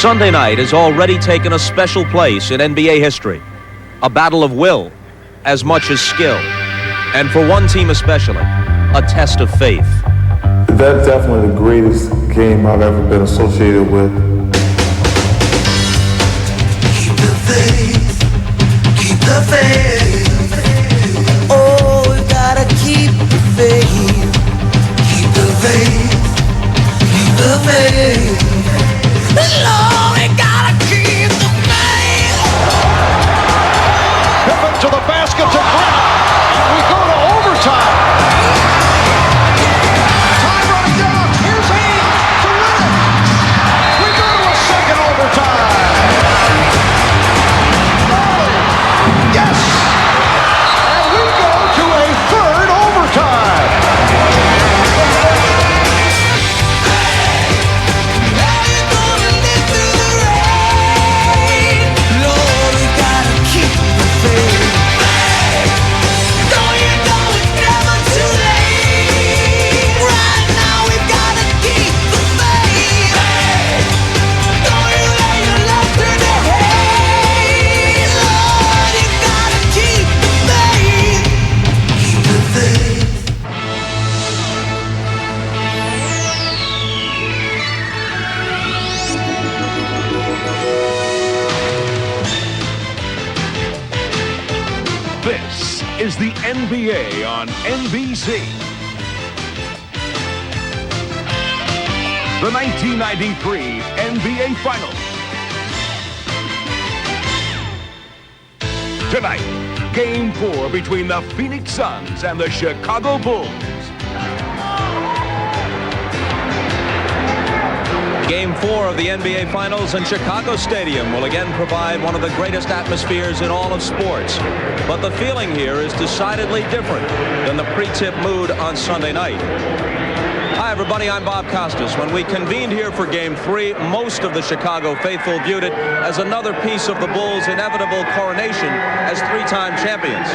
Sunday night has already taken a special place in NBA history. A battle of will, as much as skill. And for one team especially, a test of faith. That's definitely the greatest game I've ever been associated with. Keep the faith, keep the faith. Oh, we gotta keep the faith, keep the faith, keep the faith. Lord, we gotta keep the faith. Pippen to the basket to grab. We go to overtime. Time running down. Here's Hayes to win it. We go to a second overtime. Yes. And we go to a third overtime. This is the NBA on NBC. The 1993 NBA Finals. Tonight, Game 4 between the Phoenix Suns and the Chicago Bulls. Game 4 of the NBA Finals in Chicago Stadium will again provide one of the greatest atmospheres in all of sports. But the feeling here is decidedly different than the pre-tip mood on Sunday night. Hi, everybody. I'm Bob Costas. When we convened here for Game 3, most of the Chicago faithful viewed it as another piece of the Bulls' inevitable coronation as three-time champions.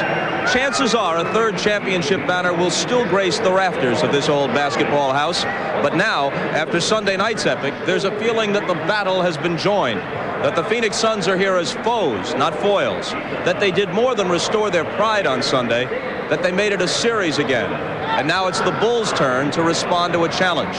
Chances are a third championship banner will still grace the rafters of this old basketball house. But now, after Sunday night's epic, there's a feeling that the battle has been joined, that the Phoenix Suns are here as foes, not foils, that they did more than restore their pride on Sunday, that they made it a series again. And now it's the Bulls' turn to respond to a challenge.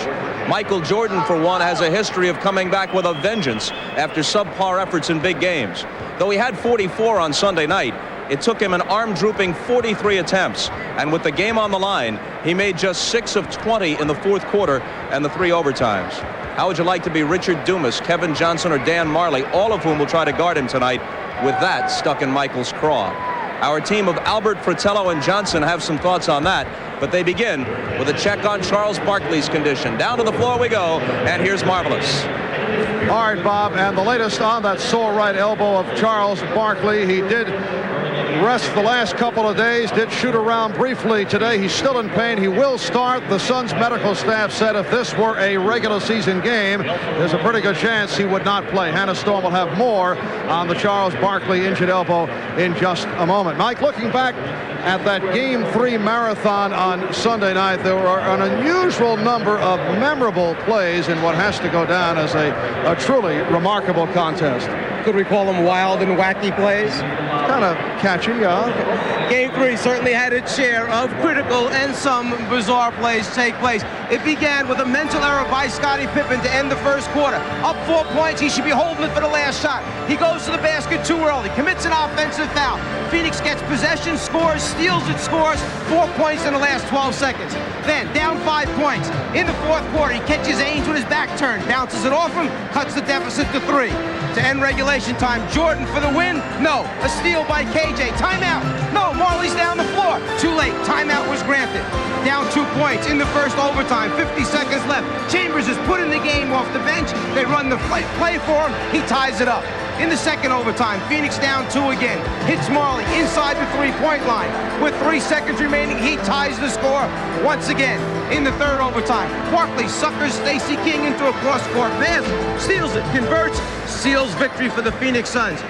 Michael Jordan, for one, has a history of coming back with a vengeance after subpar efforts in big games. Though he had 44 on Sunday night, it took him an arm-drooping 43 attempts. And with the game on the line, he made just 6 of 20 in the fourth quarter and the 3 overtimes. How would you like to be Richard Dumas, Kevin Johnson, or Dan Marley, all of whom will try to guard him tonight, with that stuck in Michael's craw? Our team of Albert, Fratello, and Johnson have some thoughts on that, but they begin with a check on Charles Barkley's condition. Down to the floor we go, and here's Marvelous. All right, Bob, and the latest on that sore right elbow of Charles Barkley. He did rest the last couple of days, did shoot around briefly today. He's still in pain. He will start. The Suns medical staff said if this were a regular season game, there's a pretty good chance he would not play. Hannah Storm will have more on the Charles Barkley injured elbow in just a moment. Mike, looking back at that Game 3 marathon on Sunday night, there were an unusual number of memorable plays in what has to go down as a truly remarkable contest. Could we call them wild and wacky plays? Kind of catchy, yeah. Game 3 certainly had its share of critical and some bizarre plays take place. It began with a mental error by Scottie Pippen to end the first quarter. Up 4 points, he should be holding it for the last shot. He goes to the basket too early, commits an offensive foul. Phoenix gets possession, scores, steals it, scores, 4 points in the last 12 seconds. Then, down 5 points. In the fourth quarter, he catches Ainge with his back turned, bounces it off him, cuts the deficit to 3. To end regulation time, Jordan for the win? No. A steal by KJ. Timeout. No, Marley's down the floor. Too late. Timeout was granted. Down 2 points in the first overtime. 50 seconds left. Chambers is putting the game off the bench. They run the play for him. He ties it up. In the second overtime, Phoenix down 2 again. Hits Marley inside the three-point line. With 3 seconds remaining, he ties the score once again. In the third overtime, Barkley suckers Stacey King into a cross-court pass, steals it, converts, seals victory for the Phoenix Suns.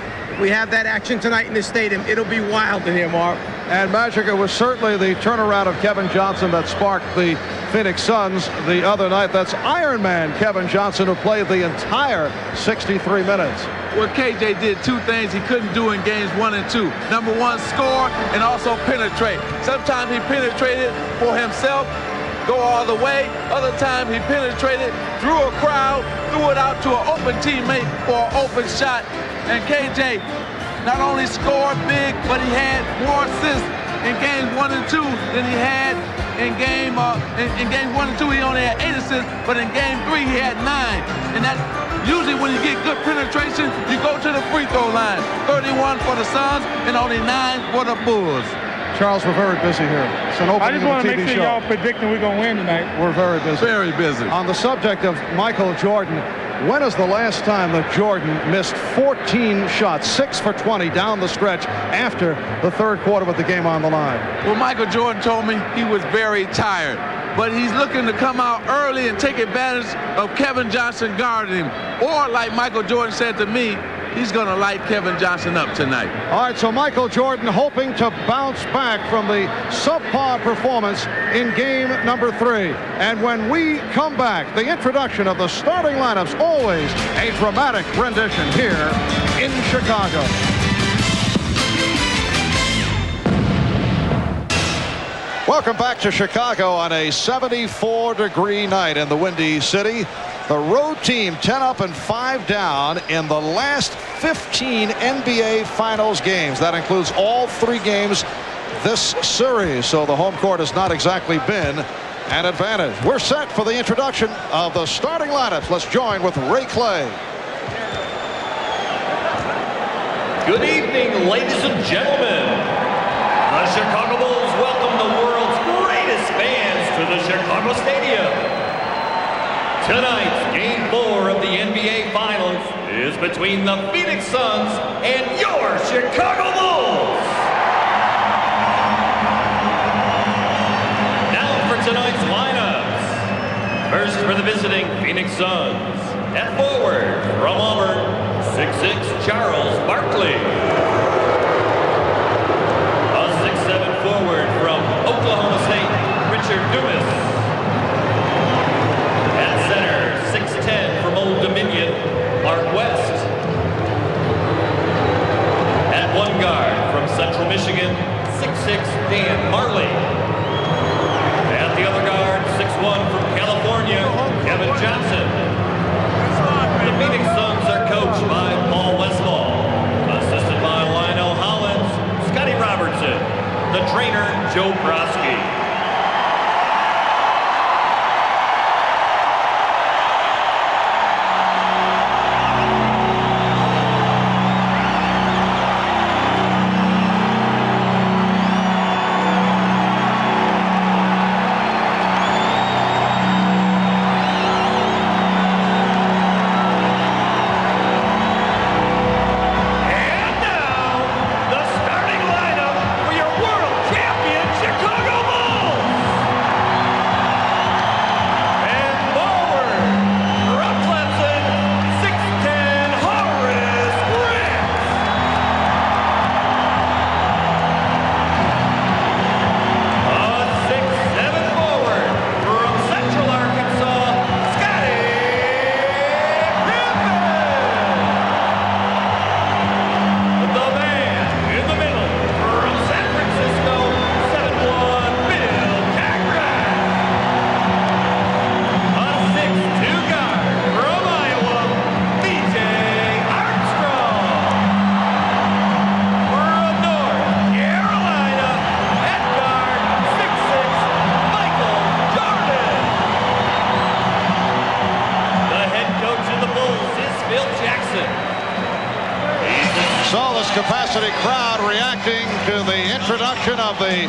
We have that action tonight in the stadium. It'll be wild in here, Mark. And Magic, it was certainly the turnaround of Kevin Johnson that sparked the Phoenix Suns the other night. That's Iron Man Kevin Johnson, who played the entire 63 minutes. Well, KJ did two things he couldn't do in games 1 and 2. Number one, score, and also penetrate. Sometimes he penetrated for himself, go all the way. Other times he penetrated through a crowd, threw it out to an open teammate for an open shot. And KJ not only scored big, but he had more assists in games 1 and 2 than he had in game 1 and 2. He only had 8 assists, but in game 3 he had 9. And that usually when you get good penetration, you go to the free throw line. 31 for the Suns and only 9 for the Bulls. Charles, we're very busy here. It's an opening I just want to of a make TV sure show. y'all predicting we're going to win tonight. We're very busy. Very busy. On the subject of Michael Jordan, when is the last time that Jordan missed 14 shots, 6 for 20 down the stretch after the third quarter with the game on the line? Well, Michael Jordan told me he was very tired, but he's looking to come out early and take advantage of Kevin Johnson guarding him. Or like Michael Jordan said to me, he's going to light Kevin Johnson up tonight. All right, so Michael Jordan hoping to bounce back from the subpar performance in game number 3. And when we come back, the introduction of the starting lineups, always a dramatic rendition here in Chicago. Welcome back to Chicago on a 74-degree night in the Windy City. The road team 10 up and 5 down in the last 15 NBA Finals games. That includes all 3 games this series. So the home court has not exactly been an advantage. We're set for the introduction of the starting lineups. Let's join with Ray Clay. Good evening, ladies and gentlemen. The Chicago Bulls welcome the world's greatest fans to the Chicago Stadium. Tonight's Game 4 of the NBA Finals is between the Phoenix Suns and your Chicago Bulls. Now for tonight's lineups. First for the visiting Phoenix Suns. At forward from Auburn, 6'6" Charles Barkley. A 6'7" forward from Oklahoma State, Richard Dumas. At center, 6'10" from Old Dominion, Mark West. At one guard from Central Michigan, 6'6" Dan Marley. At the other guard, 6'1" from California, Kevin Johnson. The Phoenix Suns are coached by Paul Westphal, assisted by Lionel Hollins, Scotty Robertson, the trainer Joe Brodsky. Capacity crowd reacting to the introduction of the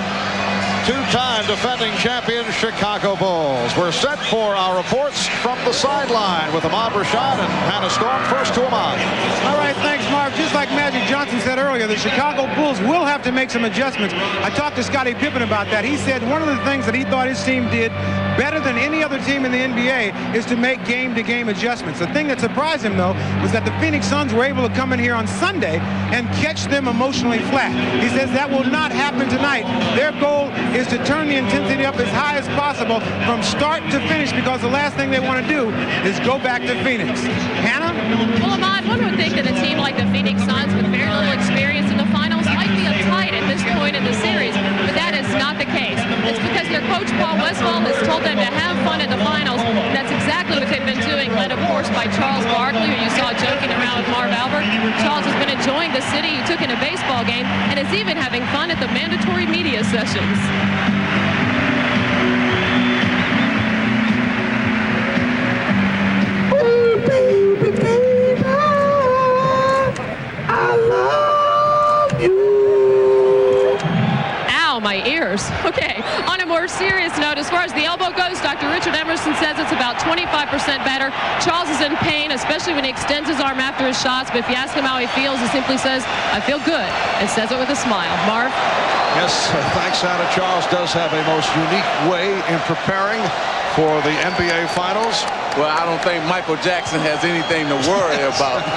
two-time defending champion Chicago Bulls. We're set for our reports from the sideline with Ahmad Rashad and Hannah Storm. First to Ahmad. All right, thanks, Marv. Just like Magic Johnson said earlier, the Chicago Bulls will have to make some adjustments. I talked to Scottie Pippen about that. He said one of the things that he thought his team did better than any other team in the NBA is to make game-to-game adjustments. The thing that surprised him, though, was that the Phoenix Suns were able to come in here on Sunday and catch them emotionally flat. He says that will not happen tonight. Their goal is to turn the intensity up as high as possible from start to finish, because the last thing they want to do is go back to Phoenix. Hannah? Well, Ahmad, one would think that a team like the Phoenix Suns with very little experience in the finals might be uptight at this point in the series, but that is not the case. It's because their coach, Paul Westphal, has told them to have fun at the finals, and that's exactly what they've been doing, led, of course, by Charles Barkley, who you saw joking around with Marv Albert. Charles has been enjoying the city he took in a baseball game and is even having fun at the mandatory media sessions. My ears. Okay, on a more serious note, as far as the elbow goes, Dr. Richard Emerson says it's about 25% better. Charles is in pain, especially when he extends his arm after his shots, but if you ask him how he feels, he simply says, I feel good, and says it with a smile. Marv? Yes, thanks, Anna. Charles does have a most unique way in preparing for the NBA Finals. Well, I don't think Michael Jackson has anything to worry about.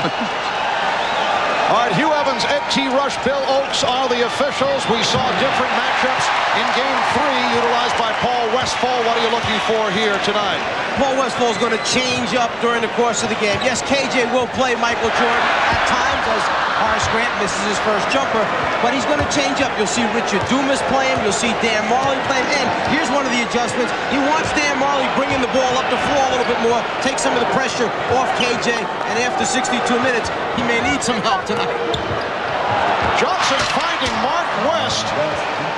All right, Hugh Evans, Ed T. Rush, Bill Oakes are the officials. We saw different matchups in Game 3 utilized by Paul Westphal. What are you looking for here tonight? Paul Westphal is going to change up during the course of the game. Yes, KJ will play Michael Jordan at times as Horace Grant misses his first jumper, but he's going to change up. You'll see Richard Dumas play him. You'll see Dan Marley play him. And here's one of the adjustments. He wants Dan Marley bringing the ball up the floor a little bit more, take some of the pressure off KJ, and after 62 minutes, he may need some help tonight. Johnson finding Mark West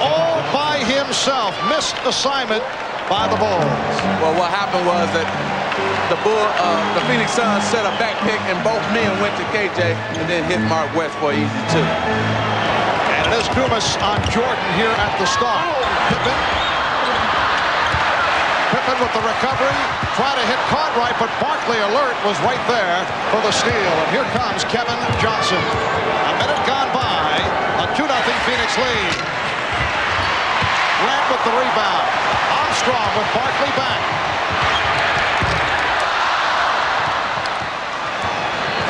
all by himself. Missed assignment by the Bulls. Well, what happened was that the Phoenix Suns set a back pick, and both men went to KJ and then hit Mark West for easy two. And it is Dumas on Jordan here at the start. Pippen with the recovery, trying to hit Cartwright, but Barkley alert was right there for the steal. And here comes Kevin Johnson. A minute gone by, a 2-0 Phoenix lead. Grant with the rebound. Armstrong with Barkley back.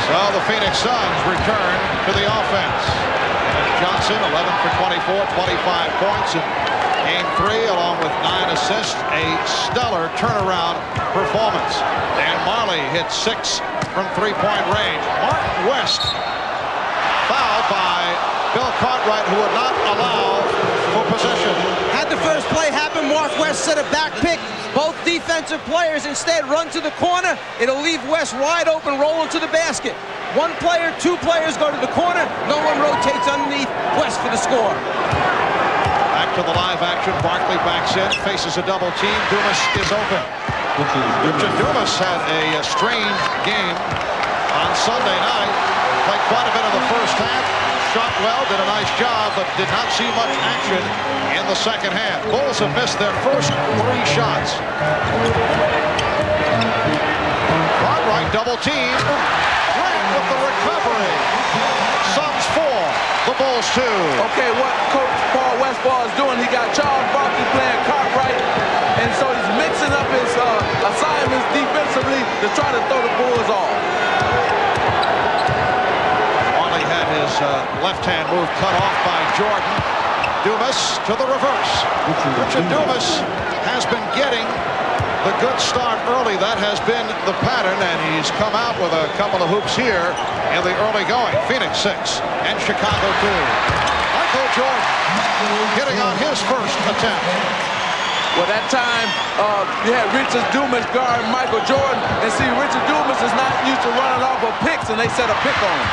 So the Phoenix Suns return to the offense. Johnson, 11 for 24, 25 points in Game 3, along with 9 assists. A stellar turnaround performance. Dan Marley hit 6 from three-point range. Mark West fouled by Bill Cartwright, who would not allow for possession. Had the first play happen, Mark West set a back pick. Both defensive players instead run to the corner. It'll leave West wide open, rolling to the basket. One player, two players go to the corner. No one rotates underneath West for the score. Back to the live action. Barkley backs in, faces a double team. Dumas is open. Richard Dumas had a strange game on Sunday night. Played quite a bit in the first half. Shot well, did a nice job, but did not see much action in the second half. Bulls have missed their first 3 shots. Cartwright double team. Grant with the recovery. Suns 4, the Bulls 2. Okay, what Coach Paul Westphal is doing, he got Charles Barkley playing Cartwright, and so he's mixing up his assignments defensively to try to throw the Bulls off. His left-hand move cut off by Jordan. Dumas to the reverse. Richard Dumas has been getting the good start early. That has been the pattern, and he's come out with a couple of hoops here in the early going. Phoenix 6 and Chicago 2. Michael Jordan hitting on his first attempt. Well, that time you had Richard Dumas guard Michael Jordan, and see, Richard Dumas is not used to running off of picks, and they set a pick on him.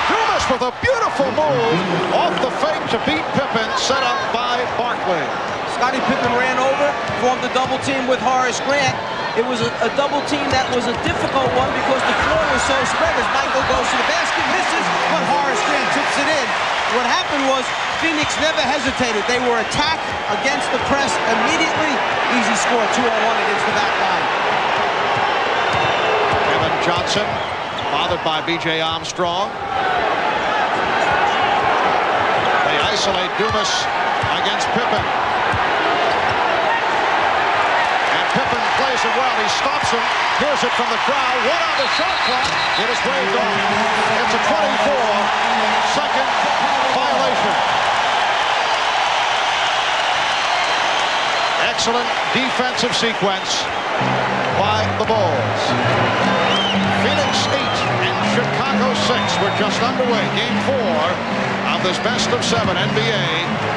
Dumas with a beautiful move off the fake to beat Pippen, set up by Barkley. Scottie Pippen ran over, formed a double team with Horace Grant. It was a double team that was a difficult one because the floor was so spread as Michael goes to the basket, misses, but Horace Grant tips it in. What happened was Phoenix never hesitated. They were attacked against the press immediately. Easy score, 2-on-1 against the back line. Kevin Johnson, bothered by B.J. Armstrong. They isolate Dumas against Pippen. And Pippen plays it well. He stops him. Here's it from the crowd. One on the shot clock. It is waved off. It's a 24-second violation. excellent defensive sequence by the Bulls. Phoenix 8 and Chicago 6. We're just underway. Game 4 of this best-of-7 NBA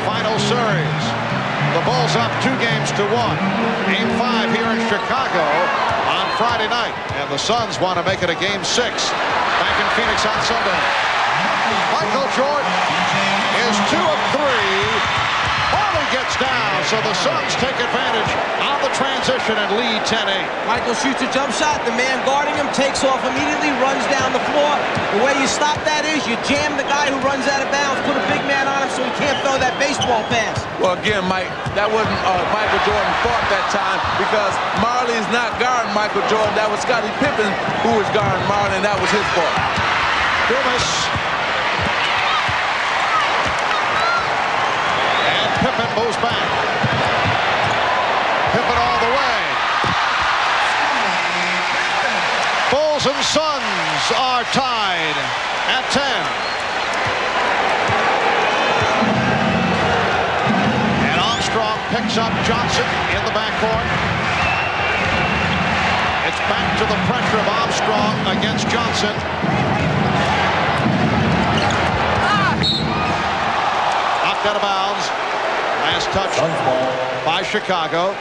final series. The Bulls up 2-1. Game 5 here in Chicago on Friday night. And the Suns want to make it a Game 6 back in Phoenix on Sunday. Michael Jordan is 2 of 3. Marley gets down, so the Suns take advantage on the transition and lead 10-8. Michael shoots a jump shot. The man guarding him takes off immediately, runs down the floor. The way you stop that is you jam the guy who runs out of bounds, put a big man on him so he can't throw that baseball pass. Well, again, Mike, that wasn't Michael Jordan's fault that time because Marley is not guarding Michael Jordan. That was Scottie Pippen who was guarding Marley, and that was his fault. Dumas. Pippen moves back. Pippen all the way. Bulls and Suns are tied at 10. And Armstrong picks up Johnson in the backcourt. It's back to the pressure of Armstrong against Johnson. Knocked out of bounds. Last touch by Chicago,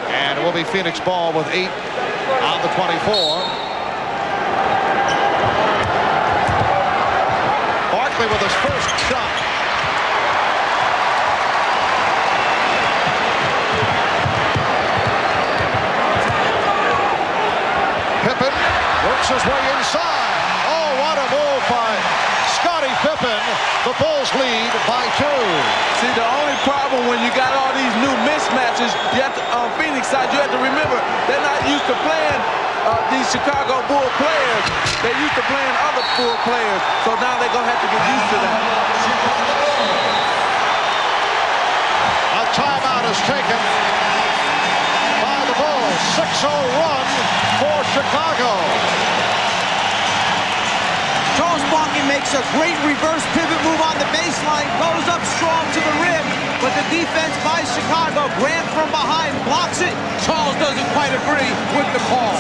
and it will be Phoenix ball with 8 on the 24. Barkley with his first shot. Pippen works his way inside. Oh, what a move by Scottie Pippen. The Bulls lead by 2. See, the only problem when you got all these new mismatches, you have to, on Phoenix side, you have to remember they're not used to playing these Chicago Bull players. They're used to playing other Bull players, so now they're going to have to get used to that. A timeout is taken by the Bulls. 6-0 run for Chicago. Charles Barkley makes a great reverse pivot move on the baseline, goes up strong to the rim, but the defense by Chicago, Grant from behind blocks it. Charles doesn't quite agree with the call.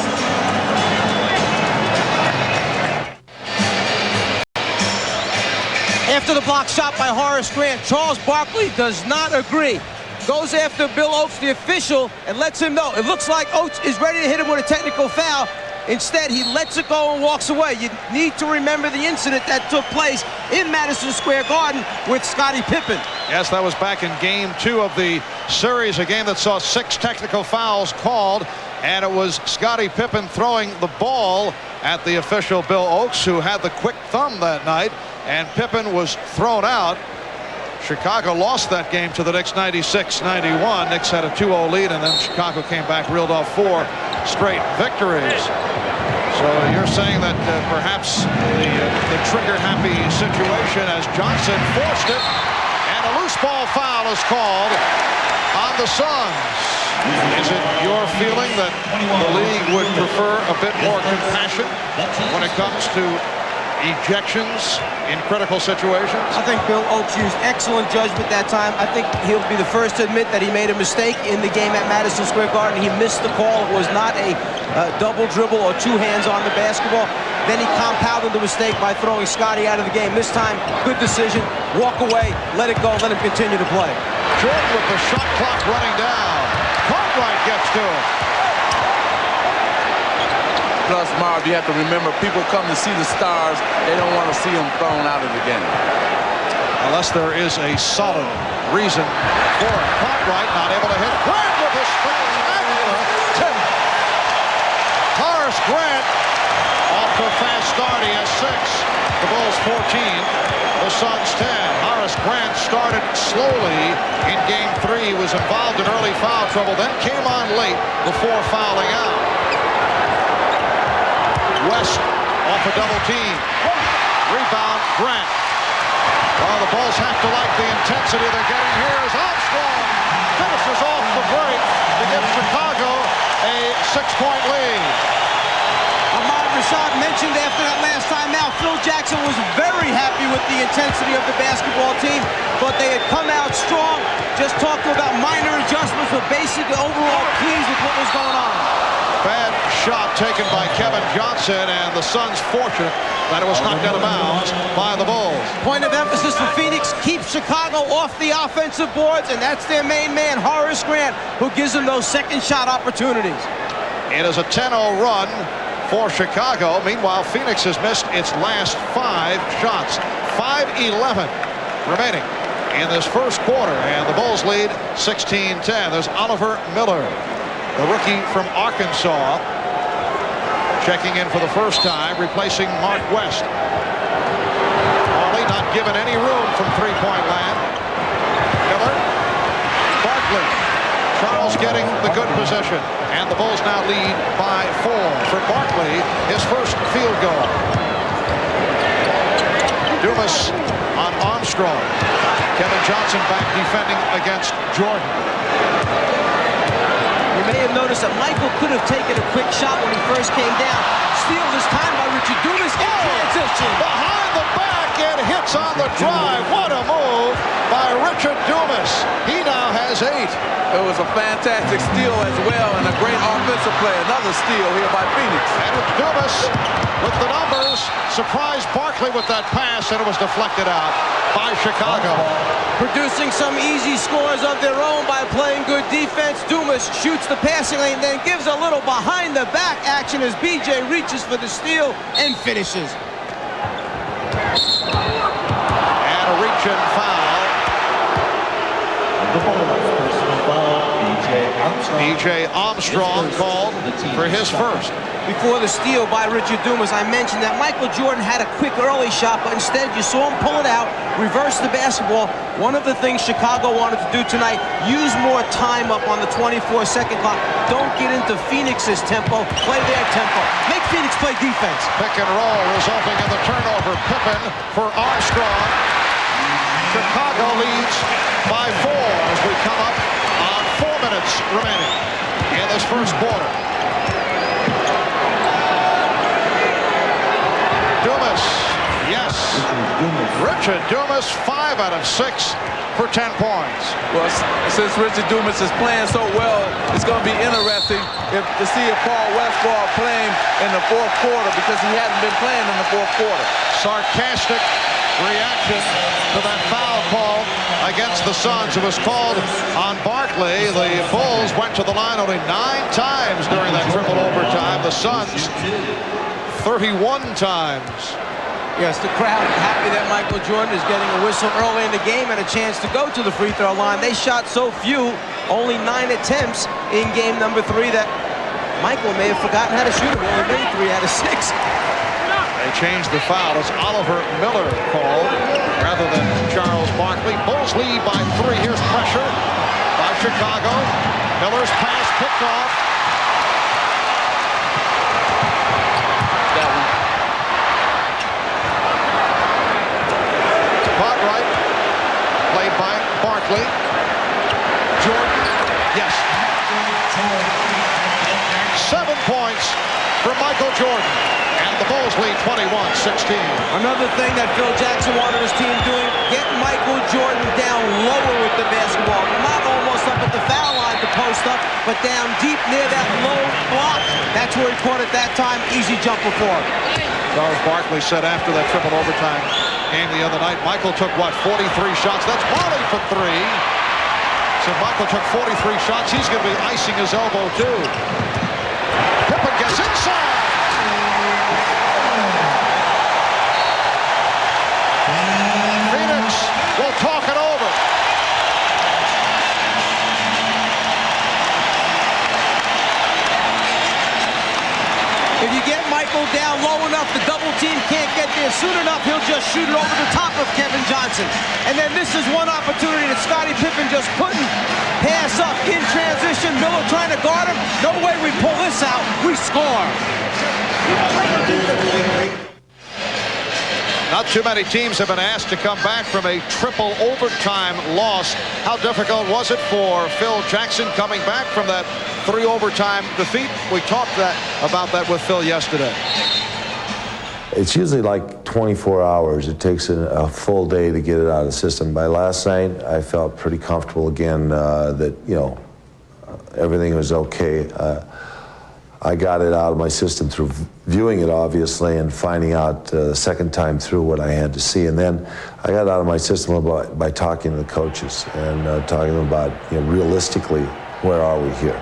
After the block shot by Horace Grant, Charles Barkley does not agree. Goes after Bill Oates, the official, and lets him know. It looks like Oates is ready to hit him with a technical foul. Instead, he lets it go and walks away. You need to remember the incident that took place in Madison Square Garden with Scottie Pippen. Yes, that was back in Game 2 of the series, a game that saw 6 technical fouls called, and it was Scottie Pippen throwing the ball at the official Bill Oates, who had the quick thumb that night, and Pippen was thrown out. Chicago lost that game to the Knicks 96-91. Knicks had a 2-0 lead, and then Chicago came back, reeled off 4 straight victories. So you're saying that perhaps the trigger-happy situation as Johnson forced it, and a loose ball foul is called on the Suns. Is it your feeling that the league would prefer a bit more compassion when it comes to ejections in critical situations? I think Bill Oates used excellent judgment that time. I think he'll be the first to admit that he made a mistake in the game at Madison Square Garden. He missed the call. It was not a double dribble or 2 hands on the basketball. Then he compounded the mistake by throwing Scottie out of the game. This time, good decision. Walk away, let it go, let him continue to play. Jordan with the shot clock running down. Cartwright gets to him. Plus, Marv, you have to remember, people come to see the stars. They don't want to see them thrown out of the game. Unless there is a solid reason for it. Cartwright not able to hit. Grant with a spectacular tip. Horace Grant off to a fast start. He has 6. The Bulls 14. The Suns 10. Horace Grant started slowly in Game 3. He was involved in early foul trouble, then came on late before fouling out. West off a double team. Rebound, Grant. Well, the Bulls have to like the intensity they're getting here as Armstrong finishes off the break to give Chicago a 6-point lead. Ahmad Rashad mentioned after that last time out, Phil Jackson was very happy with the intensity of the basketball team, but they had come out strong. Just talked about minor adjustments, but basically overall pleased with what was going on. Bad shot taken by Kevin Johnson, and the Suns fortunate that it was knocked out of bounds by the Bulls. Point of emphasis for Phoenix, keep Chicago off the offensive boards, and that's their main man, Horace Grant, who gives them those second shot opportunities. It is a 10-0 run for Chicago. Meanwhile, Phoenix has missed its last 5 shots. 5:11 remaining in this first quarter, and the Bulls lead 16-10. There's Oliver Miller, the rookie from Arkansas, checking in for the first time, replacing Mark West. Marley not given any room from three-point land. Miller, Barkley, Charles getting the good position, and the Bulls now lead by 4. For Barkley, his first field goal. Dumas on Armstrong. Kevin Johnson back defending against Jordan. You may have noticed that Michael could have taken a quick shot when he first came down. Steal this time by Richard Dumas in transition. Behind the back and hits on the drive. What a move by Richard Dumas. He now has 8. It was a fantastic steal as well, and a great offensive play. Another steal here by Phoenix. And it's Dumas with the numbers. Surprised Barkley with that pass, and it was deflected out by Chicago. Producing some easy scores of their own by playing good defense. Dumas shoots the passing lane, then gives a little behind-the-back action as BJ reaches for the steal and finishes. And a reach-in foul. B.J. Armstrong called for his first. Before the steal by Richard Dumas, I mentioned that Michael Jordan had a quick early shot, but instead you saw him pull it out, reverse the basketball. One of the things Chicago wanted to do tonight, use more time up on the 24-second clock. Don't get into Phoenix's tempo, play their tempo. Make Phoenix play defense. Pick and roll resulting in the turnover. Pippen for Armstrong. Chicago leads by 4 as we come up on 4 minutes remaining in this first quarter. Dumas, yes. Richard Dumas, 5 out of 6 for 10 points. Well, since Richard Dumas is playing so well, it's going to be interesting to see if Paul Westphal playing in the fourth quarter, because he hasn't been playing in the fourth quarter. Sarcastic reaction to that foul call against the Suns. It was called on Barkley. The Bulls went to the line only 9 times during that triple overtime. The Suns 31 times. Yes, the crowd happy that Michael Jordan is getting a whistle early in the game and a chance to go to the free throw line. They shot so few, only 9 attempts in game number 3, that Michael may have forgotten how to shoot. He only made 3 out of 6. They changed the foul as Oliver Miller called rather than Charles Barkley. Bulls lead by 3. Here's pressure by Chicago. Miller's pass picked off. Caught right. Played by Barkley. Jordan. Yes. 7 points for Michael Jordan. And the Bulls lead 21-16. Another thing that Phil Jackson wanted his team doing, get Michael Jordan down lower with the basketball. Not almost up at the foul line to post up, but down deep near that low block. That's where he caught it that time. Easy jumper for him. Charles Barkley said after that triple overtime game the other night, Michael took, 43 shots? That's Marley for 3. So Michael took 43 shots. He's going to be icing his elbow, too. Pippen gets inside. Phoenix will talk it over. If you get Michael down low enough, the double team can't get there soon enough, he'll just shoot it over the top of Kevin Johnson. And then this is one opportunity that Scottie Pippen just couldn't pass up in transition. Miller trying to guard him. No way we pull this out. We score. Not too many teams have been asked to come back from a triple overtime loss. How difficult was it for Phil Jackson coming back from that 3 overtime defeat? We talked about that with Phil yesterday. It's usually like 24 hours. It takes a full day to get it out of the system. By last night, I felt pretty comfortable again that, you know, everything was okay. I got it out of my system through viewing it, obviously, and finding out the second time through what I had to see. And then I got it out of my system by talking to the coaches and talking to them about, you know, realistically, where are we here?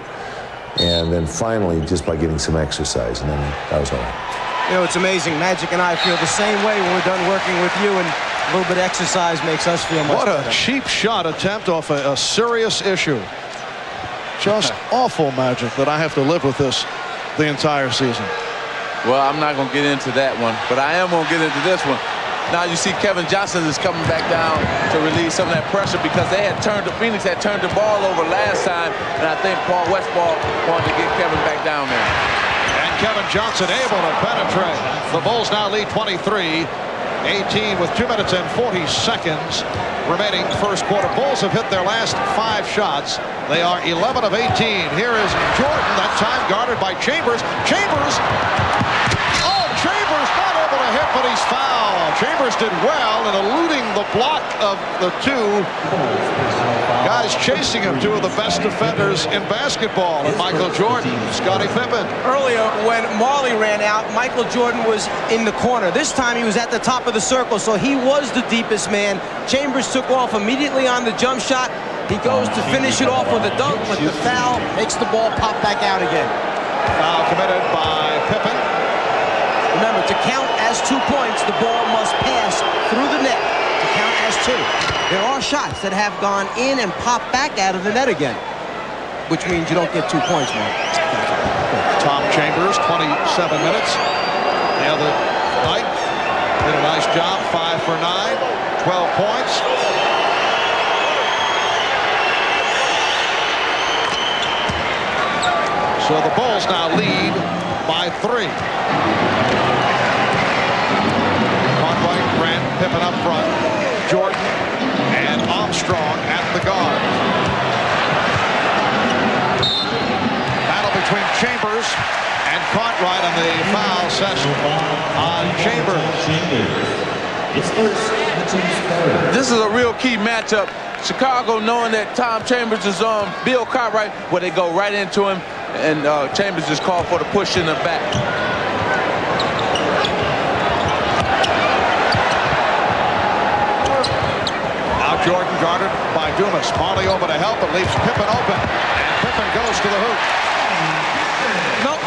And then finally, just by getting some exercise, and then that was all right. You know, it's amazing. Magic and I feel the same way when we're done working with you, and a little bit of exercise makes us feel much better. What a cheap shot attempt off a serious issue. Just awful, Magic, that I have to live with this the entire season. Well, I'm not going to get into that one, but I am going to get into this one. Now you see Kevin Johnson is coming back down to relieve some of that pressure because Phoenix had turned the ball over last time, and I think Paul Westphal wanted to get Kevin back down there. And Kevin Johnson able to penetrate. The Bulls now lead 23-18 with 2 minutes and 40 seconds remaining first quarter. Bulls have hit their last 5 shots. They are 11 of 18. Here is Jordan, that time guarded by Chambers. Chambers! Oh, Chambers not able to hit, but he's fouled. Chambers did well in eluding the block of the 2 guys chasing him, 2 of the best defenders in basketball, and Michael Jordan, Scottie Pippen. Earlier, when Marley ran out, Michael Jordan was in the corner. This time he was at the top of the circle, so he was the deepest man. Chambers took off immediately on the jump shot. He goes to finish it off with a dunk, but the foul makes the ball pop back out again. Foul committed by Pippen. Remember, to count as 2 points, the ball must pass through the net to count as 2. There are shots that have gone in and popped back out of the net again, which means you don't get 2 points, Mark. Tom Chambers, 27 minutes. The other night did a nice job, 5 for 9, 12 points. So the Bulls now lead by 3. Conway, Grant, Pippen up front, Jordan, and Armstrong at the guard. Battle between Chambers and Cartwright on the foul session on Chambers. This is a real key matchup. Chicago, knowing that Tom Chambers is on Bill Cartwright, where they go right into him, and Chambers just called for the push in the back. Now Jordan guarded by Dumas. Marley over to help, but leaves Pippen open. And Pippen goes to the hoop.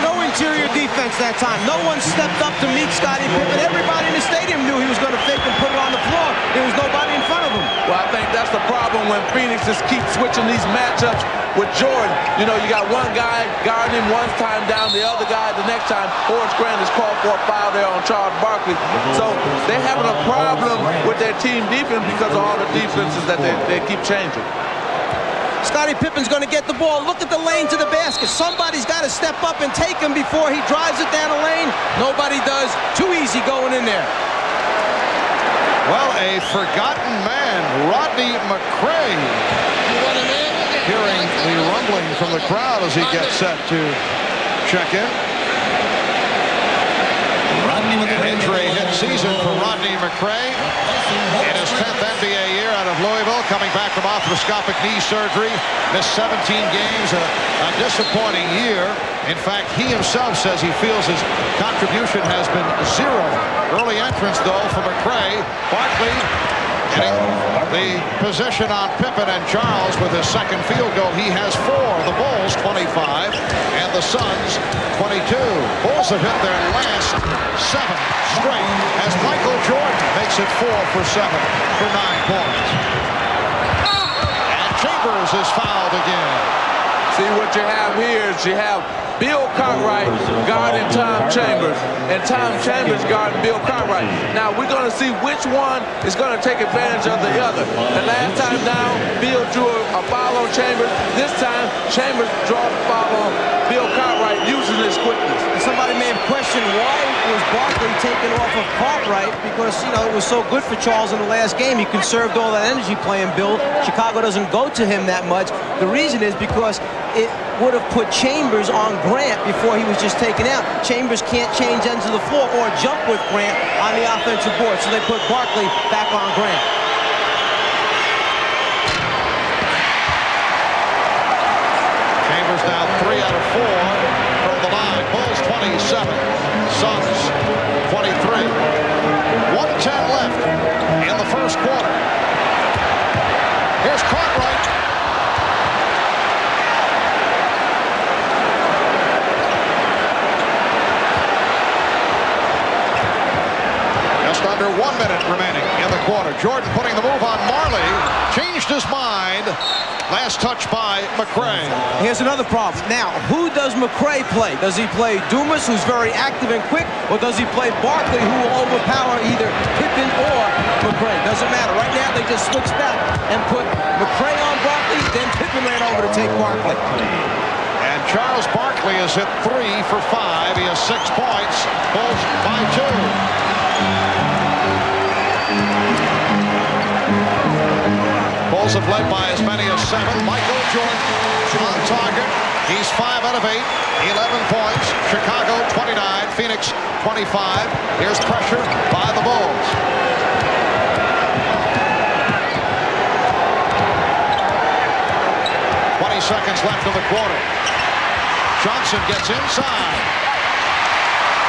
No interior defense that time. No one stepped up to meet Scottie Pippen. Everybody in the stadium knew he was going to fake and put it on the floor. There was nobody in front of him. Well, I think that's the problem when Phoenix just keeps switching these matchups with Jordan. You know, you got one guy guarding him one time down, the other guy the next time. Horace Grant is called for a foul there on Charles Barkley. So they're having a problem with their team defense because of all the defenses that they keep changing. Scottie Pippen's going to get the ball. Look at the lane to the basket. Somebody's got to step up and take him before he drives it down the lane. Nobody does. Too easy going in there. Well, a forgotten man, Rodney McCray. Hearing the rumbling from the crowd as he gets set to check in. An injury-hit season for Rodney McCray. In his 10th NBA year out of Louisville, coming back from arthroscopic knee surgery, missed 17 games, a disappointing year. In fact, he himself says he feels his contribution has been 0. Early entrance, though, for McCray. Barkley getting the position on Pippen and Charles with his second field goal. He has 4. The Bulls 25 and the Suns 22. Bulls have hit their last 7 straight as Michael Jordan makes it 4 for 7 for 9 points. And Chambers is fouled again. See, what you have here is you have Bill Cartwright guarding Tom Chambers, and Tom Chambers guarding Bill Cartwright. Now, we're going to see which one is going to take advantage of the other. The last time down, Bill drew a foul on Chambers. This time, Chambers draws a foul on Bill Cartwright using his quickness. Somebody may have questioned why was Barkley taken off of Cartwright, because, you know, it was so good for Charles in the last game. He conserved all that energy playing Bill. Chicago doesn't go to him that much. The reason is because it would have put Chambers on Grant before he was just taken out. Chambers can't change ends of the floor or jump with Grant on the offensive board, so they put Barkley back on Grant. Chambers now 3 out of 4 from the line. Bulls 27, Suns 23. 1:10 left in the first quarter. Here's Cartwright. Just under 1 minute remaining in the quarter. Jordan putting the move on Marley. Changed his mind. Last touch by McRae. Here's another problem. Now, who does McRae play? Does he play Dumas, who's very active and quick, or does he play Barkley, who will overpower either Pippen or McRae? Doesn't matter. Right now, they just switched back and put McRae on Barkley, then Pippen ran over to take Barkley. And Charles Barkley has hit 3 for 5. He has 6 points. Bulls by 2. Bulls have led by as many as 7. Michael Jordan on target. He's 5 out of 8. 11 points. Chicago 29. Phoenix 25. Here's pressure by the Bulls. Seconds left in the quarter. Johnson gets inside.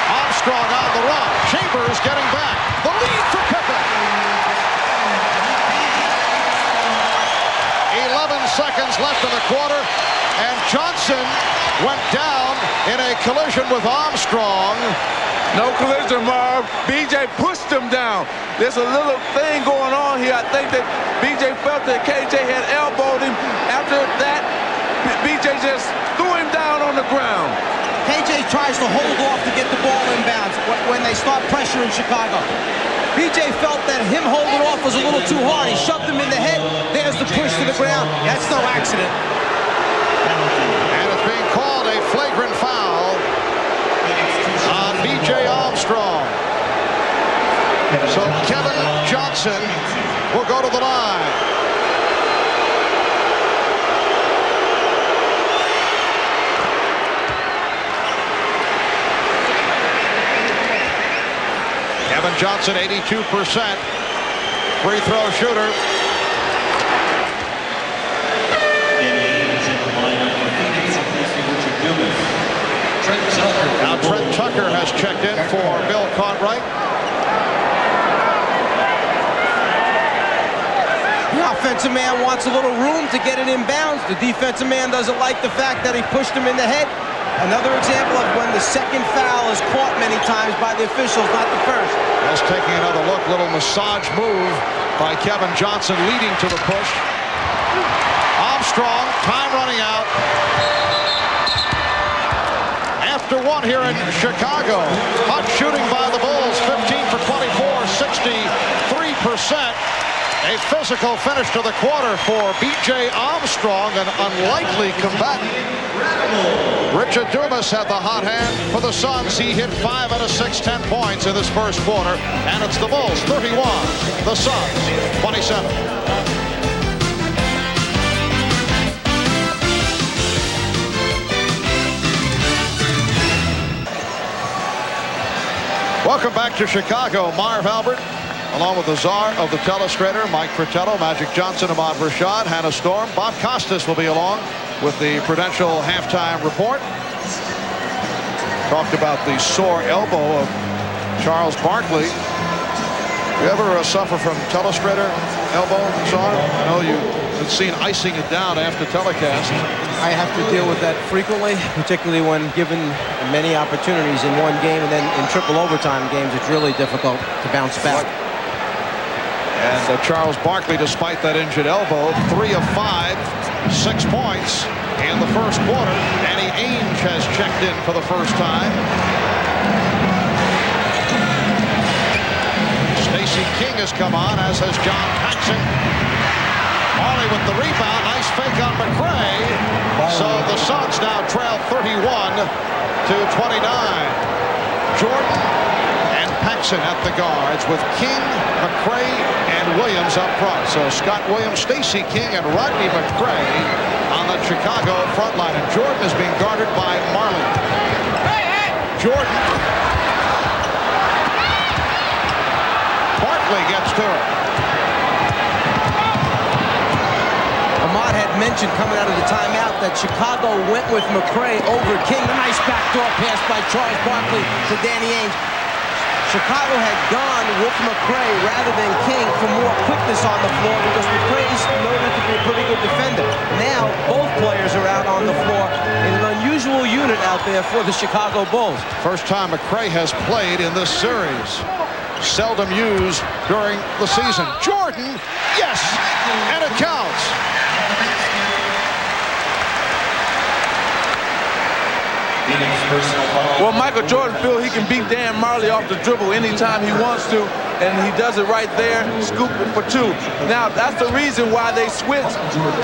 Armstrong on the run. Chambers getting back. The lead for Pippen. 11 seconds left in the quarter, and Johnson went down in a collision with Armstrong. No collision, Marv. BJ pushed him down. There's a little thing going on here. I think that BJ felt that KJ had elbowed him. After that, BJ just threw him down on the ground. KJ tries to hold off to get the ball inbounds when they start pressuring Chicago. BJ felt that him holding off was a little too hard. He shoved him in the head. There's the push to the ground. That's no accident. And it's being called a flagrant foul on B.J. Armstrong. So Kevin Johnson will go to the line. Kevin Johnson, 82% free throw shooter. Now Trent Tucker has checked in for Bill Cartwright. The offensive man wants a little room to get it inbounds. The defensive man doesn't like the fact that he pushed him in the head. Another example of when the second foul is caught many times by the officials, not the first. Just taking another look, little massage move by Kevin Johnson leading to the push. Armstrong, time running out. After one here in Chicago. Hot shooting by the Bulls, 15 for 24, 63%. A physical finish to the quarter for B.J. Armstrong, an unlikely combatant. Richard Dumas had the hot hand for the Suns. He hit 5 out of 6, 10 points in this first quarter. And it's the Bulls 31, the Suns 27. Welcome back to Chicago. Marv Albert, along with the czar of the telestrator, Mike Fratello, Magic Johnson, Ahmad Rashad, Hannah Storm. Bob Costas will be along with the Prudential halftime report. Talked about the sore elbow of Charles Barkley. You ever suffer from telestrator elbow, Czar? I know you've seen icing it down after telecast. I have to deal with that frequently, particularly when given many opportunities in one game, and then in triple overtime games, it's really difficult to bounce back. And Charles Barkley, despite that injured elbow, 3 of 5, 6 points in the first quarter. Danny Ainge has checked in for the first time. Stacey King has come on, as has John Paxson. Marley with the rebound. Nice fake on McRae. So the Suns now trail 31 to 29. Jordan and Paxson at the guards with King, McCray, and Williams up front. So Scott Williams, Stacey King, and Rodney McCray on the Chicago front line. And Jordan is being guarded by Marley. Jordan. Barkley gets to it. Ahmad had mentioned coming out of the timeout that Chicago went with McCray over King. A nice backdoor pass by Charles Barkley to Danny Ainge. Chicago had gone with McCray rather than King for more quickness on the floor because McCray is noted to be a pretty good defender. Now both players are out on the floor in an unusual unit out there for the Chicago Bulls. First time McCray has played in this series. Seldom used during the season. Jordan, yes, and it counts. Well, Michael Jordan feels he can beat Dan Marley off the dribble anytime he wants to, and he does it right there, scoop it for two. Now, that's the reason why they switched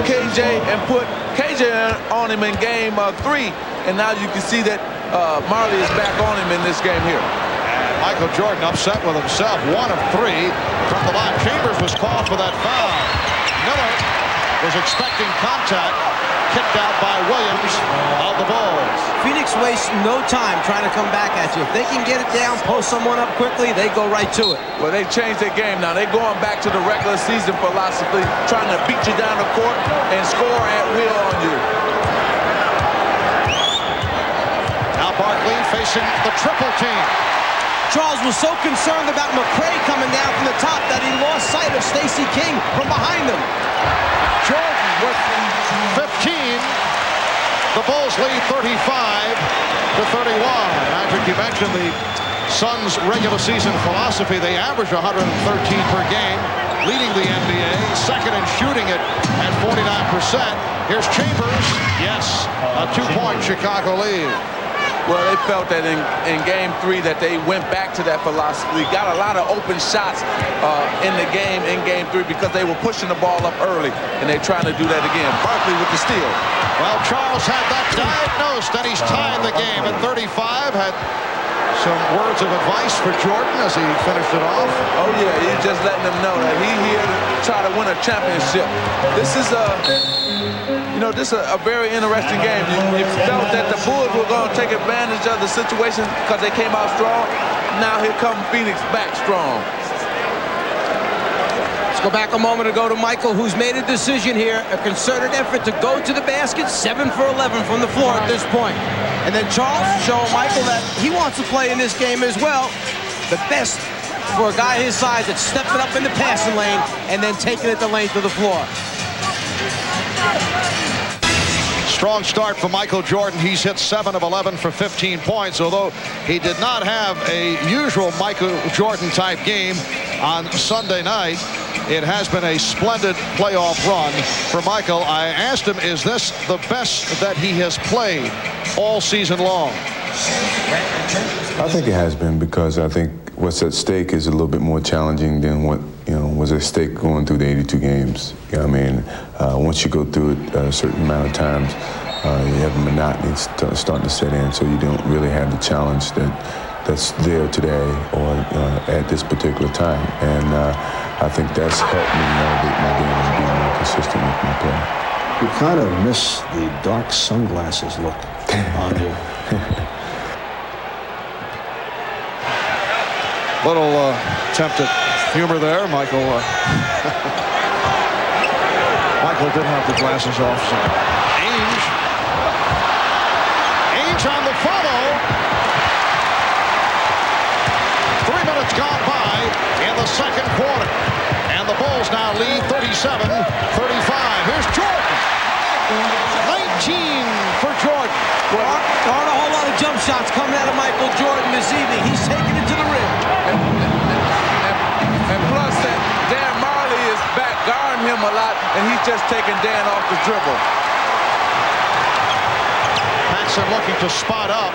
KJ and put KJ on him in game 3, and now you can see that Marley is back on him in this game here. Michael Jordan upset with himself. 1 of 3 from the line. Chambers was called for that foul. Miller was expecting contact. Kicked out by Williams of the Bulls. Phoenix wastes no time trying to come back at you. If they can get it down, post someone up quickly, they go right to it. Well, they changed their game now. They're going back to the regular season philosophy, trying to beat you down the court and score at will on you. Now Barkley facing the triple team. Charles was so concerned about McCray coming down from the top that he lost sight of Stacey King from behind him. Jordan with 15. The Bulls lead 35-31. Patrick, you mentioned the Suns' regular season philosophy. They average 113 per game, leading the NBA, second in shooting it at 49%. Here's Chambers. Yes, a 2-point Chicago lead. Well, they felt that in game 3 that they went back to that philosophy. Got a lot of open shots in game 3 because they were pushing the ball up early, and they're trying to do that again. Barkley with the steal. Well, Charles had that diagnosed, and he's tied the game at 35. Had some words of advice for Jordan as he finished it off. Oh, yeah, he's just letting them know that he's here to try to win a championship. This is this is a very interesting game. You felt that the Bulls were going to take advantage of the situation because they came out strong. Now here comes Phoenix back strong. Let's go back a moment ago to Michael, who's made a decision here, a concerted effort to go to the basket, 7 for 11 from the floor at this point. And then Charles showing Michael that he wants to play in this game as well. The best for a guy his size that's stepping up in the passing lane and then taking it the length of the floor. Strong start for Michael Jordan. He's hit 7 of 11 for 15 points, although he did not have a usual Michael Jordan type game on Sunday night. It has been a splendid playoff run for Michael. I asked him, is this the best that he has played all season long? I think it has been, because I think what's at stake is a little bit more challenging than what was at stake going through the 82 games. I mean, once you go through it a certain amount of times, you have a monotony starting to set in, so you don't really have the challenge that's there today or at this particular time. And I think that's helped me elevate my game and be more consistent with my play. You kind of miss the dark sunglasses look on you. Little attempt at humor there, Michael. Michael did have the glasses off. So. Ainge on the follow. 3 minutes gone by in the second quarter. And the Bulls now lead 37-35. Here's Jordan. 19 for Jordan. There aren't a whole lot of jump shots coming out of Michael Jordan this evening. He's taking it to the rim. And plus that Dan Marley is back guarding him a lot, and he's just taking Dan off the dribble. Paxson looking to spot up.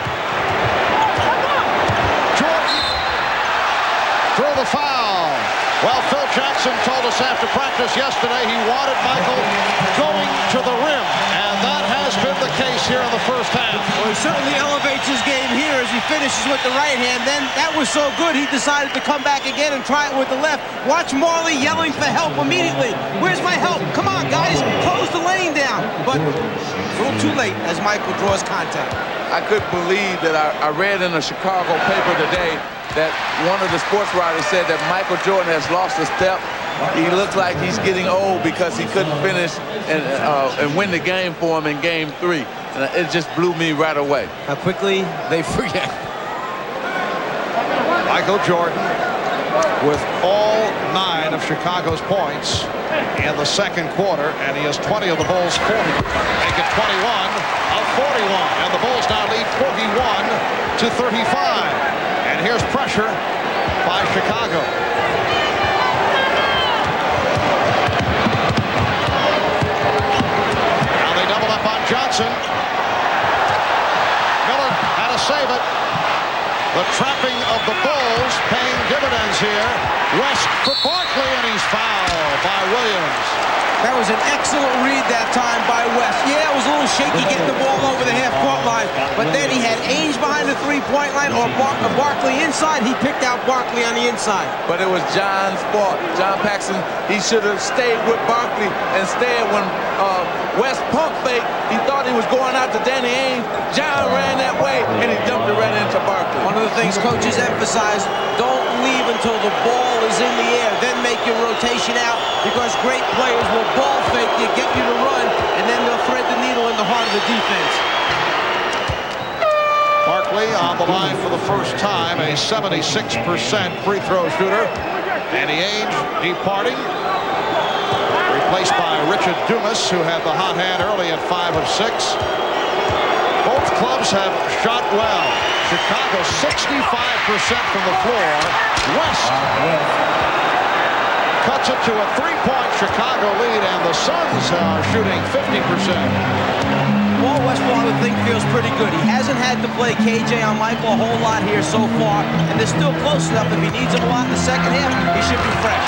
Jordan through the foul. Well, Phil Jackson told us after practice yesterday he wanted Michael going to the rim, and that has been the case here in the first half. Well, he certainly elevates his game here as He finishes with the right hand. Then that was so good, he decided to come back again and try it with the left. Watch Marley yelling for help immediately. Where's my help? Come on, guys. Close the lane down. But a little too late as Michael draws contact. I couldn't believe that I read in a Chicago paper today that one of the sports writers said that Michael Jordan has lost a step. He looks like he's getting old because he couldn't finish and win the game for him in Game 3. And it just blew me right away. How quickly they forget. Michael Jordan with all 9 of Chicago's points in the second quarter, and he has 20 of the Bulls' 40. Make it 21 of 41, and the Bulls now lead 41-35. And here's pressure by Chicago. Now they double up on Johnson. Miller had to save it. The trapping of the Bulls paying dividends here. West for Barkley, and he's fouled by Williams. That was an excellent read that time by West. Yeah, it was a little shaky getting the ball over the half-court line, but then he had Ainge behind the three-point line or Barkley inside. He picked out Barkley on the inside. But it was John's fault. John Paxson, he should have stayed with Barkley. Instead, when West pump fake, he thought he was going out to Danny Ainge. John ran that way, and he dumped it right into Barkley. One of the things coaches emphasize, don't leave until the ball is in the air. Then make your rotation out, because great players will ball fake you, get you to run, and then they'll thread the needle in the heart of the defense. Barkley on the line for the first time, a 76% free throw shooter. Danny Ainge departing, replaced by Richard Dumas, who had the hot hand early at 5 of 6. Both clubs have shot well. Chicago 65% from the floor. West cuts it to a 3-point Chicago lead, and the Suns are shooting 50%. Paul Westphal, I would think, feels pretty good. He hasn't had to play KJ on Michael a whole lot here so far, and they're still close enough. If he needs him a lot in the second half, he should be fresh.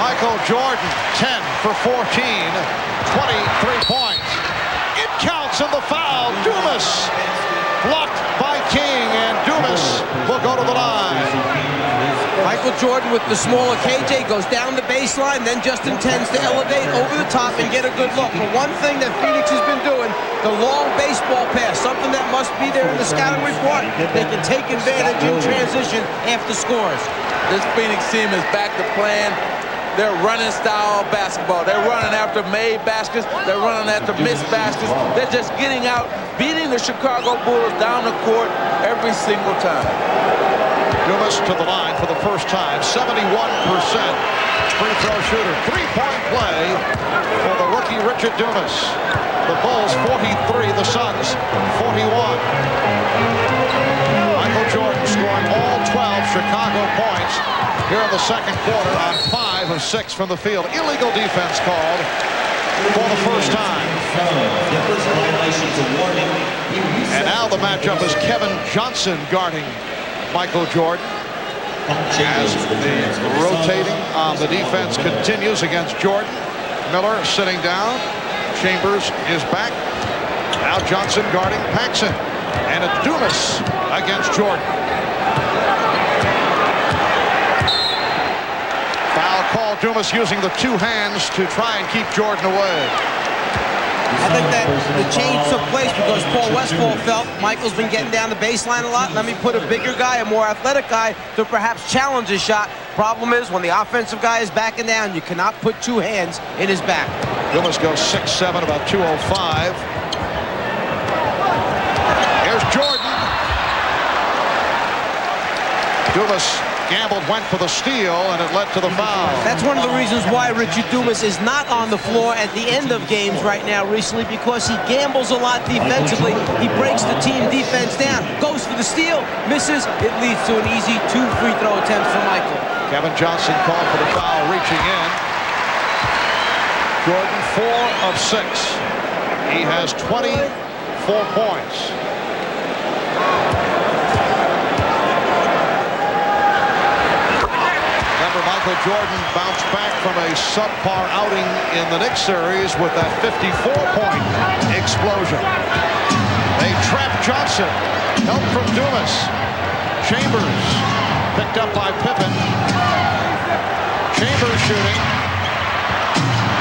Michael Jordan, 10 for 14, 23 points. It counts in the foul. Dumas blocked by King, and Dumas will go to the line. Michael Jordan with the smaller KJ goes down the baseline, then just intends to elevate over the top and get a good look. But one thing that Phoenix has been doing, the long baseball pass, something that must be there in the scouting report. They can take advantage in transition after scores. This Phoenix team is back to playing their running style basketball. They're running after made baskets. They're running after missed baskets. They're just getting out, beating the Chicago Bulls down the court every single time. Dumas to the line for the first time, 71% free throw shooter. 3-point play for the rookie Richard Dumas. The Bulls 43, the Suns 41. Michael Jordan scoring all 12 Chicago points here in the second quarter on 5 of 6 from the field. Illegal defense called for the first time. And now the matchup is Kevin Johnson guarding Michael Jordan as the rotating on the defense continues against Jordan. Miller sitting down. Chambers is back. Now Johnson guarding Paxson. And it's Dumas against Jordan. Foul call. Dumas using the two hands to try and keep Jordan away. I think that the change took place because Paul Westphal felt Michael's been getting down the baseline a lot. Let me put a bigger guy, a more athletic guy, to perhaps challenge his shot. Problem is, when the offensive guy is backing down, you cannot put two hands in his back. Dumas goes 6'7", about 205. Here's Jordan. Dumas gambled, went for the steal, and it led to the foul. That's one of the reasons why Richard Dumas is not on the floor at the end of games right now recently, because he gambles a lot defensively. He breaks the team defense down, goes for the steal, misses. It leads to an easy 2 free throw attempts for Michael. Kevin Johnson called for the foul, reaching in. Jordan 4 of 6. He has 24 points. Michael Jordan bounced back from a subpar outing in the Knicks series with that 54-point explosion. They trap Johnson. Help from Dumas. Chambers picked up by Pippen. Chambers shooting.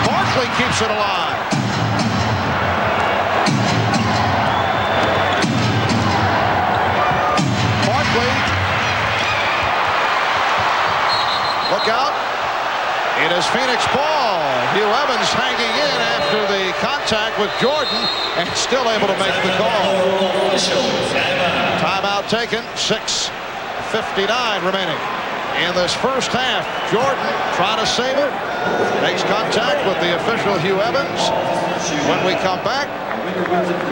Barkley keeps it alive. Barkley. Look out. It is Phoenix ball. Hugh Evans hanging in after the contact with Jordan and still able to make the call. Timeout taken. 6:59 remaining in this first half. Jordan trying to save it. Makes contact with the official Hugh Evans. When we come back,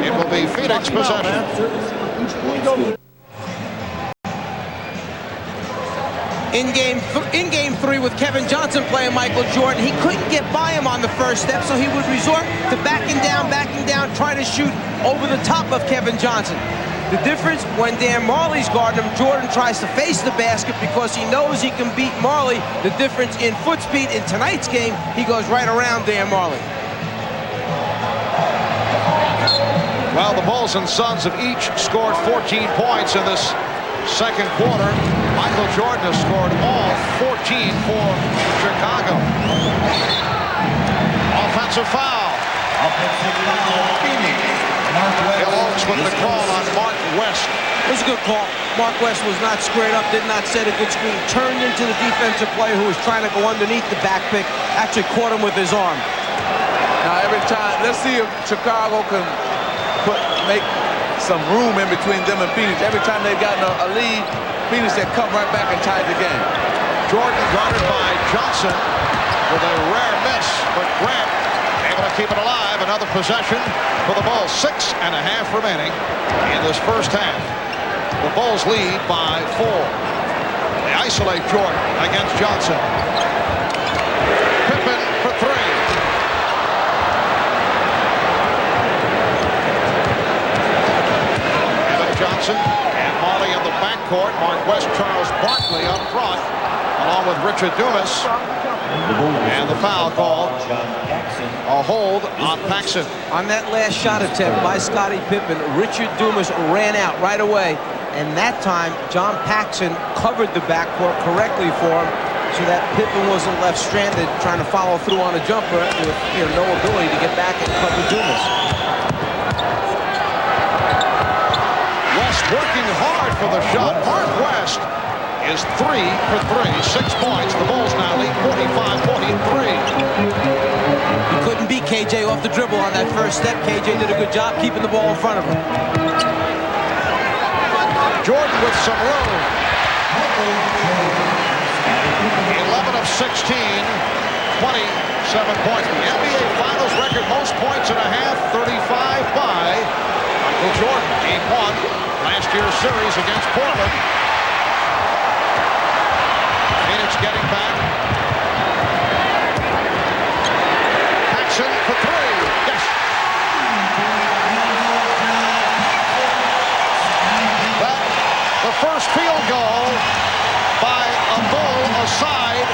it will be Phoenix possession. In game 3 with Kevin Johnson playing Michael Jordan, he couldn't get by him on the first step, so he would resort to backing down, trying to shoot over the top of Kevin Johnson. The difference, when Dan Marley's guarding him, Jordan tries to face the basket because he knows he can beat Marley. The difference in foot speed in tonight's game, he goes right around Dan Marley. Well, the Bulls and Suns have each scored 14 points in this second quarter. Michael Jordan has scored all 14 for Chicago. Offensive foul. Bill Oakes with the call on Mark West. It was a good call. Mark West was not squared up, did not set a good screen. Turned into the defensive player who was trying to go underneath the back pick. Actually caught him with his arm. Now every time, let's see if Chicago can make some room in between them and Phoenix. Every time they've gotten a lead, Phoenix had come right back and tied the game. Jordan guarded by Johnson with a rare miss, but Grant able to keep it alive. Another possession for the Bulls. 6.5 remaining in this first half. The Bulls lead by 4. They isolate Jordan against Johnson. Pippen for 3. Johnson and Marley in the backcourt. Mark West, Charles Barkley up front, along with Richard Dumas. And the foul called. A hold on Paxson. On that last shot attempt by Scottie Pippen, Richard Dumas ran out right away. And that time, John Paxson covered the backcourt correctly for him, so that Pippen wasn't left stranded trying to follow through on a jumper with no ability to get back and cover Dumas. Working hard for the shot. Mark West is 3 for 3. 6 points. The Bulls now lead 45-43. He couldn't beat KJ off the dribble on that first step. KJ did a good job keeping the ball in front of him. Jordan with some room. 11 of 16. 27 points. The NBA Finals record most points in a half. 35 by Michael Jordan. Game 1. Last year's series against Portland. Phoenix getting back. Paxson for 3. Yes. Well, the first field goal by a Bull aside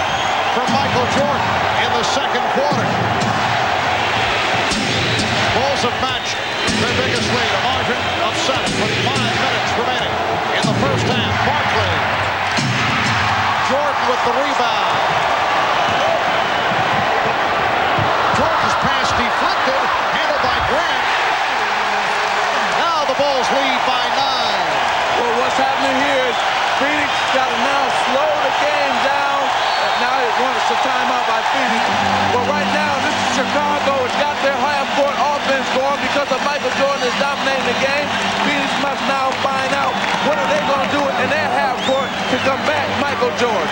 from Michael Jordan in the second quarter. Bulls have matched their biggest lead, a margin of 7 with 5 minutes remaining in the first half. Barkley. Jordan with the rebound. Jordan's pass deflected, handled by Grant. Now the Bulls lead by 9. Well, what's happening here is Phoenix got to now slow the game down. Now it wants a timeout by Phoenix. But right now, this is Chicago. It's got their half-court offense going because of Michael Jordan is dominating the game. Phoenix must now find out what are they going to do in their half-court to combat Michael Jordan.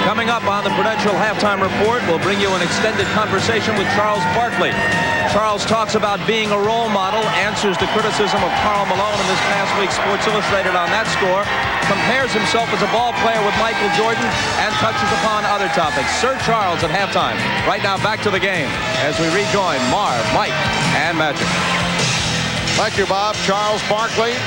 Coming up on the Prudential Halftime Report, we'll bring you an extended conversation with Charles Barkley. Charles talks about being a role model, answers the criticism of Karl Malone in this past week's Sports Illustrated on that score, compares himself as a ball player with Michael Jordan, and touches upon other topics. Sir Charles at halftime. Right now, back to the game as we rejoin Marv, Mike, and Magic. Thank you, Bob. Charles Barkley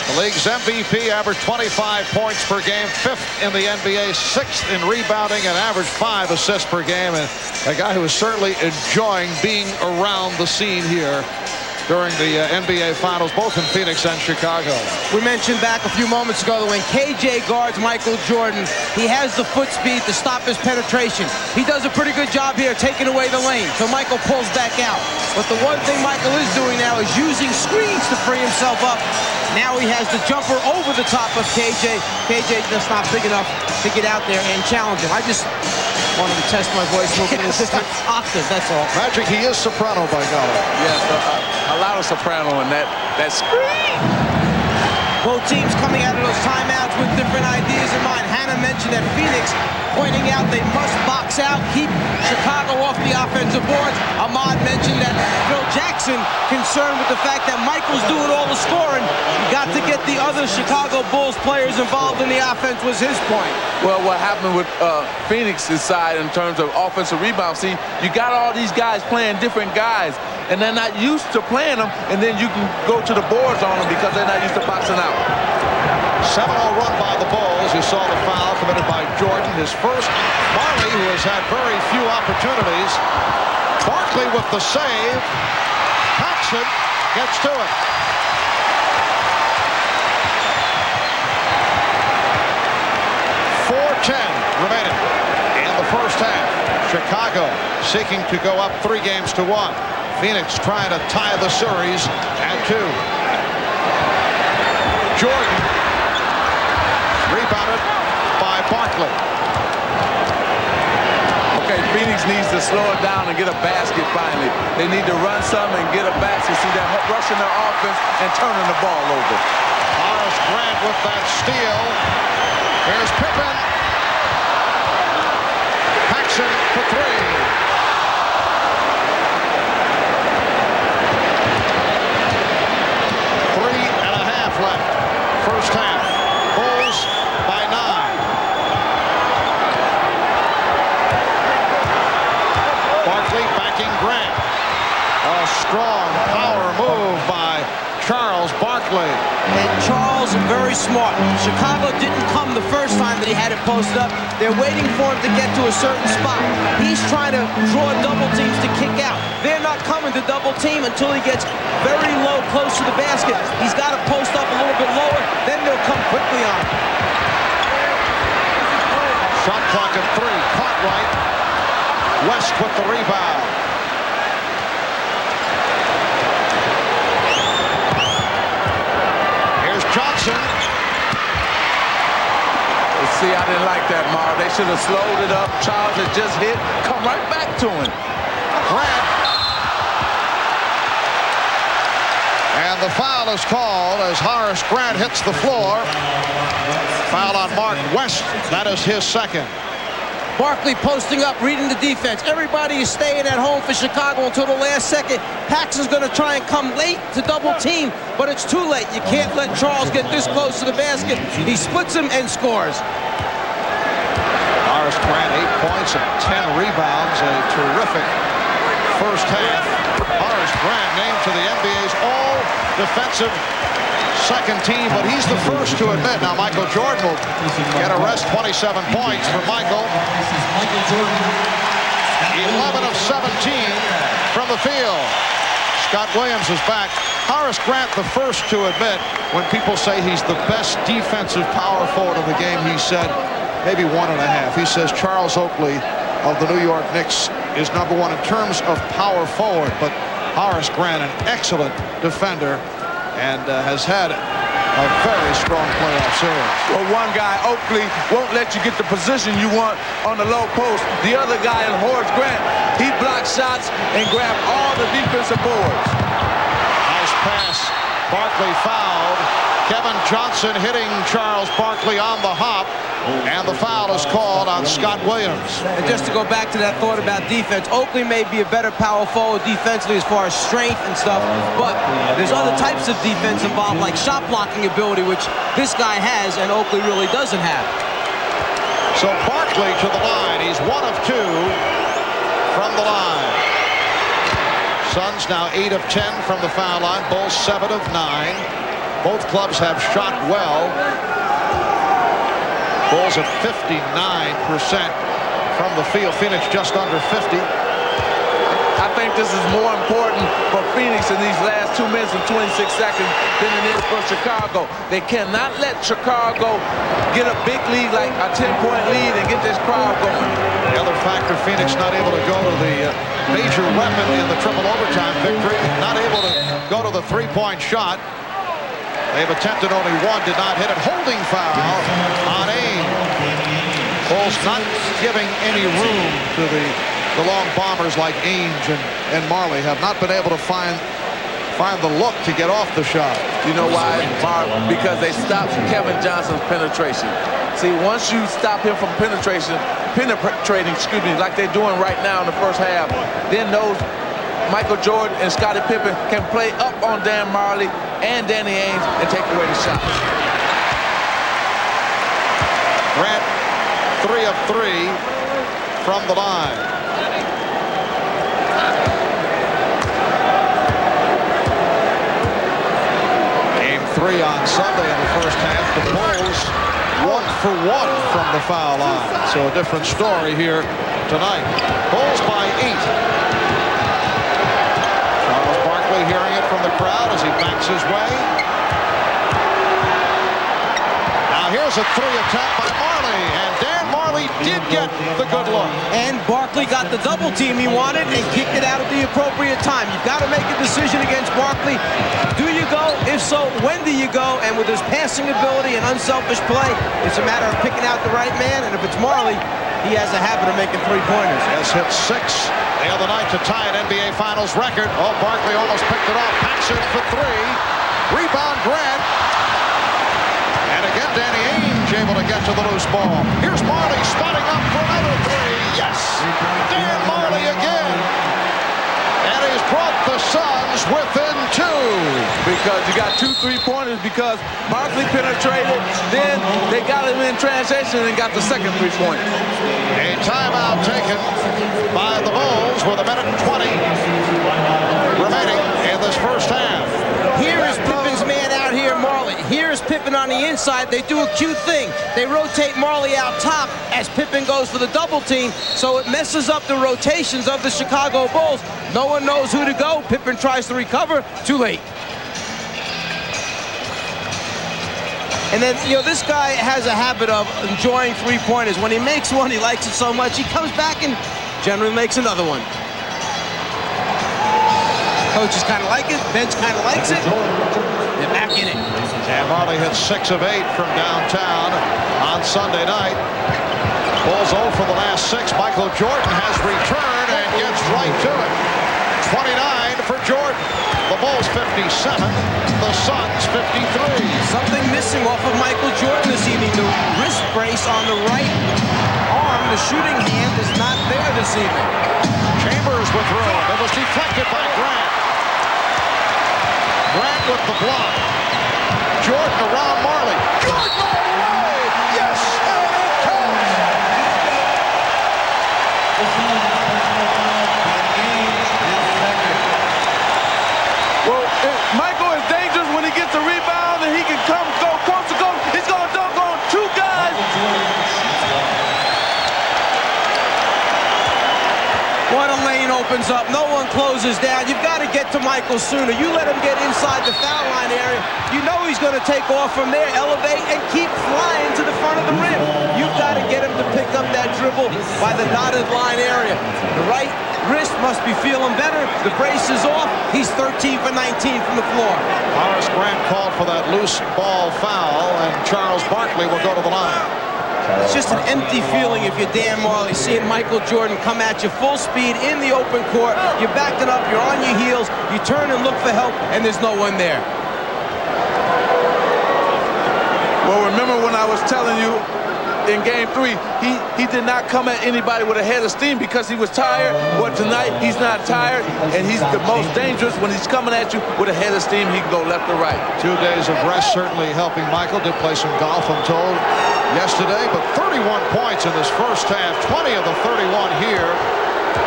The league's MVP, averaged 25 points per game, 5th in the NBA, 6th in rebounding, and averaged 5 assists per game. And a guy who is certainly enjoying being around the scene here during the NBA Finals, both in Phoenix and Chicago. We mentioned back a few moments ago that when KJ guards Michael Jordan, he has the foot speed to stop his penetration. He does a pretty good job here taking away the lane, so Michael pulls back out. But the one thing Michael is doing now is using screens to free himself up. Now he has the jumper over the top of KJ. KJ just not big enough to get out there and challenge him. I just wanted to test my voice a little bit in a different octave, that's all. Magic, he is soprano by golly. Yes, a lot of soprano in that scream. Both teams coming out of those timeouts with different ideas in mind. Hannah mentioned that Phoenix pointing out they must box out, keep Chicago off the offensive boards. Ahmad mentioned that Phil Jackson concerned with the fact that Michael's doing all the scoring. You got to get the other Chicago Bulls players involved in the offense was his point. Well, what happened with Phoenix's side in terms of offensive rebound, see, you got all these guys playing different guys, and they're not used to playing them, and then you can go to the boards on them because they're not used to boxing out. 7-0 run by the Bulls. You saw the foul committed by Jordan. His first. Marley, who has had very few opportunities. Barkley with the save. Paxson gets to it. Remaining in the first half. Chicago seeking to go up 3-1. Phoenix trying to tie the series at 2. Jordan rebounded by Barkley. Okay, Phoenix needs to slow it down and get a basket finally. They need to run some and get a basket. See, they're rushing their offense and turning the ball over. Horace Grant with that steal. Here's Pippen. Paxson for 3. Left. First half. Bulls by 9. Barkley backing Grant. A strong power move by Charles Barkley. And Charles very smart. Chicago didn't come the first time that he had it posted up. They're waiting for him to get to a certain spot. He's trying to draw double teams to kick out. They're not coming to double team until he gets very low, close to the basket. He's got to post up a little bit lower, then they'll come quickly on him. Shot clock at 3. Caught right. West with the rebound. Here's Johnson. See, I didn't like that, Mar. They should have slowed it up. Charles had just hit. Come right back to him. Grant. And the foul is called as Horace Grant hits the floor. Foul on Mark West. That is his second. Barkley posting up, reading the defense. Everybody is staying at home for Chicago until the last second. Paxson's going to try and come late to double team, but it's too late. You can't let Charles get this close to the basket. He splits him and scores. Horace Grant, 8 points and 10 rebounds. A terrific first half. Horace Grant named to the NBA's all-defensive second team, but he's the first to admit. Now Michael Jordan will get a rest. 27 points for Michael. 11 of 17 from the field. Scott Williams is back. Horace Grant the first to admit when people say he's the best defensive power forward of the game, he said maybe 1.5. He says Charles Oakley of the New York Knicks is #1 in terms of power forward, but Horace Grant, an excellent defender, and has had a very strong playoff series. Well, one guy, Oakley, won't let you get the position you want on the low post. The other guy, Horace Grant, he blocks shots and grabs all the defensive boards. Nice pass. Barkley fouled. Kevin Johnson hitting Charles Barkley on the hop, and the foul is called on Scott Williams. And just to go back to that thought about defense, Oakley may be a better power forward defensively as far as strength and stuff, but there's other types of defense involved, like shot blocking ability, which this guy has and Oakley really doesn't have. So Barkley to the line. He's 1 of 2 from the line. Suns now 8 of 10 from the foul line. Bulls 7 of 9. Both clubs have shot well. Bulls at 59% from the field. Phoenix just under 50. I think this is more important for Phoenix in these last 2 minutes and 26 seconds than it is for Chicago. They cannot let Chicago get a big lead, like a 10-point lead, and get this crowd going. The other factor, Phoenix not able to go to the major weapon in the triple overtime victory, not able to go to the three-point shot. They've attempted only one, did not hit it. Holding foul on Ames. Bulls not giving any room to the long bombers like Ainge and Marley have not been able to find the look to get off the shot. You know why, Mark? Because they stopped Kevin Johnson's penetration. See, once you stop him from penetrating, excuse me, like they're doing right now in the first half, then those Michael Jordan and Scottie Pippen can play up on Dan Marley and Danny Ainge and take away the shot. Grant 3 of 3 from the line. Game 3 on Sunday in the first half. The Bulls 1 for 1 from the foul line. So a different story here tonight. Bulls by 8. Hearing it from the crowd as he backs his way. Now here's a 3 attempt by Marley, and Dan Marley did get the good look. And Barkley got the double team he wanted and kicked it out at the appropriate time. You've got to make a decision against Barkley. Do you go? If so, when do you go? And with his passing ability and unselfish play, it's a matter of picking out the right man. And if it's Marley, he has a habit of making three-pointers. Has hit 6 the other night to tie an NBA Finals record. Oh, Barkley almost picked it off. Packs in for 3. Rebound Grant. And again, Danny Ainge able to get to the loose ball. Here's Marley spotting up for another 3. Yes! Dan Marley again. And he's brought the Suns within 2. Because you got 2 3-pointers because Barkley penetrated, then they got him in transition and got the second 3-pointer. A timeout taken by the Bulls with 1:20 remaining in this first half. Here is Pippen's man out here, Marley. Here is Pippen on the inside. They do a cute thing. They rotate Marley out top as Pippen goes for the double team, so it messes up the rotations of the Chicago Bulls. No one knows who to go. Pippen tries to recover. Too late. And then, you know, this guy has a habit of enjoying three-pointers. When he makes one, he likes it so much, he comes back and generally makes another one. Coaches kind of like it. Bench kind of likes it. They're back in it. And Marley hit 6 of 8 from downtown on Sunday night. Bulls 0 for the last 6. Michael Jordan has returned and gets right to it. 29 for Jordan. The Bulls 57, the Suns 53. Something missing off of Michael Jordan this evening. The wrist brace on the right arm, the shooting hand is not there this evening. Chambers with room. It was deflected by Grant. Grant with the block. Jordan around Marley. Jordan all the way! Yes, and it counts! Well, Michael is dangerous when he gets a rebound and he can go coast to coast. He's going to dunk on 2 guys. What a lane opens up. No one closes down. You've got to get to Michael sooner. You let him get inside the foul line area. You know he's going to take off from there, elevate, and keep flying to the front of the rim. You've got to get him to pick up that dribble by the dotted line area. The right wrist must be feeling better. The brace is off. He's 13 for 19 from the floor. Horace Grant called for that loose ball foul, and Charles Barkley will go to the line. It's just an empty feeling if you're Dan Marley, seeing Michael Jordan come at you full speed in the open court. You're backing up, you're on your heels, you turn and look for help, and there's no one there. Well, remember when I was telling you in Game 3, he did not come at anybody with a head of steam because he was tired. Well, tonight, he's not tired, and he's the most dangerous when he's coming at you with a head of steam. He can go left or right. 2 days of rest certainly helping Michael. Did play some golf, I'm told, yesterday, but 31 points in this first half, 20 of the 31 here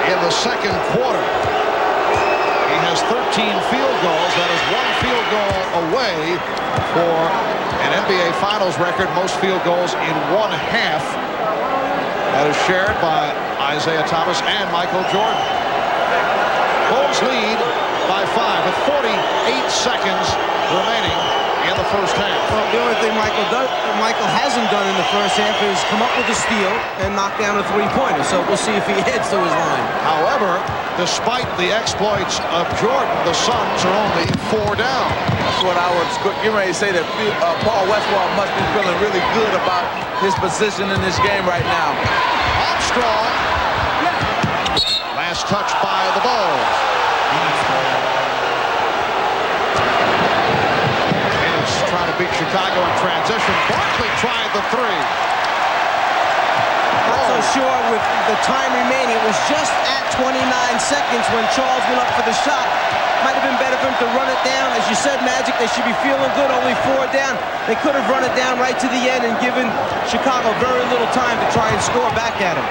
in the second quarter. He has 13 field goals. That is 1 field goal away for an NBA Finals record, most field goals in 1 half. That is shared by Isaiah Thomas and Michael Jordan. Bulls lead by 5 with 48 seconds remaining in the first half. Well, the only thing Michael hasn't done in the first half is come up with a steal and knock down a three-pointer. So we'll see if he heads to his line. However, despite the exploits of Jordan, the Suns are only 4 down. That's what I was getting ready to say, that Paul Westphal must be feeling really good about his position in this game right now. Armstrong. Last touch by the Bulls. Trying to beat Chicago in transition. Barkley tried the three. Not so sure with the time remaining. It was just at 29 seconds when Charles went up for the shot. Might have been better for him to run it down. As you said, Magic, they should be feeling good. Only 4 down. They could have run it down right to the end and given Chicago very little time to try and score back at him.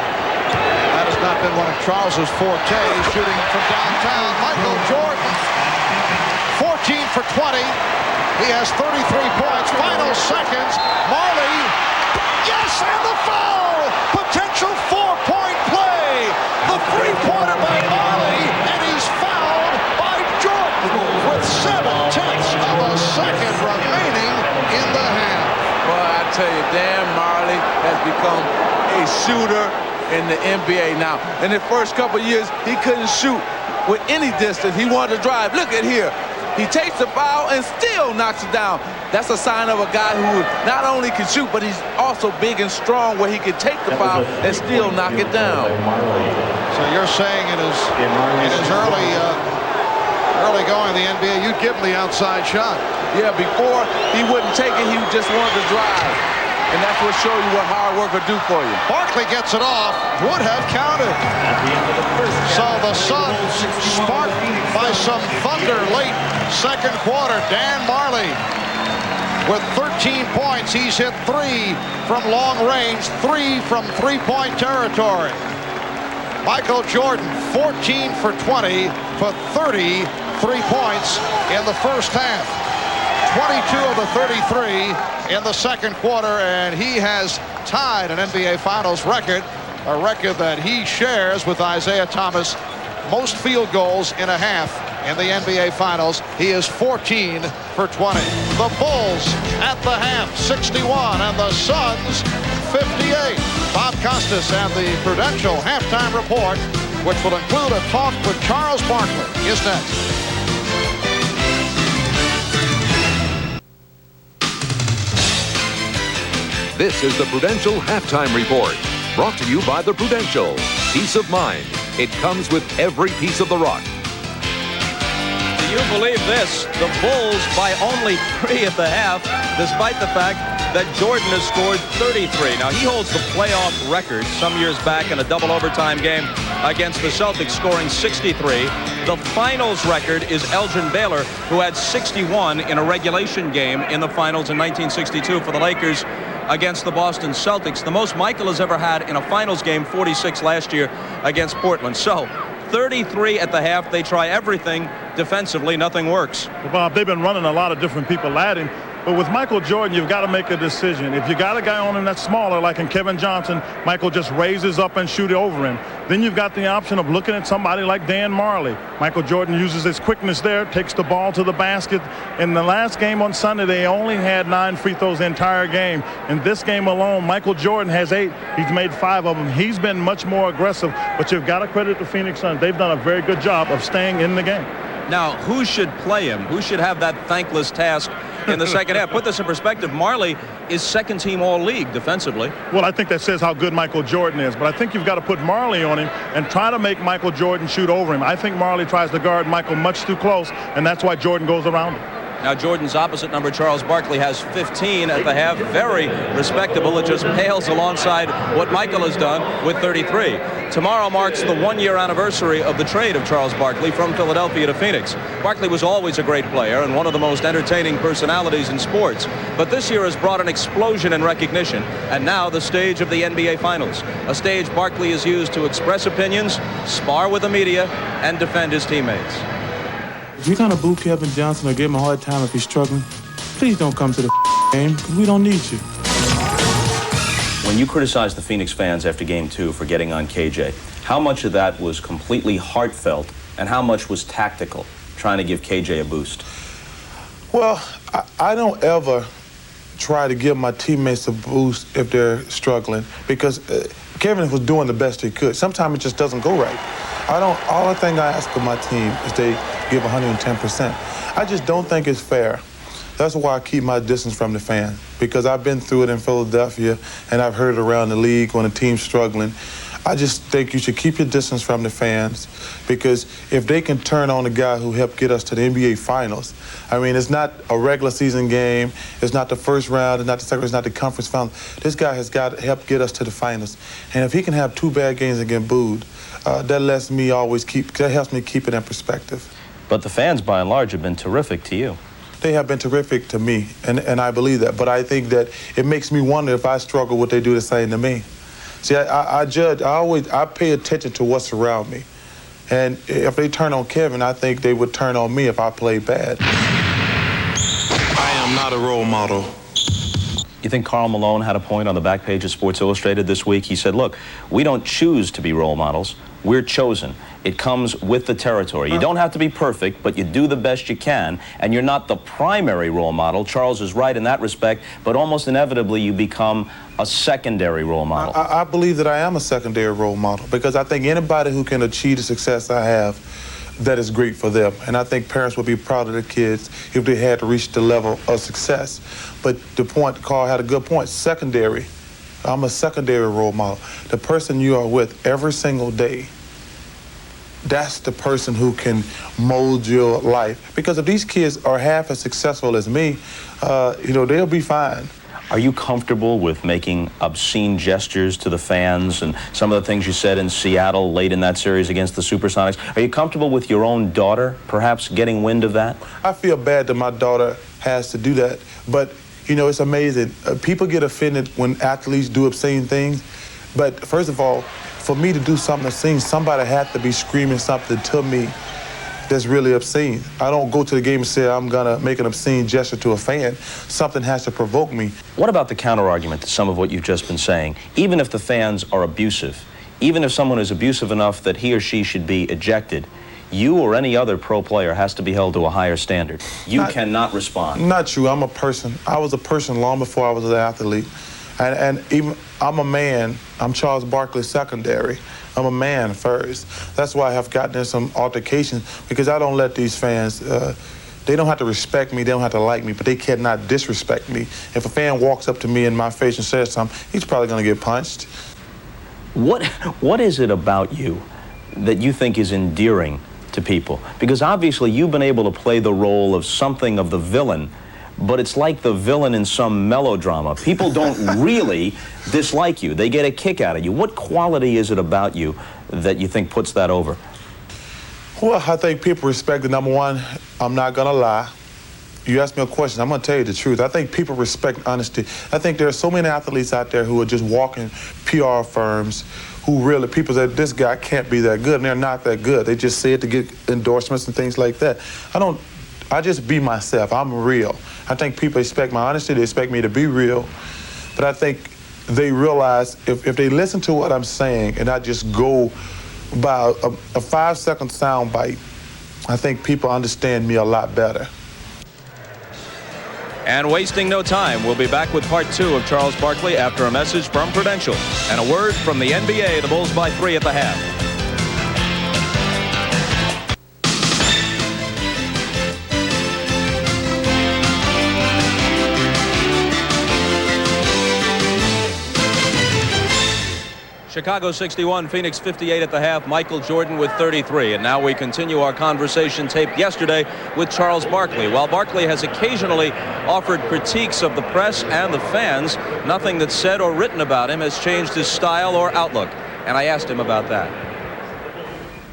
That has not been one of Charles's fortes, shooting from downtown. Michael Jordan, 14 for 20. He has 33 points. Final seconds. Marley. Yes, and the foul. Potential 4-point play. The three-pointer by Marley, and he's fouled by Jordan with 7/10 of a second remaining in the half. Well, I tell you, Dan Marley has become a shooter in the NBA now. In the first couple of years, he couldn't shoot with any distance. He wanted to drive. Look at here. He takes the foul and still knocks it down. That's a sign of a guy who not only can shoot, but he's also big and strong where he can take the foul and still knock it down. So you're saying in his early going in the NBA, you'd give him the outside shot. Yeah, before he wouldn't take it, he just wanted to drive. And that's what shows you what hard work will do for you. Barkley gets it off, would have counted. So the Suns sparked by some thunder late second quarter. Dan Marley with 13 points. He's hit 3 from long range, 3 from three-point territory. Michael Jordan, 14 for 20 for 33 points in the first half. 22 of the 33 in the second quarter, and he has tied an NBA Finals record, a record that he shares with Isaiah Thomas. Most field goals in a half in the NBA Finals. He is 14 for 20. The Bulls at the half, 61, and the Suns, 58. Bob Costas and the Prudential halftime report, which will include a talk with Charles Barkley, is next. This is the Prudential Halftime Report, brought to you by the Prudential. Peace of mind. It comes with every piece of the rock. Do you believe this? The Bulls by only 3 at the half, despite the fact that Jordan has scored 33. Now, he holds the playoff record some years back in a double overtime game against the Celtics, scoring 63. The finals record is Elgin Baylor, who had 61 in a regulation game in the finals in 1962 for the Lakers against the Boston Celtics. The most Michael has ever had in a finals game, 46 last year against Portland. So 33 at the half. They try everything defensively. Nothing works. Well, Bob, they've been running a lot of different people at him. But with Michael Jordan, you've got to make a decision. If you got a guy on him that's smaller, like in Kevin Johnson, Michael just raises up and shoot over him. Then you've got the option of looking at somebody like Dan Marley. Michael Jordan uses his quickness there, takes the ball to the basket. In the last game on Sunday, they only had 9 free throws the entire game. In this game alone, Michael Jordan has 8. He's made 5 of them. He's been much more aggressive, but you've got to credit the Phoenix Suns. They've done a very good job of staying in the game. Now, who should play him? Who should have that thankless task in the second half? Put this in perspective. Marley is second-team all-league defensively. Well, I think that says how good Michael Jordan is. But I think you've got to put Marley on him and try to make Michael Jordan shoot over him. I think Marley tries to guard Michael much too close, and that's why Jordan goes around him. Now, Jordan's opposite number, Charles Barkley, has 15 at the half. Very respectable. It just pales alongside what Michael has done with 33. Tomorrow marks the 1-year anniversary of the trade of Charles Barkley from Philadelphia to Phoenix. Barkley was always a great player and one of the most entertaining personalities in sports. But this year has brought an explosion in recognition, and now the stage of the NBA Finals. A stage Barkley has used to express opinions, spar with the media, and defend his teammates. If you're gonna boo Kevin Johnson or give him a hard time if he's struggling, please don't come to the game, because we don't need you. When you criticized the Phoenix fans after Game 2 for getting on KJ, how much of that was completely heartfelt and how much was tactical, trying to give KJ a boost? Well, I don't ever try to give my teammates a boost if they're struggling, because Kevin was doing the best he could. Sometimes it just doesn't go right. All the thing I ask of my team is they give 110%. I just don't think it's fair. That's why I keep my distance from the fans, because I've been through it in Philadelphia and I've heard it around the league when a team's struggling. I just think you should keep your distance from the fans, because if they can turn on the guy who helped get us to the NBA Finals, I mean, it's not a regular season game, it's not the first round, it's not the second, it's not the conference final. This guy has got to help get us to the finals. And if he can have 2 bad games and get booed, that helps me keep it in perspective. But the fans, by and large, have been terrific to you. They have been terrific to me, and I believe that. But I think that it makes me wonder if I struggle, would they do the same to me? See, I pay attention to what's around me. And if they turn on Kevin, I think they would turn on me if I played bad. I am not a role model. You think Karl Malone had a point on the back page of Sports Illustrated this week? He said, look, we don't choose to be role models. We're chosen. It comes with the territory. You don't have to be perfect, but you do the best you can, and you're not the primary role model. Charles is right in that respect, but almost inevitably you become a secondary role model. I believe that I am a secondary role model, because I think anybody who can achieve the success I have, that is great for them. And I think parents would be proud of their kids if they had to reach the level of success. But the point, Carl had a good point, secondary. I'm a secondary role model. The person you are with every single day, that's the person who can mold your life. Because if these kids are half as successful as me, they'll be fine. Are you comfortable with making obscene gestures to the fans and some of the things you said in Seattle late in that series against the Supersonics? Are you comfortable with your own daughter perhaps getting wind of that? I feel bad that my daughter has to do that, but it's amazing. People get offended when athletes do obscene things, but first of all, for me to do something obscene, somebody had to be screaming something to me that's really obscene. I don't go to the game and say I'm gonna make an obscene gesture to a fan. Something has to provoke me. What about the counter-argument to some of what you've just been saying? Even if the fans are abusive, even if someone is abusive enough that he or she should be ejected, you or any other pro player has to be held to a higher standard. You cannot respond. Not true. I'm a person. I was a person long before I was an athlete. And even I'm a man. I'm Charles Barkley secondary. I'm a man first. That's why I have gotten in some altercations, because I don't let these fans, they don't have to respect me, they don't have to like me, but they cannot disrespect me. If a fan walks up to me in my face and says something, he's probably gonna get punched. What is it about you that you think is endearing to people? Because obviously you've been able to play the role of something of the villain, but it's like the villain in some melodrama. People don't really dislike you. They get a kick out of you. What quality is it about you that you think puts that over? Well, I think people respect it. Number one, I'm not gonna lie. You ask me a question, I'm gonna tell you the truth. I think people respect honesty. I think there are so many athletes out there who are just walking PR firms who really, people say, this guy can't be that good, and they're not that good. They just say it to get endorsements and things like that. I just be myself. I'm real. I think people expect my honesty. They expect me to be real. But I think they realize if they listen to what I'm saying and I just go by a 5-second sound bite, I think people understand me a lot better. And wasting no time, we'll be back with part 2 of Charles Barkley after a message from Prudential and a word from the NBA. The Bulls by 3 at the half. Chicago 61, Phoenix 58 at the half, Michael Jordan with 33. And now we continue our conversation taped yesterday with Charles Barkley. While Barkley has occasionally offered critiques of the press and the fans, nothing that's said or written about him has changed his style or outlook. And I asked him about that.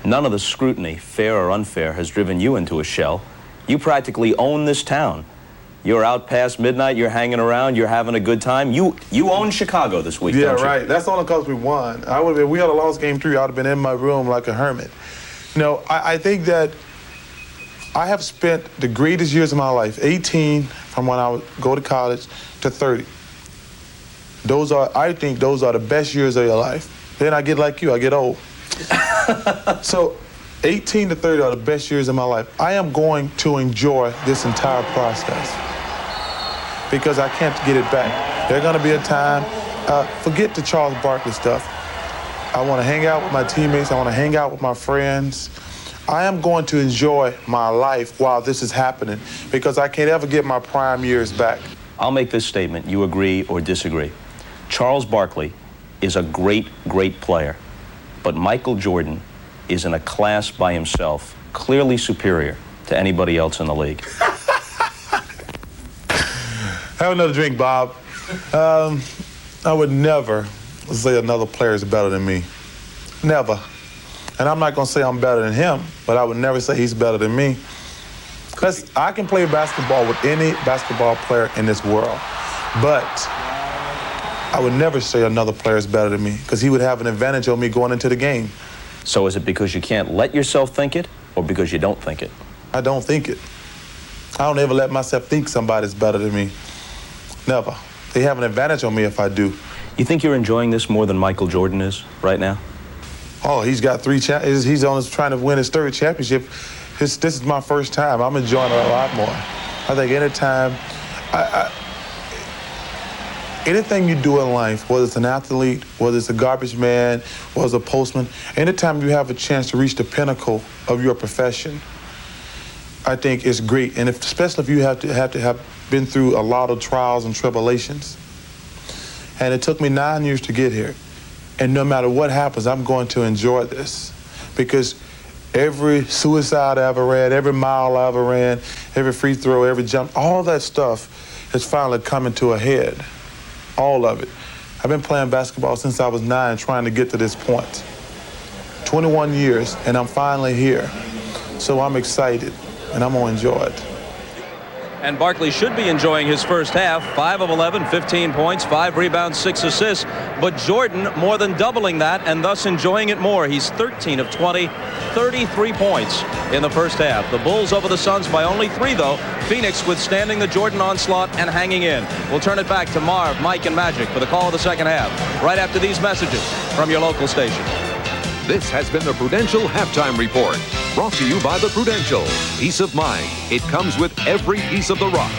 None of the scrutiny, fair or unfair, has driven you into a shell. You practically own this town. You're out past midnight, you're hanging around, you're having a good time. You own Chicago this week, don't you? Yeah, right. That's only because we won. If we had lost game 3, I would have been in my room like a hermit. I think that I have spent the greatest years of my life, 18 from when I would go to college to 30. I think those are the best years of your life. Then I get like you, I get old. So 18 to 30 are the best years of my life. I am going to enjoy this entire process because I can't get it back. There's going to be a time, forget the Charles Barkley stuff. I want to hang out with my teammates. I want to hang out with my friends. I am going to enjoy my life while this is happening because I can't ever get my prime years back. I'll make this statement. You agree or disagree. Charles Barkley is a great, great player, but Michael Jordan is in a class by himself, clearly superior to anybody else in the league. Have another drink, Bob. I would never say another player is better than me. Never. And I'm not going to say I'm better than him, but I would never say he's better than me. Because I can play basketball with any basketball player in this world, but I would never say another player is better than me because he would have an advantage on me going into the game. So is it because you can't let yourself think it or because you don't think it? I don't think it. I don't ever let myself think somebody's better than me. Never. They have an advantage on me if I do. You think you're enjoying this more than Michael Jordan is right now? Oh, he's got 3 championships. He's trying to win his 3rd championship. This is my first time. I'm enjoying it a lot more. I think anytime, anything you do in life, whether it's an athlete, whether it's a garbage man, whether it's a postman, anytime you have a chance to reach the pinnacle of your profession, I think it's great. And especially if you have to have been through a lot of trials and tribulations. And it took me 9 years to get here. And no matter what happens, I'm going to enjoy this. Because every suicide I ever ran, every mile I ever ran, every free throw, every jump, all that stuff is finally coming to a head. All of it. I've been playing basketball since I was 9, trying to get to this point. 21 years, and I'm finally here. So I'm excited, and I'm going to enjoy it. And Barkley should be enjoying his first half. 5 of 11, 15 points, 5 rebounds, 6 assists. But Jordan more than doubling that and thus enjoying it more. He's 13 of 20, 33 points in the first half. The Bulls over the Suns by only 3, though. Phoenix withstanding the Jordan onslaught and hanging in. We'll turn it back to Marv, Mike, and Magic for the call of the second half, right after these messages from your local station. This has been the Prudential Halftime Report, brought to you by the Prudential. Peace of mind. It comes with every piece of the rock.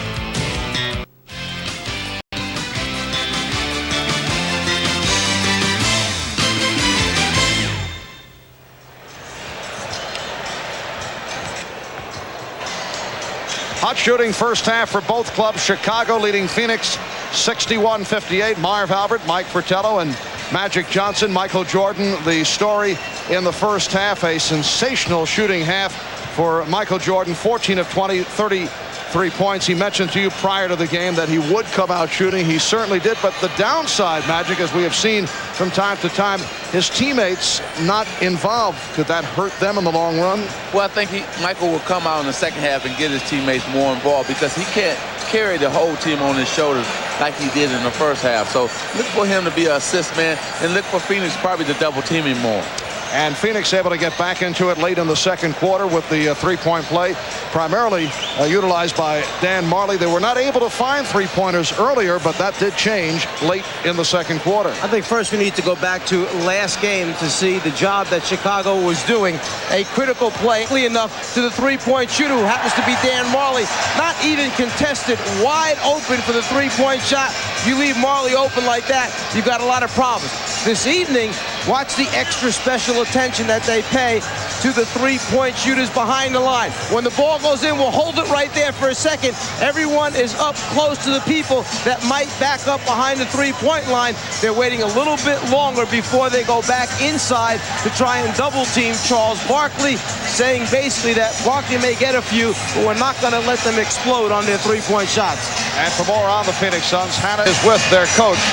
Hot shooting first half for both clubs. Chicago leading Phoenix 61-58. Marv Albert, Mike Fratello, and Magic Johnson. Michael Jordan, the story in the first half. A sensational shooting half for Michael Jordan. 14 of 20, 33 points. He mentioned to you prior to the game that he would come out shooting. He certainly did. But the downside, Magic, as we have seen from time to time, his teammates not involved. Could that hurt them in the long run? Well, I think Michael will come out in the second half and get his teammates more involved because he can't carry the whole team on his shoulders like he did in the first half. So look for him to be an assist man and look for Phoenix probably to double team him more. And Phoenix able to get back into it late in the second quarter with the three-point play, primarily utilized by Dan Marley. They were not able to find three-pointers earlier, but that did change late in the second quarter. I think first we need to go back to last game to see the job that Chicago was doing. A critical play enough to the three-point shooter, who happens to be Dan Marley. Not even contested, wide open for the three-point shot. You leave Marley open like that, you've got a lot of problems. This evening, watch the extra special attention that they pay to the three-point shooters behind the line. When the ball goes in, we'll hold it right there for a second. Everyone is up close to the people that might back up behind the three-point line. They're waiting a little bit longer before they go back inside to try and double-team Charles Barkley, saying basically that Barkley may get a few, but we're not going to let them explode on their three-point shots. And for more on the Phoenix Suns, Hannah is with their coach,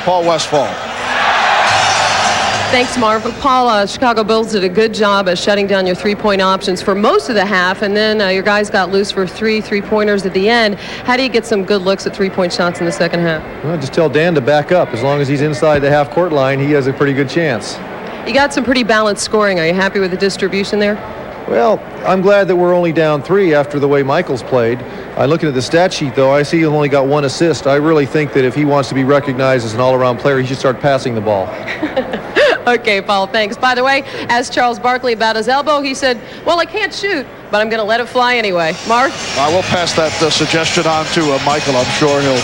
Paul Westphal. Thanks, Marv. Paul, Chicago Bulls did a good job at shutting down your three-point options for most of the half, and then your guys got loose for three-pointers at the end. How do you get some good looks at three-point shots in the second half? Well, just tell Dan to back up. As long as he's inside the half-court line, he has a pretty good chance. You got some pretty balanced scoring. Are you happy with the distribution there? Well, I'm glad that we're only down 3 after the way Michael's played. Looking at the stat sheet, though, I see he only got 1 assist. I really think that if he wants to be recognized as an all-around player, he should start passing the ball. Okay, Paul, thanks. By the way, asked Charles Barkley about his elbow. He said, well, I can't shoot, but I'm going to let it fly anyway. Mark? I will pass that suggestion on to Michael. I'm sure he'll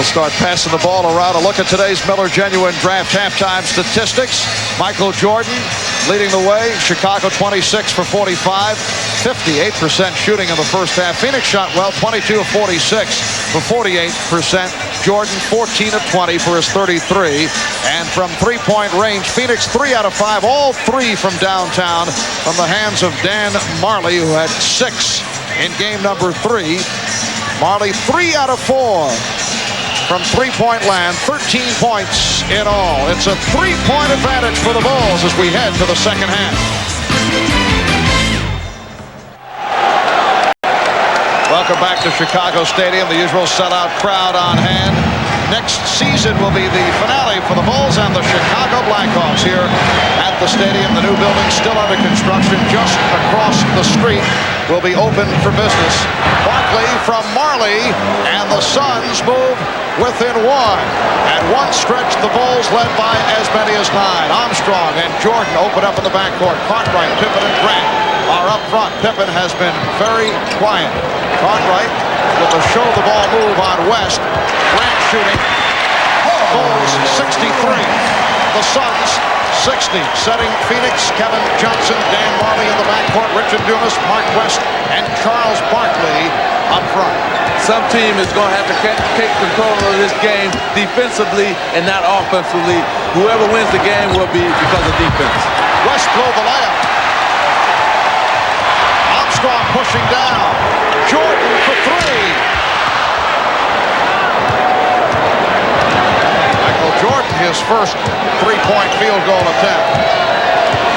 start passing the ball around. A look at today's Miller Genuine Draft halftime statistics. Michael Jordan leading the way. Chicago 26 for 45, 58% shooting in the first half. Phoenix shot well, 22 of 46 for 48%. Jordan 14 of 20 for his 33. And from three-point range, Phoenix 3 out of 5, all 3 from downtown from the hands of Dan Marley, who had 6 in game number 3. Marley 3 out of 4 from three-point land, 13 points in all. It's a 3-point advantage for the Bulls as we head to the second half. Welcome back to Chicago Stadium. The usual sellout crowd on hand. Next season will be the finale for the Bulls and the Chicago Blackhawks here at the stadium. The new building still under construction just across the street will be open for business. Barkley from Marley, and the Suns move within 1. At one stretch, the Bulls led by as many as 9. Armstrong and Jordan open up in the backcourt. Cartwright, Pippen, and Grant are up front. Pippen has been very quiet. Cartwright with a show the ball move on West. Grant shooting. Bulls 63. The Suns 60. Setting Phoenix, Kevin Johnson, Dan Marley in the backcourt, Richard Dumas, Mark West, and Charles Barkley up front. Some team is going to have to take control of this game defensively and not offensively. Whoever wins the game will be because of defense. West blew the layup. Armstrong pushing down. Jordan for 3. Michael Jordan, his first three-point field goal attempt.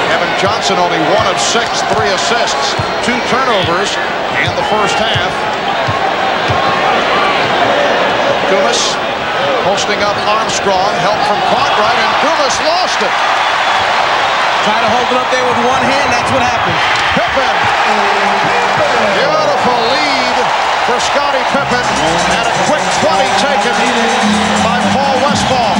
Kevin Johnson only 1 of 6, 3 assists, 2 turnovers in the first half. Dumas posting up Armstrong, help from Cartwright, and Dumas lost it. Try to hold it up there with one hand, that's what happened. Pippen. Beautiful lead for Scottie Pippen, and a quick 20 taken by Paul Westphal.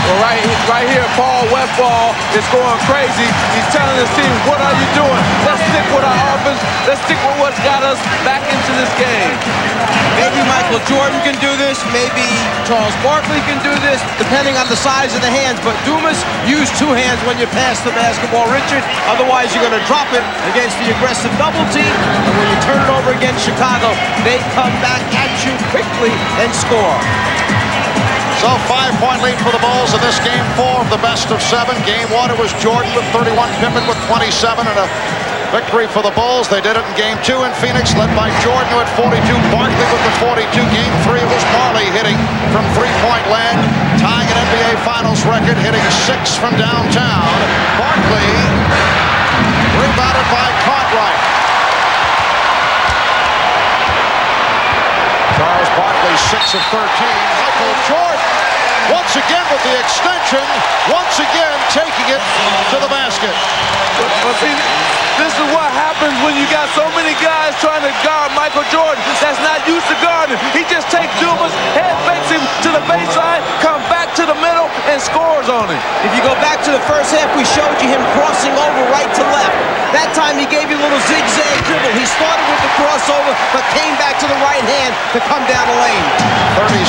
Well, right here, Paul Westphal is going crazy. He's telling his team, what are you doing? Let's stick with our offense. Let's stick with what's got us back into this game. Maybe Michael Jordan can do this. Maybe Charles Barkley can do this, depending on the size of the hands. But Dumas, use 2 hands when you pass the basketball, Richard. Otherwise, you're going to drop it against the aggressive double team. And when you turn it over against Chicago, they come back at you quickly and score. So 5-point lead for the Bulls in this game 4 of the best of 7. Game 1, it was Jordan with 31, Pippen with 27, and a victory for the Bulls. They did it in game 2 in Phoenix, led by Jordan who had 42, Barkley with the 42. Game 3, it was Marley hitting from three-point land, tying an NBA Finals record, hitting 6 from downtown. Barkley rebounded by Cartwright. Charles Barkley 6 of 13. Michael Jordan once again with the extension, once again taking it to the basket. But see, this is what happens when you got so many guys trying to guard Michael Jordan that's not used to guarding. He just takes Dumas, head fakes him to the baseline, comes back to the middle, and scores on him. If you go back to the first half, we showed you him crossing over right to left. That time he gave you a little zigzag dribble. He started with the crossover, but came back to the right hand to come down the lane. 36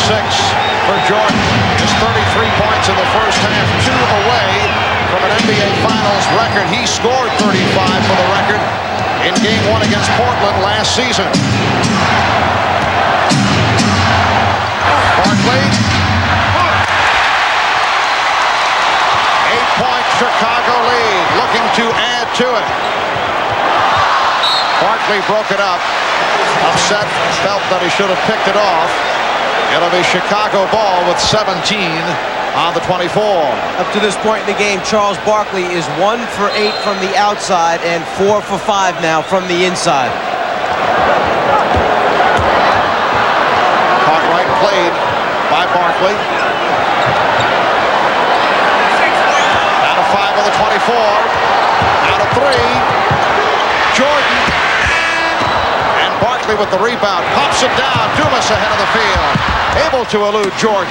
for Jordan. His 33 points in the first half, 2 away from an NBA Finals record. He scored 35 for the record in Game 1 against Portland last season. Barkley. 8-point Chicago lead, looking to add to it. Barkley broke it up. Upset, felt that he should have picked it off. It'll be Chicago ball with 17 on the 24. Up to this point in the game, Charles Barkley is 1 for 8 from the outside and 4 for 5 now from the inside. Cartwright played by Barkley. Down to 5 on the 24. Down to three. Jordan. And Barkley with the rebound. Pops it down. Dumas ahead of the field. Able to elude Jordan.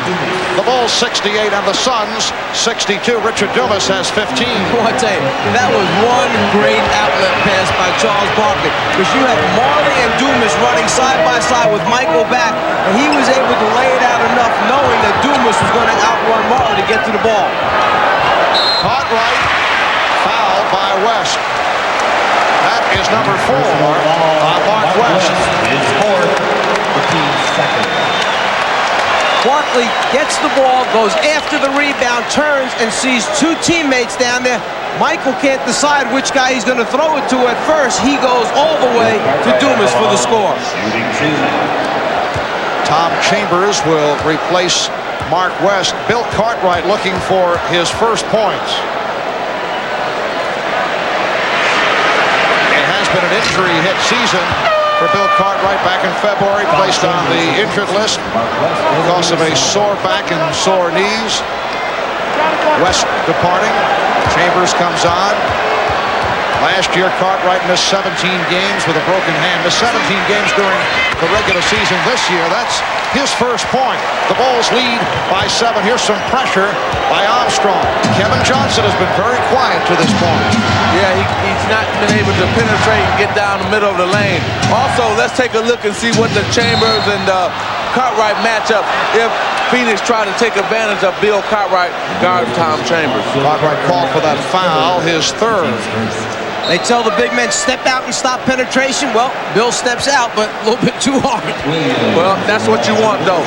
The Bulls 68 and the Suns 62. Richard Dumas has 15. Well, I tell you, that was one great outlet pass by Charles Barkley. Because you have Marley and Dumas running side by side with Michael back. And he was able to lay it out enough knowing that Dumas was going to outrun Marley to get to the ball. Cartwright. Fouled by West. That is number 4 on Mark West. His fourth, 15 seconds. Barkley gets the ball, goes after the rebound, turns and sees 2 teammates down there. Michael can't decide which guy he's going to throw it to at first. He goes all the way to Dumas for the score. Tom Chambers will replace Mark West. Bill Cartwright looking for his first points. It has been an injury-hit season for Bill Cartwright back in February, placed on the injured list because of a sore back and sore knees. West departing. Chambers comes on. Last year, Cartwright missed 17 games with a broken hand. Missed 17 games during the regular season this year. That's his first point. The Bulls lead by 7. Here's some pressure by Armstrong. Kevin Johnson has been very quiet to this point. Yeah, he's not been able to penetrate and get down the middle of the lane. Also, let's take a look and see what the Chambers and Cartwright matchup if Phoenix tried to take advantage of Bill Cartwright guarding Tom Chambers. Cartwright called for that foul, his third. They tell the big men, step out and stop penetration. Well, Bill steps out, but a little bit too hard. Well, that's what you want, though.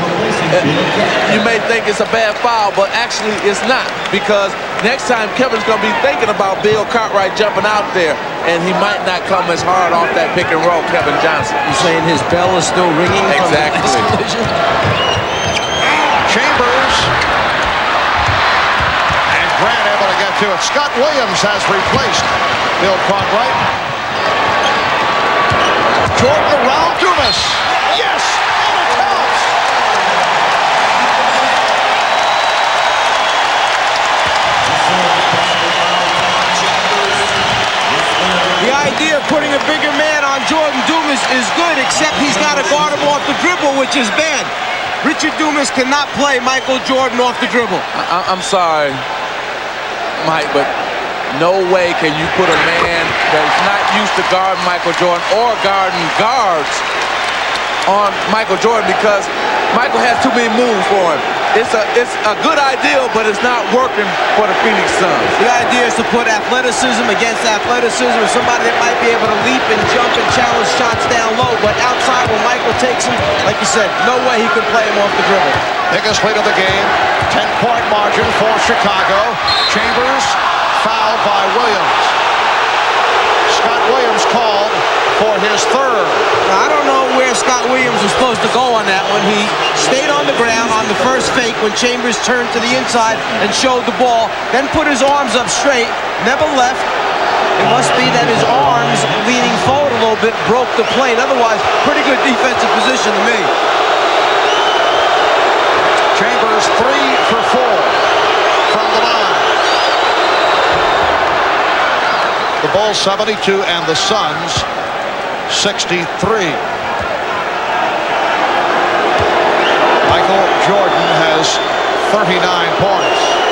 You may think it's a bad foul, but actually it's not, because next time Kevin's going to be thinking about Bill Cartwright jumping out there, and he might not come as hard off that pick and roll, Kevin Johnson. You're saying his bell is still ringing? Exactly. Chambers. And Grant able to get to it. Scott Williams has replaced Bill Cartwright. Jordan around Dumas. Yes! And it counts! The idea of putting a bigger man on Jordan Dumas is good, except he's got to guard him off the dribble, which is bad. Richard Dumas cannot play Michael Jordan off the dribble. I'm sorry, Mike, but no way can you put a man that's not used to guarding Michael Jordan or guarding guards on Michael Jordan, because Michael has too many moves for him. It's a good idea, but it's not working for the Phoenix Suns. The idea is to put athleticism against athleticism, or somebody that might be able to leap and jump and challenge shots down low. But outside, when Michael takes him, like you said, no way he can play him off the dribble. Biggest lead of the game, 10-point margin for Chicago. Chambers fouled by Williams. Scott Williams called for his third. Now, I don't know where Scott Williams was supposed to go on that one. He stayed on the ground on the first fake when Chambers turned to the inside and showed the ball, then put his arms up straight, never left. It must be that his arms leaning forward a little bit broke the plane. Otherwise, pretty good defensive position to me. Chambers 3 for 4 from the line. The Bulls 72 and the Suns 63. Michael Jordan has 39 points.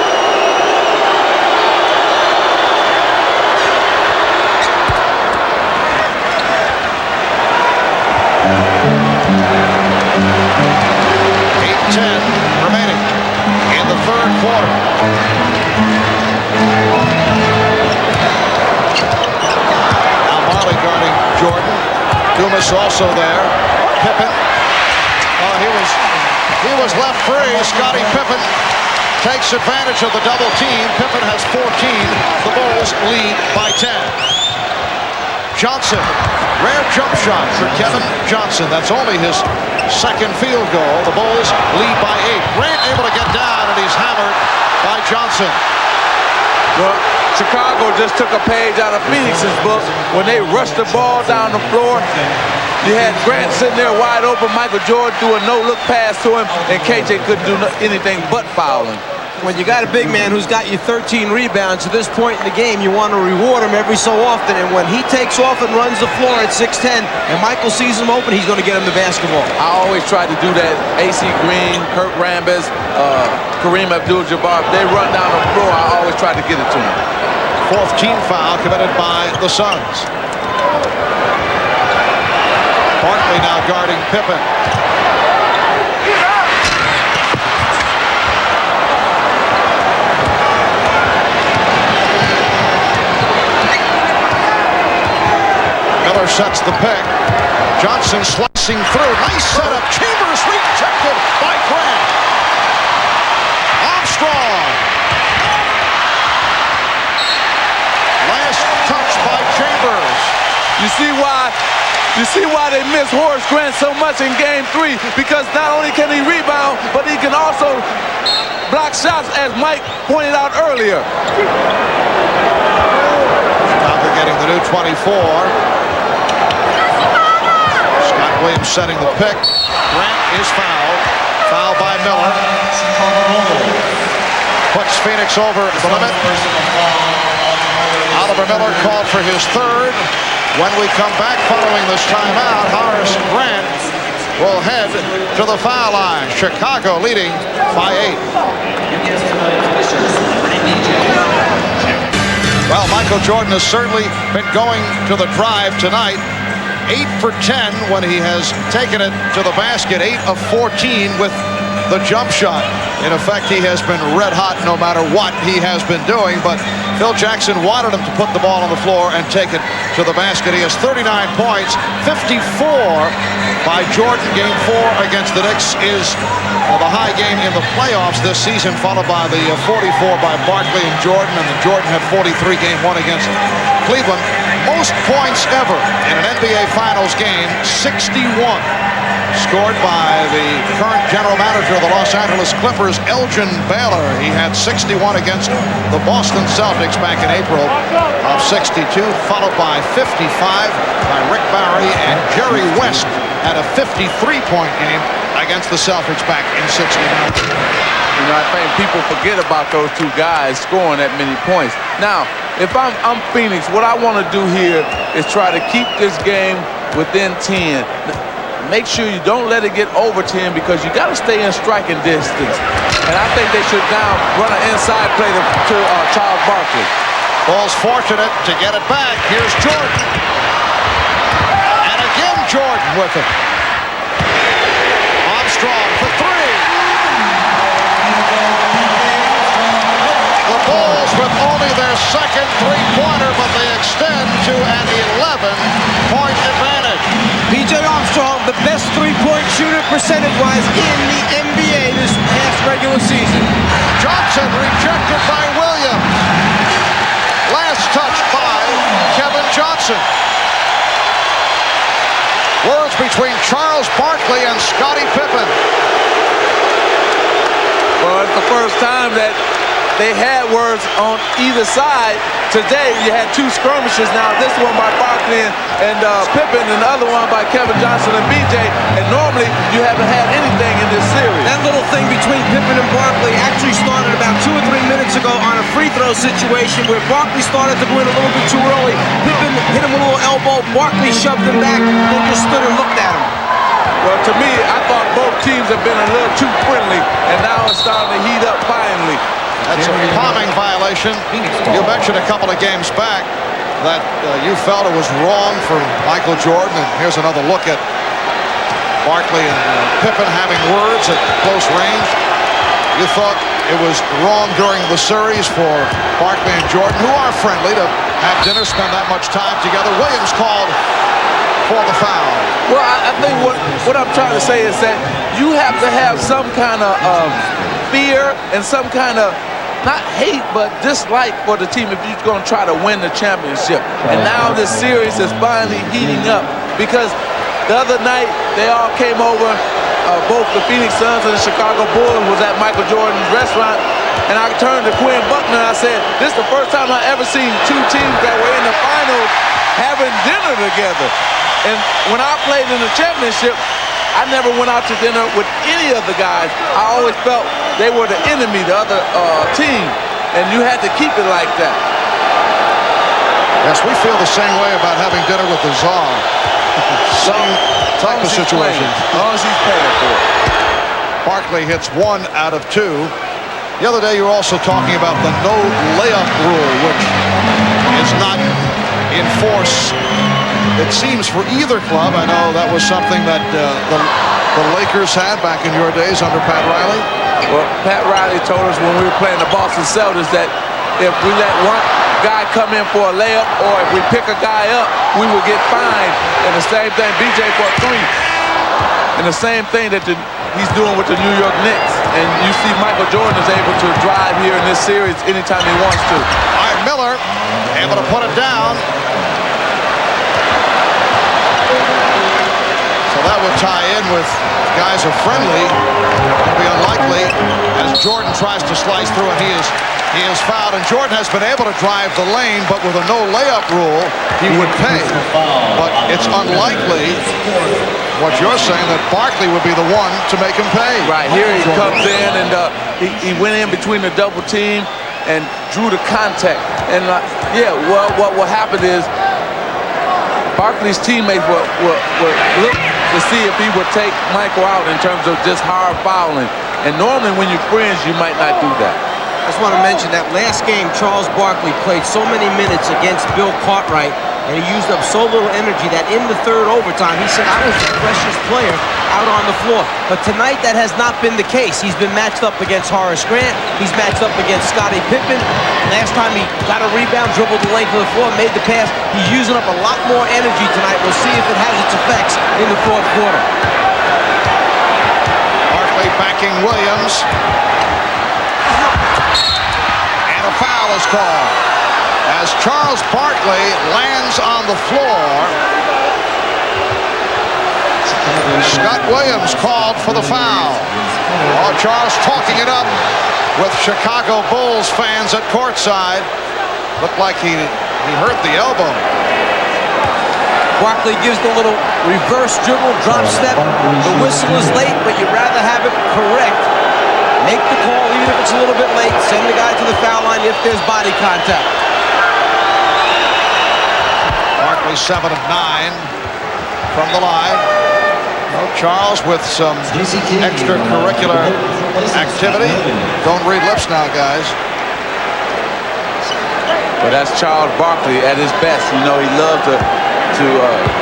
Remaining in the third quarter. Now Marley guarding Jordan. Dumas also there. Pippen. Oh, he was left free. Scottie Pippen takes advantage of the double team. Pippen has 14. The Bulls lead by 10. Johnson. Rare jump shot for Kevin Johnson. That's only his second field goal. The Bulls lead by 8. Grant able to get down, and he's hammered by Johnson. Well, Chicago just took a page out of Phoenix's book when they rushed the ball down the floor. You had Grant sitting there wide open. Michael Jordan threw a no-look pass to him, and KJ couldn't do anything but foul him. When you got a big man who's got you 13 rebounds at this point in the game, you want to reward him every so often. And when he takes off and runs the floor at 6'10", and Michael sees him open, he's going to get him the basketball. I always try to do that. AC Green, Kurt Rambis, Kareem Abdul-Jabbar, if they run down the floor, I always try to get it to them. Fourth team foul committed by the Suns. Barkley now guarding Pippen. Miller sets the pick. Johnson slicing through. Nice setup. Chambers rejected by Grant. Armstrong. Last touch by Chambers. You see why they miss Horace Grant so much in Game 3, because not only can he rebound, but he can also block shots, as Mike pointed out earlier. Chicago getting the new 24. Williams setting the pick. Grant is fouled. Foul by Miller. Puts Phoenix over the limit. Oliver Miller called for his third. When we come back following this timeout, Horace Grant will head to the foul line. Chicago leading by 8. Well, Michael Jordan has certainly been going to the drive tonight. 8 for 10 when he has taken it to the basket. 8 of 14 with the jump shot. In effect, he has been red hot no matter what he has been doing, but Phil Jackson wanted him to put the ball on the floor and take it to the basket. He has 39 points. 54 by Jordan. Game 4 against the Knicks is the high game in the playoffs this season, followed by the 44 by Barkley and Jordan, and then Jordan had 43 Game 1 against Cleveland. Most points ever in an NBA Finals game, 61. Scored by the current general manager of the Los Angeles Clippers, Elgin Baylor. He had 61 against the Boston Celtics back in April of 62, followed by 55 by Rick Barry, and Jerry West had a 53-point game against the Celtics back in 69. You know, I think people forget about those two guys scoring that many points. Now, if I'm Phoenix, what I want to do here is try to keep this game within 10. Make sure you don't let it get over 10, because you got to stay in striking distance. And I think they should now run an inside play to Charles Barkley. Ball's fortunate to get it back. Here's Jordan. And again, Jordan with it. Armstrong for 3. The Bulls with only their second three-pointer, but they extend to an 11-point advantage. P.J. Armstrong, the best three-point shooter percentage-wise in the NBA this past regular season. Johnson rejected by Williams. Last touch by Kevin Johnson. Words between Charles Barkley and Scottie Pippen. Well, it's the first time that they had words on either side. Today, you had two skirmishes. Now, this one by Barkley and Pippen, and the other one by Kevin Johnson and B.J. And normally, you haven't had anything in this series. That little thing between Pippen and Barkley actually started about 2 or 3 minutes ago on a free throw situation where Barkley started to win a little bit too early. Pippen hit him with a little elbow. Barkley shoved him back, then just stood and looked at him. Well, to me, I thought both teams have been a little too friendly, and now it's starting to heat up finally. That's a palming violation. You mentioned a couple of games back that you felt it was wrong for Michael Jordan, and here's another look at Barkley and Pippen having words at close range. You thought it was wrong during the series for Barkley and Jordan, who are friendly, to have dinner, spend that much time together. Williams called for the foul. Well, I think what I'm trying to say is that you have to have some kind of fear and some kind of, not hate, but dislike for the team if you're going to try to win the championship. And now this series is finally heating up, because the other night they all came over, both the Phoenix Suns and the Chicago Bulls was at Michael Jordan's restaurant, and I turned to Quinn Buckner and I said, this is the first time I ever seen two teams that were in the finals having dinner together. And when I played in the championship, I never went out to dinner with any of the guys. I always felt they were the enemy, the other team, and you had to keep it like that. Yes, we feel the same way about having dinner with the Czar. Same type of situation. As long as he's paying for it. Barkley hits 1 out of 2. The other day you were also talking about the no layup rule, which is not in force, it seems, for either club. I know that was something that the Lakers had back in your days under Pat Riley. Well, Pat Riley told us when we were playing the Boston Celtics that if we let one guy come in for a layup or if we pick a guy up, we would get fined. And the same thing, BJ for a 3. And the same thing that he's doing with the New York Knicks. And you see Michael Jordan is able to drive here in this series anytime he wants to. All right, Miller able to put it down. So that would tie in with guys are friendly. It'll be unlikely as Jordan tries to slice through, and he is fouled. And Jordan has been able to drive the lane, but with a no layup rule, he would pay. But it's unlikely, what you're saying, that Barkley would be the one to make him pay. Right, here he comes in, and he went in between the double team and drew the contact. And yeah, well, what will happen is Barkley's teammates will look to see if he would take Michael out in terms of just hard fouling. And normally when you're friends, you might not do that. I just want to mention that last game, Charles Barkley played so many minutes against Bill Cartwright, and he used up so little energy that in the third overtime, he said, I was the freshest player out on the floor. But tonight, that has not been the case. He's been matched up against Horace Grant. He's matched up against Scottie Pippen. Last time he got a rebound, dribbled the length of the floor, made the pass. He's using up a lot more energy tonight. We'll see if it has its effects in the fourth quarter. Barkley backing Williams. And a foul is called as Charles Barkley lands on the floor. Scott Williams called for the foul. Oh, Charles talking it up with Chicago Bulls fans at courtside. Looked like he hurt the elbow. Barkley gives the little reverse dribble, drop step. The whistle is late, but you'd rather have it correct. Make the call even if it's a little bit late. Send the guy to the foul line if there's body contact. Barkley 7 of 9 from the line. Well, Charles with some extracurricular activity. Don't read lips now, guys. But that's Charles Barkley at his best. You know, he loves to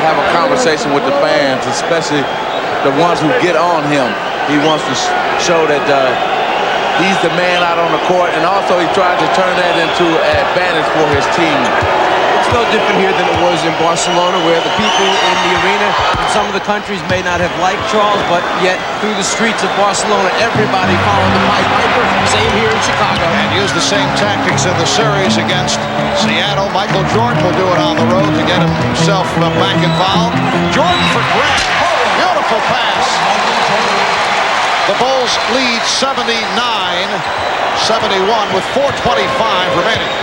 have a conversation with the fans, especially the ones who get on him. He wants to show that he's the man out on the court, and also he tried to turn that into an advantage for his team. It's no different here than it was in Barcelona, where the people in the arena in some of the countries may not have liked Charles, but yet through the streets of Barcelona, everybody followed the Pied Piper. Same here in Chicago. And used the same tactics in the series against Seattle. Michael Jordan will do it on the road to get himself back involved. Jordan for Grant. Beautiful pass. The Bulls lead 79-71 with 4:25 remaining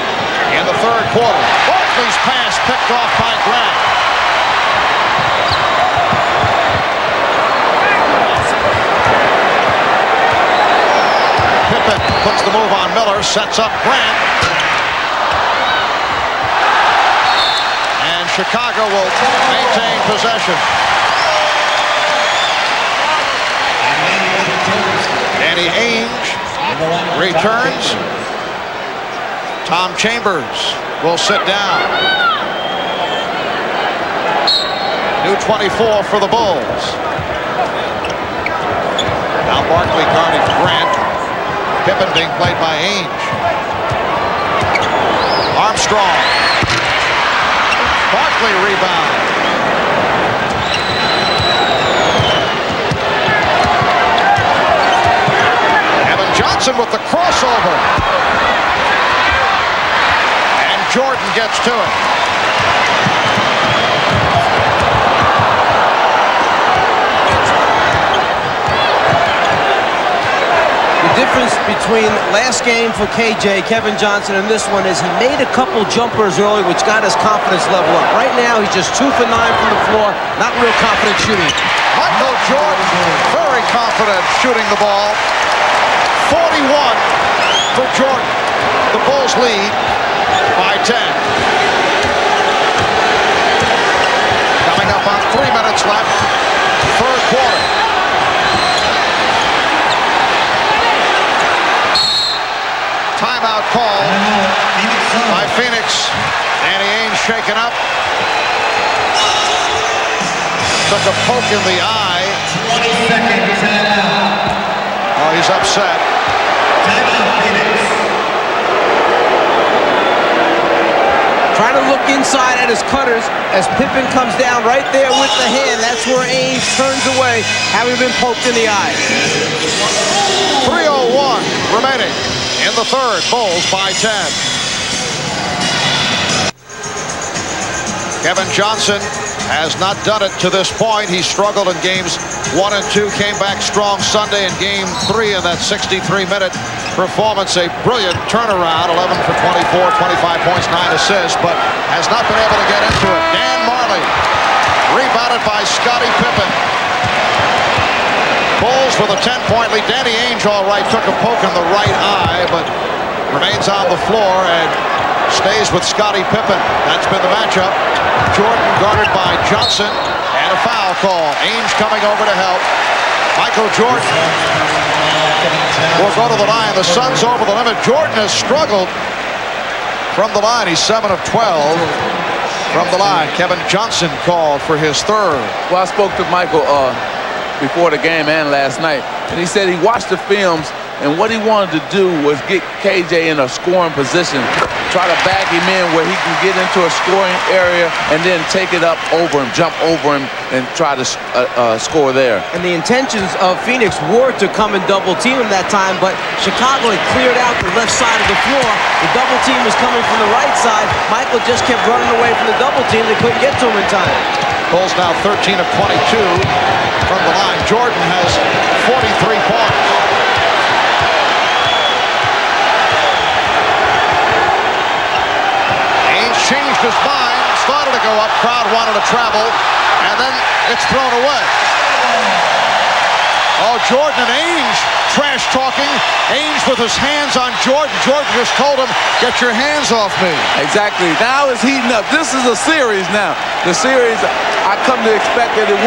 in the third quarter. Barkley's pass picked off by Grant. Pippen puts the move on Miller, sets up Grant. And Chicago will maintain possession. Danny Ainge returns. Tom Chambers will sit down. New 24 for the Bulls. Now Barkley guarding Grant. Pippen being played by Ainge. Armstrong. Barkley rebound. Kevin Johnson with the crossover. And Jordan gets to it. The difference between last game for KJ, Kevin Johnson, and this one is he made a couple jumpers early, which got his confidence level up. Right now, he's just 2 for 9 from the floor, not real confident shooting. Michael Jordan, very confident shooting the ball. 41 for Jordan. The Bulls lead by 10. Coming up on 3 minutes left, third quarter. Timeout call by Phoenix. Danny Ainge shaken up. Took a poke in the eye. 20 seconds timeout. Oh, he's upset. Timeout, Phoenix. Trying to look inside at his cutters as Pippen comes down right there with the hand. That's where Ainge turns away, having been poked in the eye. 3:01 remaining in the third. Bulls by 10. Kevin Johnson has not done it to this point. He struggled in games 1 and 2, came back strong Sunday in game 3 in that 63-minute performance. A brilliant turnaround, 11 for 24, 25 points, 9 assists, but has not been able to get into it. Dan Marley, rebounded by Scottie Pippen. Bulls with a 10-point lead. Danny Ainge, all right, took a poke in the right eye, but remains on the floor and stays with Scottie Pippen. That's been the matchup. Jordan guarded by Johnson, and a foul call. Ainge coming over to help. Michael Jordan will go to the line. The Suns over the limit. Jordan has struggled from the line. He's 7 of 12 from the line. Kevin Johnson called for his third. Well, I spoke to Michael before the game and last night, and he said he watched the films, and what he wanted to do was get KJ in a scoring position, try to bag him in where he can get into a scoring area and then take it up over him, jump over him, and try to score there. And the intentions of Phoenix were to come and double team him that time, but Chicago had cleared out the left side of the floor. The double team was coming from the right side. Michael just kept running away from the double team. They couldn't get to him in time. Bulls now 13 of 22 from the line. Jordan has 43 points. Ainge changed his mind, started to go up, crowd wanted to travel, and then it's thrown away. Oh, Jordan and Ainge trash talking. Ainge with his hands on Jordan. Jordan just told him, get your hands off me. Exactly. Now it's heating up. This is a series now. The series, I come to expect that it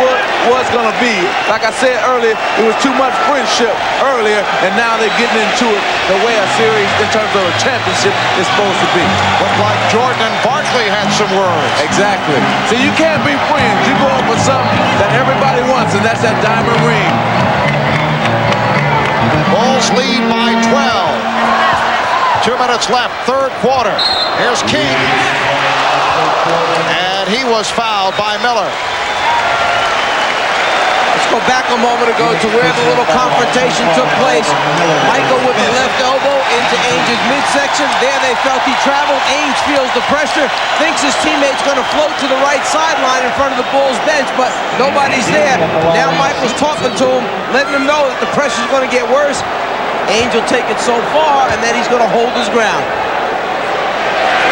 was going to be. Like I said earlier, it was too much friendship earlier, and now they're getting into it the way a series in terms of a championship is supposed to be. Looked like Jordan and Barkley had some words. Exactly. So you can't be friends. You go up for something that everybody wants, and that's that diamond ring. Bulls lead by 12. 2 minutes left, third quarter. Here's King. And he was fouled by Miller. Let's go back a moment ago to where the little confrontation took place. Michael with the left elbow into Ainge's midsection. There they felt he traveled. Ainge feels the pressure, thinks his teammate's going to float to the right sideline in front of the Bulls bench, but nobody's there. Now Michael's talking to him, letting him know that the pressure's going to get worse. Ainge will take it so far, and then he's going to hold his ground.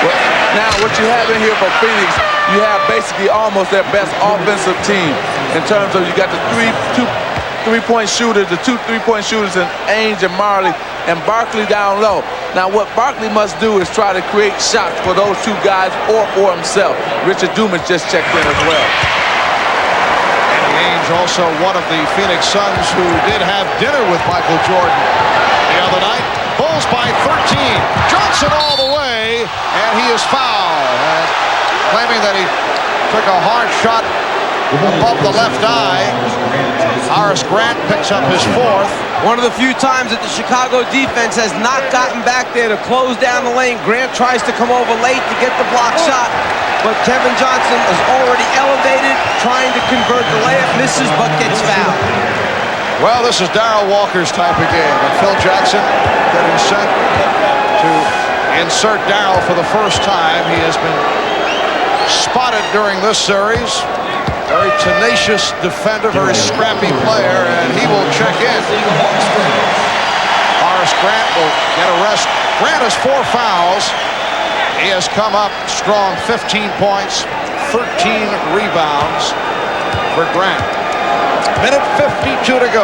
Well, now what you have in here for Phoenix, you have basically almost their best offensive team in terms of you got the two three-point shooters, the 2 3-point shooters in Ainge and Marley, and Barkley down low. Now what Barkley must do is try to create shots for those two guys or for himself. Richard Dumas just checked in as well. Danny Ainge, also one of the Phoenix Suns who did have dinner with Michael Jordan the other night. Bulls by 13. Johnson all the way, and he is fouled. Claiming that he took a hard shot above the left eye. Horace Grant picks up his fourth. One of the few times that the Chicago defense has not gotten back there to close down the lane. Grant tries to come over late to get the block shot, but Kevin Johnson is already elevated, trying to convert the layup, misses, but gets fouled. Well, this is Darrell Walker's type of game, and Phil Jackson getting sent to insert Darrell for the first time. He has been spotted during this series. Very tenacious defender, very scrappy player, and he will check in. Horace Grant will get a rest. Grant has 4 fouls. He has come up strong, 15 points, 13 rebounds for Grant. Minute 52 to go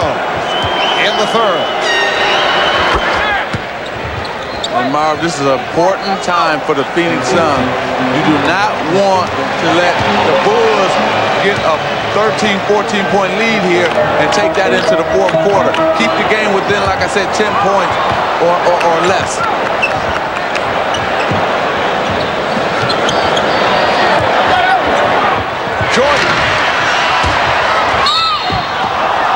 in the third. And Marv, this is an important time for the Phoenix Suns. You do not want to let the Bulls get a 13, 14-point lead here and take that into the fourth quarter. Keep the game within, like I said, 10 points or less. Jordan.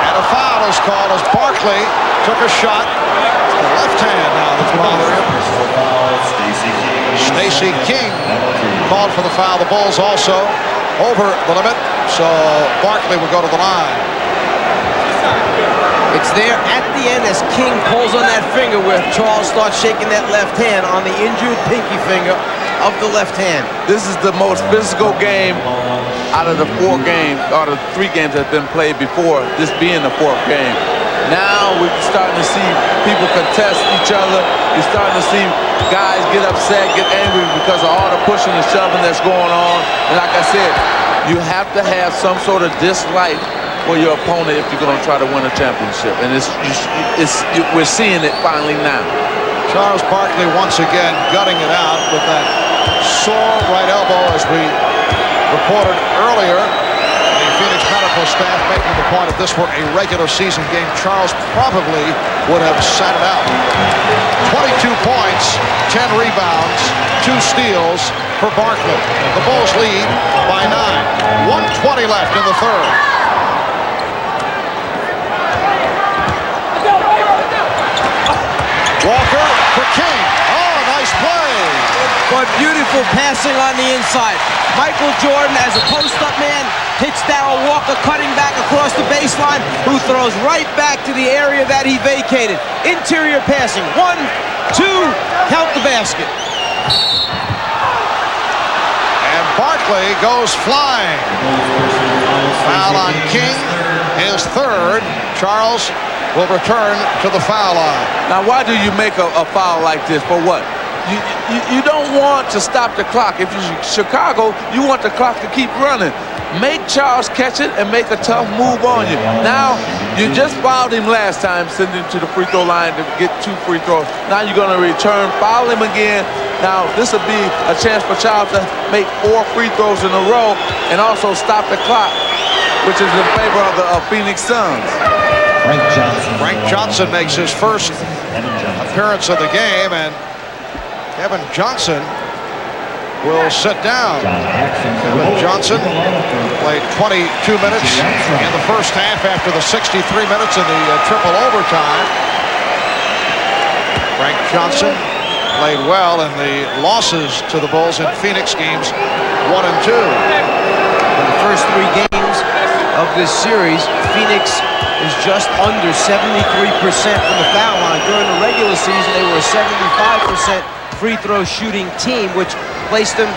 And a foul is called as Barkley took a shot. It's the left hand now that's bothering him. Stacey King called for the foul. The Bulls also over the limit, so Barkley will go to the line. It's there at the end as King pulls on that finger where Charles starts shaking that left hand on the injured pinky finger of the left hand. This is the most physical game out of the 4 games, or the 3 games that have been played before, this being the 4th game. Now we're starting to see people contest each other. You're starting to see guys get upset, get angry because of all the pushing and shoving that's going on. And like I said, you have to have some sort of dislike for your opponent if you're going to try to win a championship. And we're seeing it finally now. Charles Barkley once again gutting it out with that sore right elbow, as we reported earlier. The Phoenix medical staff making the point if this were a regular season game, Charles probably would have sat it out. 22 points, 10 rebounds, 2 steals for Barkley. The Bulls lead by 9. 1:20 left in the third. Walker for King. Oh, nice play. But beautiful passing on the inside. Michael Jordan, as a post-up man, hits Darrell Walker cutting back across the baseline, who throws right back to the area that he vacated. Interior passing. 1, 2, count the basket. And Barkley goes flying. Foul on King, his third. Charles will return to the foul line. Now, why do you make a foul like this? For what? You don't want to stop the clock. If you're Chicago, you want the clock to keep running. Make Charles catch it and make a tough move on you. Now, you just fouled him last time, sending him to the free throw line to get 2 free throws. Now you're going to return, foul him again. Now, this will be a chance for Charles to make 4 free throws in a row and also stop the clock, which is in favor of the Phoenix Suns. Frank Johnson makes his first appearance of the game, and Kevin Johnson will sit down. Kevin Johnson played 22 minutes in the first half after the 63 minutes in the triple overtime. Frank Johnson played well in the losses to the Bulls in Phoenix games 1 and 2. In the first 3 games of this series, Phoenix is just under 73% from the foul line. During the regular season, they were a 75% free throw shooting team, which placed them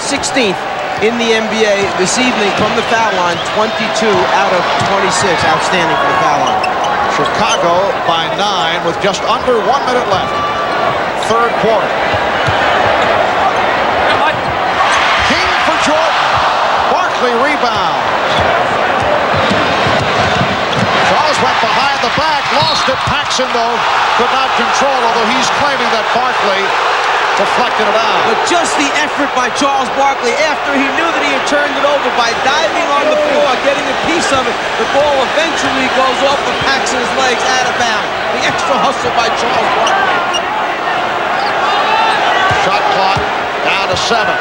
16th in the NBA this evening from the foul line, 22 out of 26. Outstanding for the foul line. Chicago by 9 with just under 1 minute left. Third quarter. King for Jordan. Barkley rebounds. Charles went behind the back, lost it. Paxson, though, could not control, although he's claiming that Barkley deflected it out. But just the effort by Charles Barkley after he knew that he had turned it over by diving on the floor, getting a piece of it. The ball eventually goes off of Paxson's legs out of bounds. The extra hustle by Charles Barkley. Shot clock down to 7.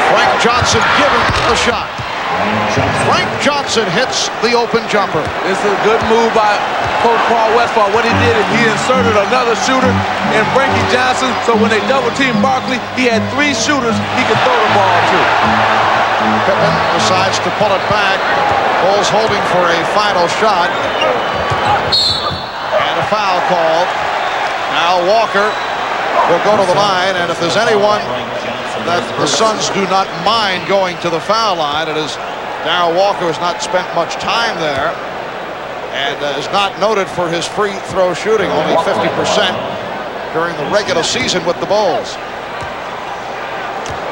Frank Johnson given a shot. Frank Johnson hits the open jumper. It's a good move by Coach Paul Westphal. What he did is he inserted another shooter in Frankie Johnson, so when they double-teamed Barkley, he had 3 shooters he could throw the ball to. Pippen decides to pull it back. Bulls holding for a final shot. And a foul called. Now Walker will go to the line, and if there's anyone that the Suns do not mind going to the foul line, it is Darrell Walker, has not spent much time there and is not noted for his free throw shooting, only 50% during the regular season with the Bulls.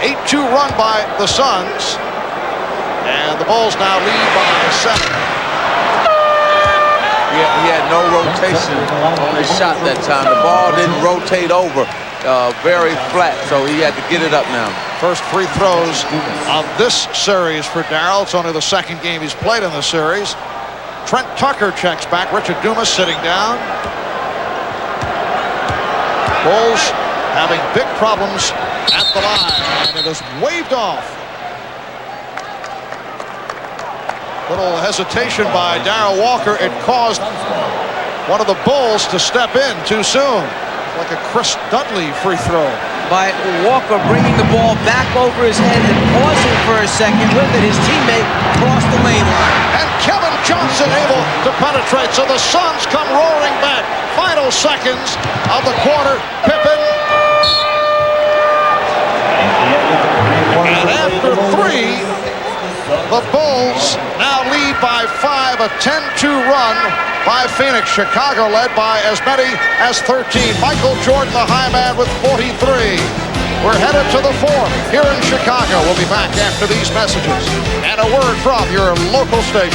8-2 run by the Suns, and the Bulls now lead by 7. He had no rotation on his shot that time. The ball didn't rotate over. Very flat, so he had to get it up now. First free throws of this series for Darrell. It's only the second game he's played in the series. Trent Tucker checks back. Richard Dumas sitting down. Bulls having big problems at the line, and it is waved off. Little hesitation by Darrell Walker. It caused one of the Bulls to step in too soon. Like a Chris Dudley free throw. By Walker bringing the ball back over his head and pausing for a second with it. His teammate crossed the lane line. And Kevin Johnson able to penetrate, so the Suns come roaring back. Final seconds of the quarter. Pippen. And after 3, the Bulls now lead by 5, a 10-2 run by Phoenix. Chicago led by as many as 13. Michael Jordan, the high man, with 43. We're headed to the 4th here in Chicago. We'll be back after these messages and a word from your local station.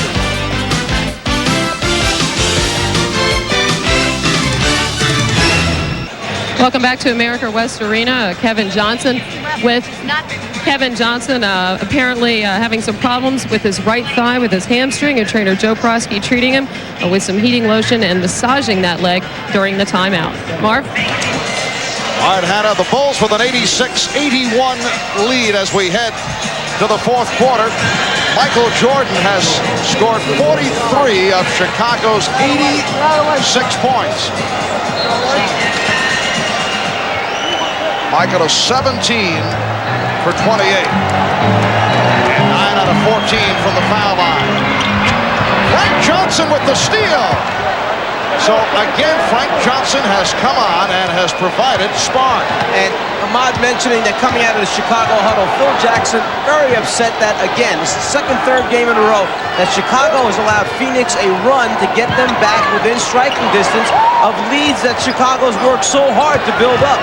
Welcome back to America West Arena. Kevin Johnson with Kevin Johnson apparently having some problems with his right thigh with his hamstring, and trainer Joe Prosky treating him with some heating lotion and massaging that leg during the timeout. Marv? All right, Hannah, the Bulls with an 86-81 lead as we head to the 4th quarter. Michael Jordan has scored 43 of Chicago's 86 points. Michael is 17 for 28. And 9 out of 14 from the foul line. Frank Johnson with the steal. So again, Frank Johnson has come on and has provided spark. And Ahmad mentioning that coming out of the Chicago huddle, Phil Jackson very upset that again, this is the second, third game in a row that Chicago has allowed Phoenix a run to get them back within striking distance of leads that Chicago's worked so hard to build up.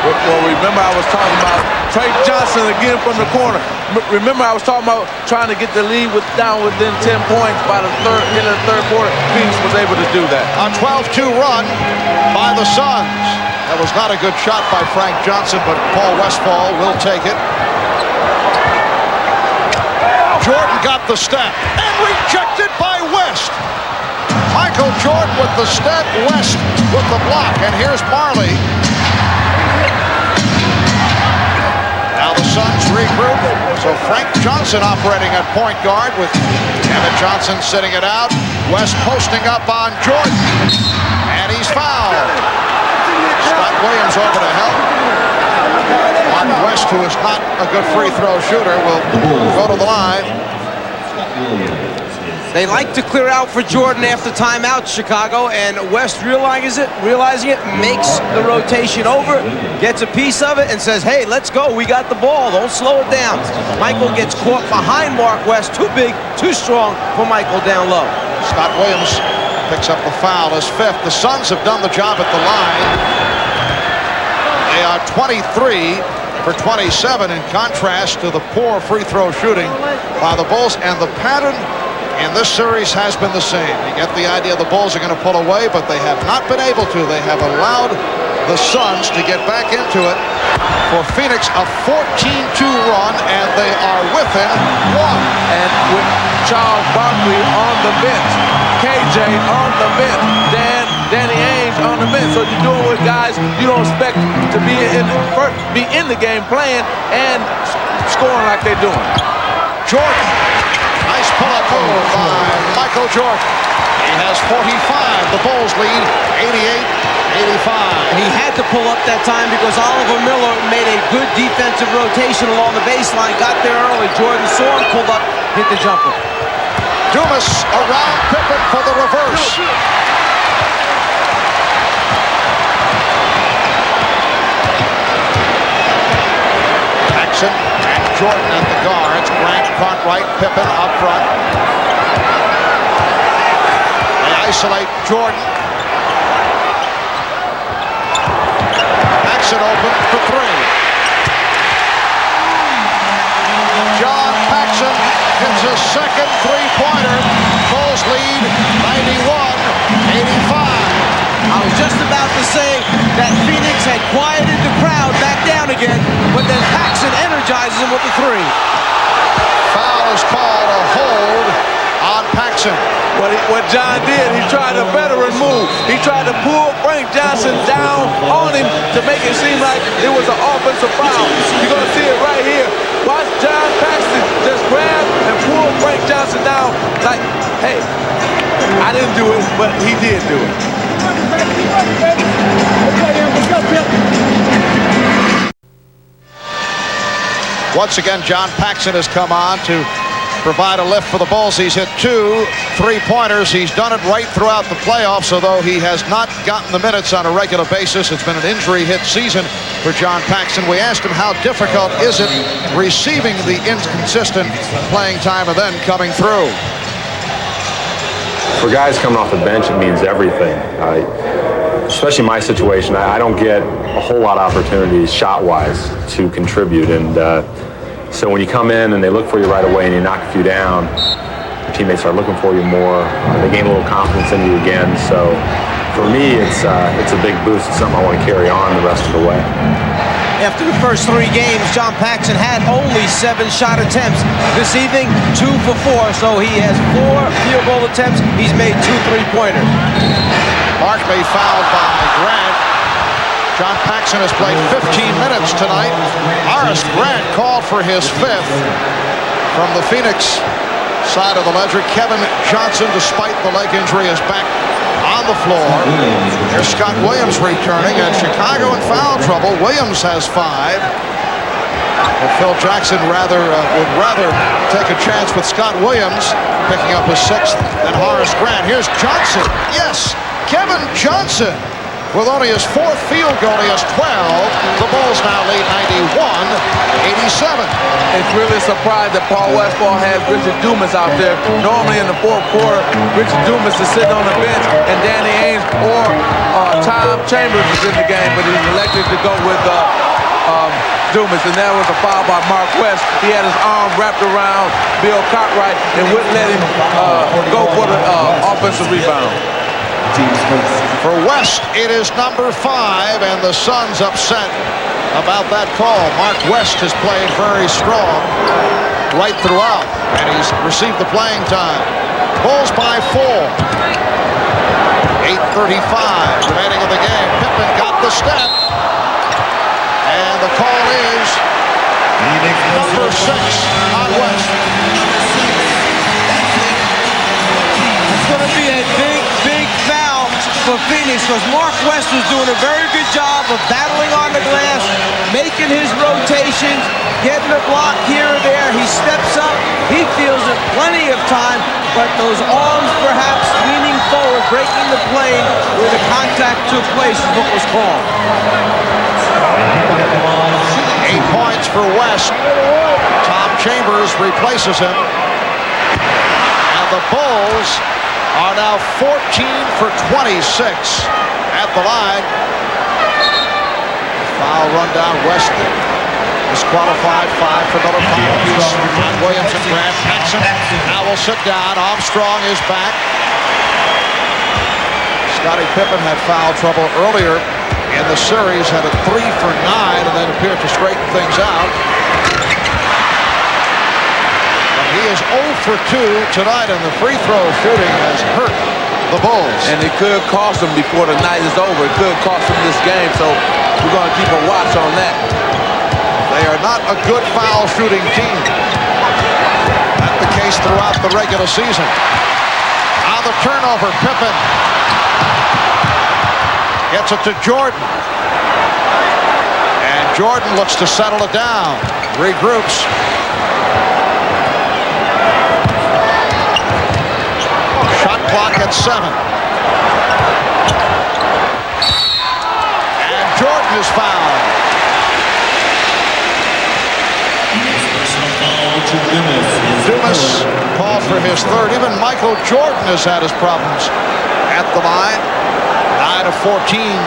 Well, remember I was talking about Trey Johnson again from the corner. Remember I was talking about trying to get the lead down within 10 points by the end of the third quarter. Phoenix was able to do that. A 12-2 run by the Suns. That was not a good shot by Frank Johnson, but Paul Westphal will take it. Jordan got the step and rejected by West. Michael Jordan with the step, West with the block, and here's Marley. Now the Suns regroup. So Frank Johnson operating at point guard with Kevin Johnson sitting it out. West posting up on Jordan. And he's fouled. Scott Williams over to help. Mark West, who is not a good free throw shooter, will go to the line. They like to clear out for Jordan after timeout, Chicago, and West realizing it, makes the rotation over, gets a piece of it, and says, hey, let's go. We got the ball. Don't slow it down. Michael gets caught behind Mark West. Too big, too strong for Michael down low. Scott Williams picks up the foul, his 5th. The Suns have done the job at the line. They are 23 for 27 in contrast to the poor free throw shooting by the Bulls, and the pattern in this series has been the same. You get the idea the Bulls are going to pull away, but they have not been able to. They have allowed the Suns to get back into it. For Phoenix, a 14-2 run, and they are within 1. And with Charles Barkley on the bench, KJ on the bench, Danny Ainge on the bench. So you're doing with guys you don't expect to be in the game playing and scoring like they're doing. Jordan. Nice pull-up move by Michael Jordan. He has 45. The Bulls lead 88-85. He had to pull up that time because Oliver Miller made a good defensive rotation along the baseline, got there early. Jordan saw him, pulled up, hit the jumper. Dumas around Pippen for the reverse. Jackson and Jordan at the guards. Grant front right, Pippen up front. They isolate Jordan. Jackson open for 3. John Paxson hits a second three-pointer. Bulls lead 91-85. Phoenix had quieted the crowd back down again, but then Paxson energizes him with the three. Foul is called, a hold on Paxson. What John did, he tried a veteran move. He tried to pull Frank Johnson down on him to make it seem like it was an offensive foul. You're going to see it right here. Watch John Paxson just grab and pull Frank Johnson down like, hey, I didn't do it, but he did do it. Once again, John Paxson has come on to provide a lift for the Bulls. He's hit 2 3-pointers. He's done it right throughout the playoffs, although he has not gotten the minutes on a regular basis. It's been an injury-hit season for John Paxson. We asked him how difficult is it receiving the inconsistent playing time and then coming through. For guys coming off the bench, it means everything. Especially my situation, I don't get a whole lot of opportunities shot-wise to contribute, and so when you come in and they look for you right away and you knock a few down, your teammates are looking for you more. They gain a little confidence in you again. So for me, it's a big boost. It's something I want to carry on the rest of the way. After the first 3 games, John Paxson had only 7 shot attempts. This evening, 2 for 4, so he has 4 field goal attempts. He's made 2 3-pointers. Barkley fouled by Grant. John Paxson has played 15 minutes tonight. Horace Grant called for his 5th. From the Phoenix side of the ledger, Kevin Johnson, despite the leg injury, is back on the floor. Here's Scott Williams returning, and Chicago in foul trouble. Williams has 5. But Phil Jackson would rather take a chance with Scott Williams picking up his 6th than Horace Grant. Here's Johnson. Yes, Kevin Johnson. With only his 4th field goal, he has 12. The Bulls now lead 91-87. It's really a surprise that Paul Westphal has Richard Dumas out there. Normally in the 4th quarter, Richard Dumas is sitting on the bench, and Danny Ainge or Tom Chambers is in the game, but he's elected to go with Dumas, and that was a foul by Mark West. He had his arm wrapped around Bill Cartwright and wouldn't let him go for the offensive rebound. For West, it is number 5, and the Suns upset about that call. Mark West has played very strong right throughout, and he's received the playing time. Bulls by 4. 8:35 remaining in the game. Pippen got the step, and the call is number 6 on West. It's going to be a big foul for Phoenix, because Mark West was doing a very good job of battling on the glass, making his rotations, getting a block here or there. He steps up. He feels it plenty of time, but those arms perhaps leaning forward, breaking the plane where the contact took place is what was called. 8 points for West. Tom Chambers replaces him. And the Bulls are now 14 for 26 at the line. Foul run down. West disqualified. 5 for Miller. 5 apiece on Williams and Grant. Paxson now will sit down. Armstrong is back. Scottie Pippen had foul trouble earlier in the series, had a 3 for 9, and then appeared to straighten things out. He is 0 for 2 tonight, and the free throw shooting has hurt the Bulls. And it could cost them before the night is over. It could cost them this game, so we're going to keep a watch on that. They are not a good foul shooting team. That's the case throughout the regular season. On the turnover, Pippen gets it to Jordan. And Jordan looks to settle it down. Regroups. Shot clock at 7. And Jordan is fouled. Dumas called for his 3rd. Even Michael Jordan has had his problems at the line. 9 of 14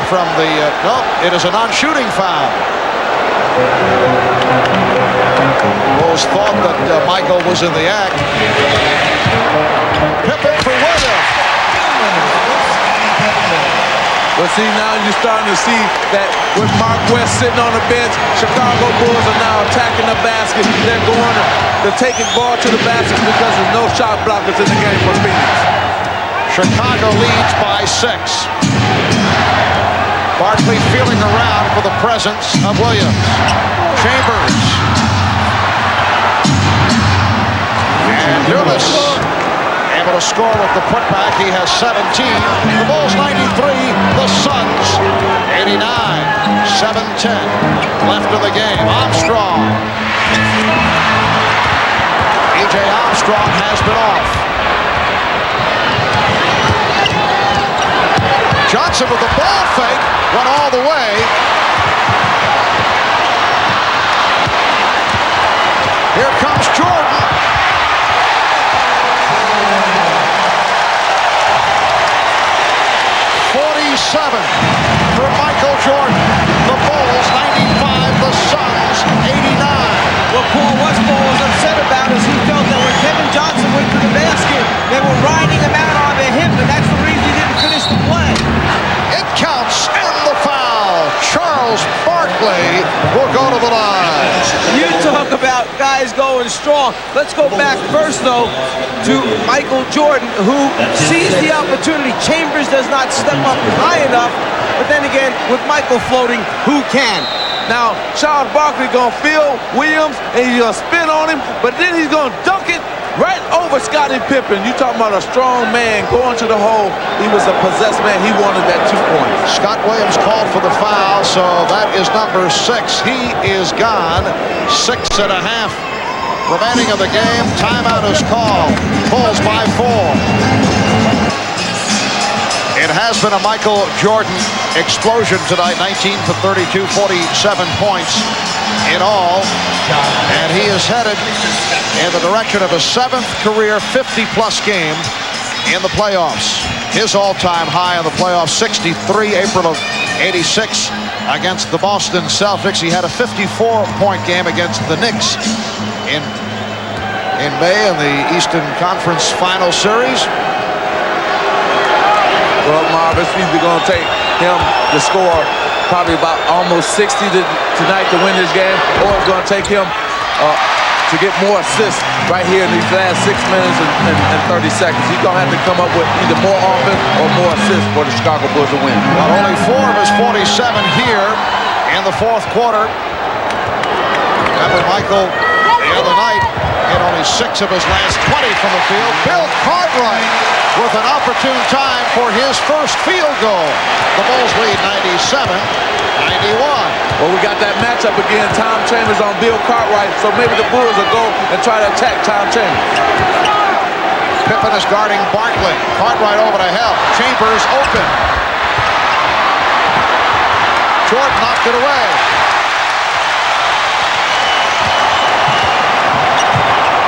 from the... no, it is a non-shooting foul. Rose thought that Michael was in the act. Pippen for Williams. What's See, now you're starting to see that with Mark West sitting on the bench, Chicago Bulls are now attacking the basket. They're going to take it ball to the basket because there's no shot blockers in the game for Phoenix. Chicago leads by 6. Barkley feeling around for the presence of Williams. Chambers. And Dumas able to score with the putback. He has 17. The Bulls 93. The Suns 89. 7:10 left in the game. Armstrong. E.J. Armstrong has been off. Johnson with the ball fake. Went all the way. Here comes Jordan. For Michael Jordan. The Bulls 95, the Suns 89. What Paul Westphal was upset about is he felt that when Kevin Johnson went to the basket, they were riding him out on the hip, and that's the reason he didn't finish the play. It counts, and the foul. Charles Barkley will go to the line. You talk about guys going strong. Let's go back first, though, to Michael Jordan, who sees the opportunity. Chambers does not step up high enough, but then again, with Michael floating, who can? Now, Charles Barkley gonna feel Williams, and he's gonna spin on him, but then he's gonna dunk it right over Scottie Pippen. You talking about a strong man going to the hole. He was a possessed man. He wanted that 2 points. Scott Williams called for the foul, so that is number 6. He is gone. 6.5 remaining of the game. Timeout is called. Bulls by 4. It has been a Michael Jordan explosion tonight. 19 for 32, 47 points in all. And he is headed in the direction of a 7th career 50-plus game in the playoffs. His all-time high in the playoffs, 63, April of 86 against the Boston Celtics. He had a 54-point game against the Knicks in May in the Eastern Conference Final Series. Well, Marv, it's either going to take him to score probably about almost 60 tonight to win this game, or it's going to take him to get more assists right here in these last 6 minutes and 30 seconds. He's going to have to come up with either more offense or more assists for the Chicago Bulls to win. Well, only 4 of his 47 here in the 4th quarter. Remember Michael the other night hit only 6 of his last 20 from the field. Bill Cartwright with an opportune time for his first field goal. The Bulls lead 97-91. Well, we got that matchup again. Tom Chambers on Bill Cartwright, so maybe the Bulls will go and try to attack Tom Chambers. Pippen is guarding Barkley. Cartwright over to help. Chambers open. Jordan knocked it away.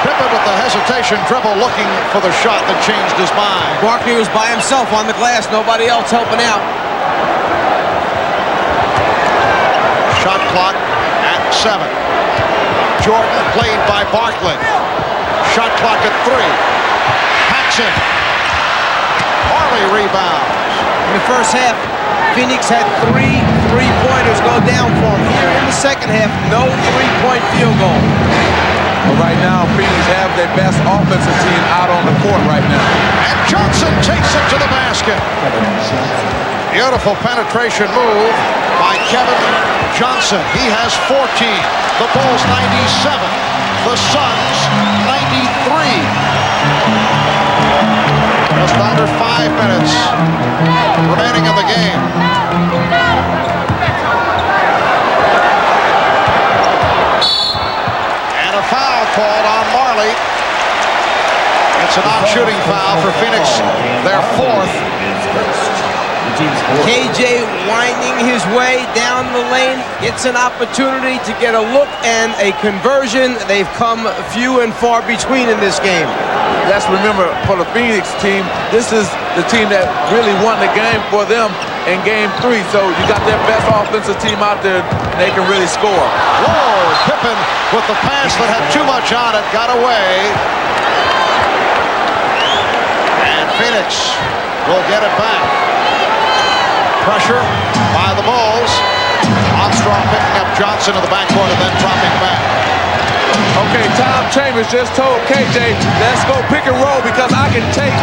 Pippen with the hesitation dribble looking for the shot that changed his mind. Barkley was by himself on the glass, nobody else helping out. Shot clock at 7. Jordan played by Barkley. Shot clock at 3. Paxson. Marley rebounds. In the first half, Phoenix had 3 3-pointers go down for him. Here in the second half, no 3-point field goal. But right now, Phoenix have their best offensive team out on the court right now. And Johnson takes it to the basket. Beautiful penetration move by Kevin Johnson. He has 14. The Bulls 97. The Suns 93. Just under 5 minutes remaining in the game. And a foul called on Marley. It's a non-shooting foul for Phoenix, their 4th. KJ winding his way down the lane, gets an opportunity to get a look and a conversion. They've come few and far between in this game. Let's remember, for the Phoenix team, this is the team that really won the game for them in Game 3. So you got their best offensive team out there, they can really score. Whoa, Pippen with the pass that had too much on it, got away. And Phoenix will get it back. Pressure by the Bulls. Armstrong picking up Johnson in the backcourt and then dropping back. Okay, Tom Chambers just told KJ, let's go pick and roll because I can take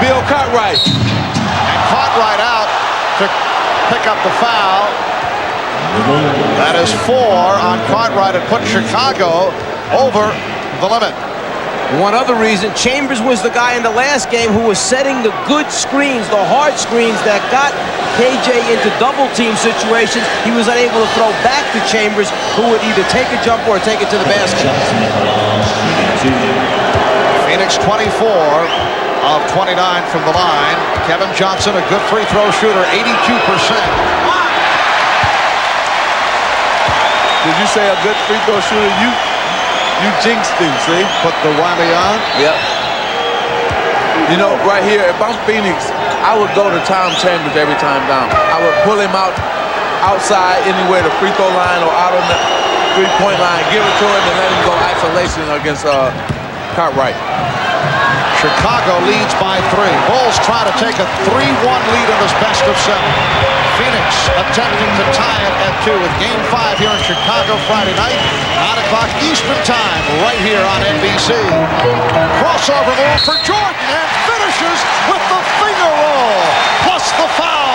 Bill Cartwright. And Cartwright out to pick up the foul. That is 4 on Cartwright and put Chicago over the limit. One other reason, Chambers was the guy in the last game who was setting the good screens, the hard screens that got KJ into double team situations. He was unable to throw back to Chambers, who would either take a jumper or take it to the basket. Phoenix 24 of 29 from the line. Kevin Johnson, a good free throw shooter, 82%. Did you say a good free throw shooter? You jinxed him, see? Put the whammy on? Yep. You know, right here, if I'm Phoenix, I would go to Tom Chambers every time down. I would pull him out outside anywhere, the free throw line or out on the three-point line, give it to him and let him go isolation against Cartwright. Chicago leads by 3. Bulls try to take a 3-1 lead in this best of 7. Phoenix attempting to tie it at 2 with Game 5 here in Chicago Friday night, 9 o'clock Eastern Time, right here on NBC. Crossover move for Jordan and finishes with the finger roll plus the foul.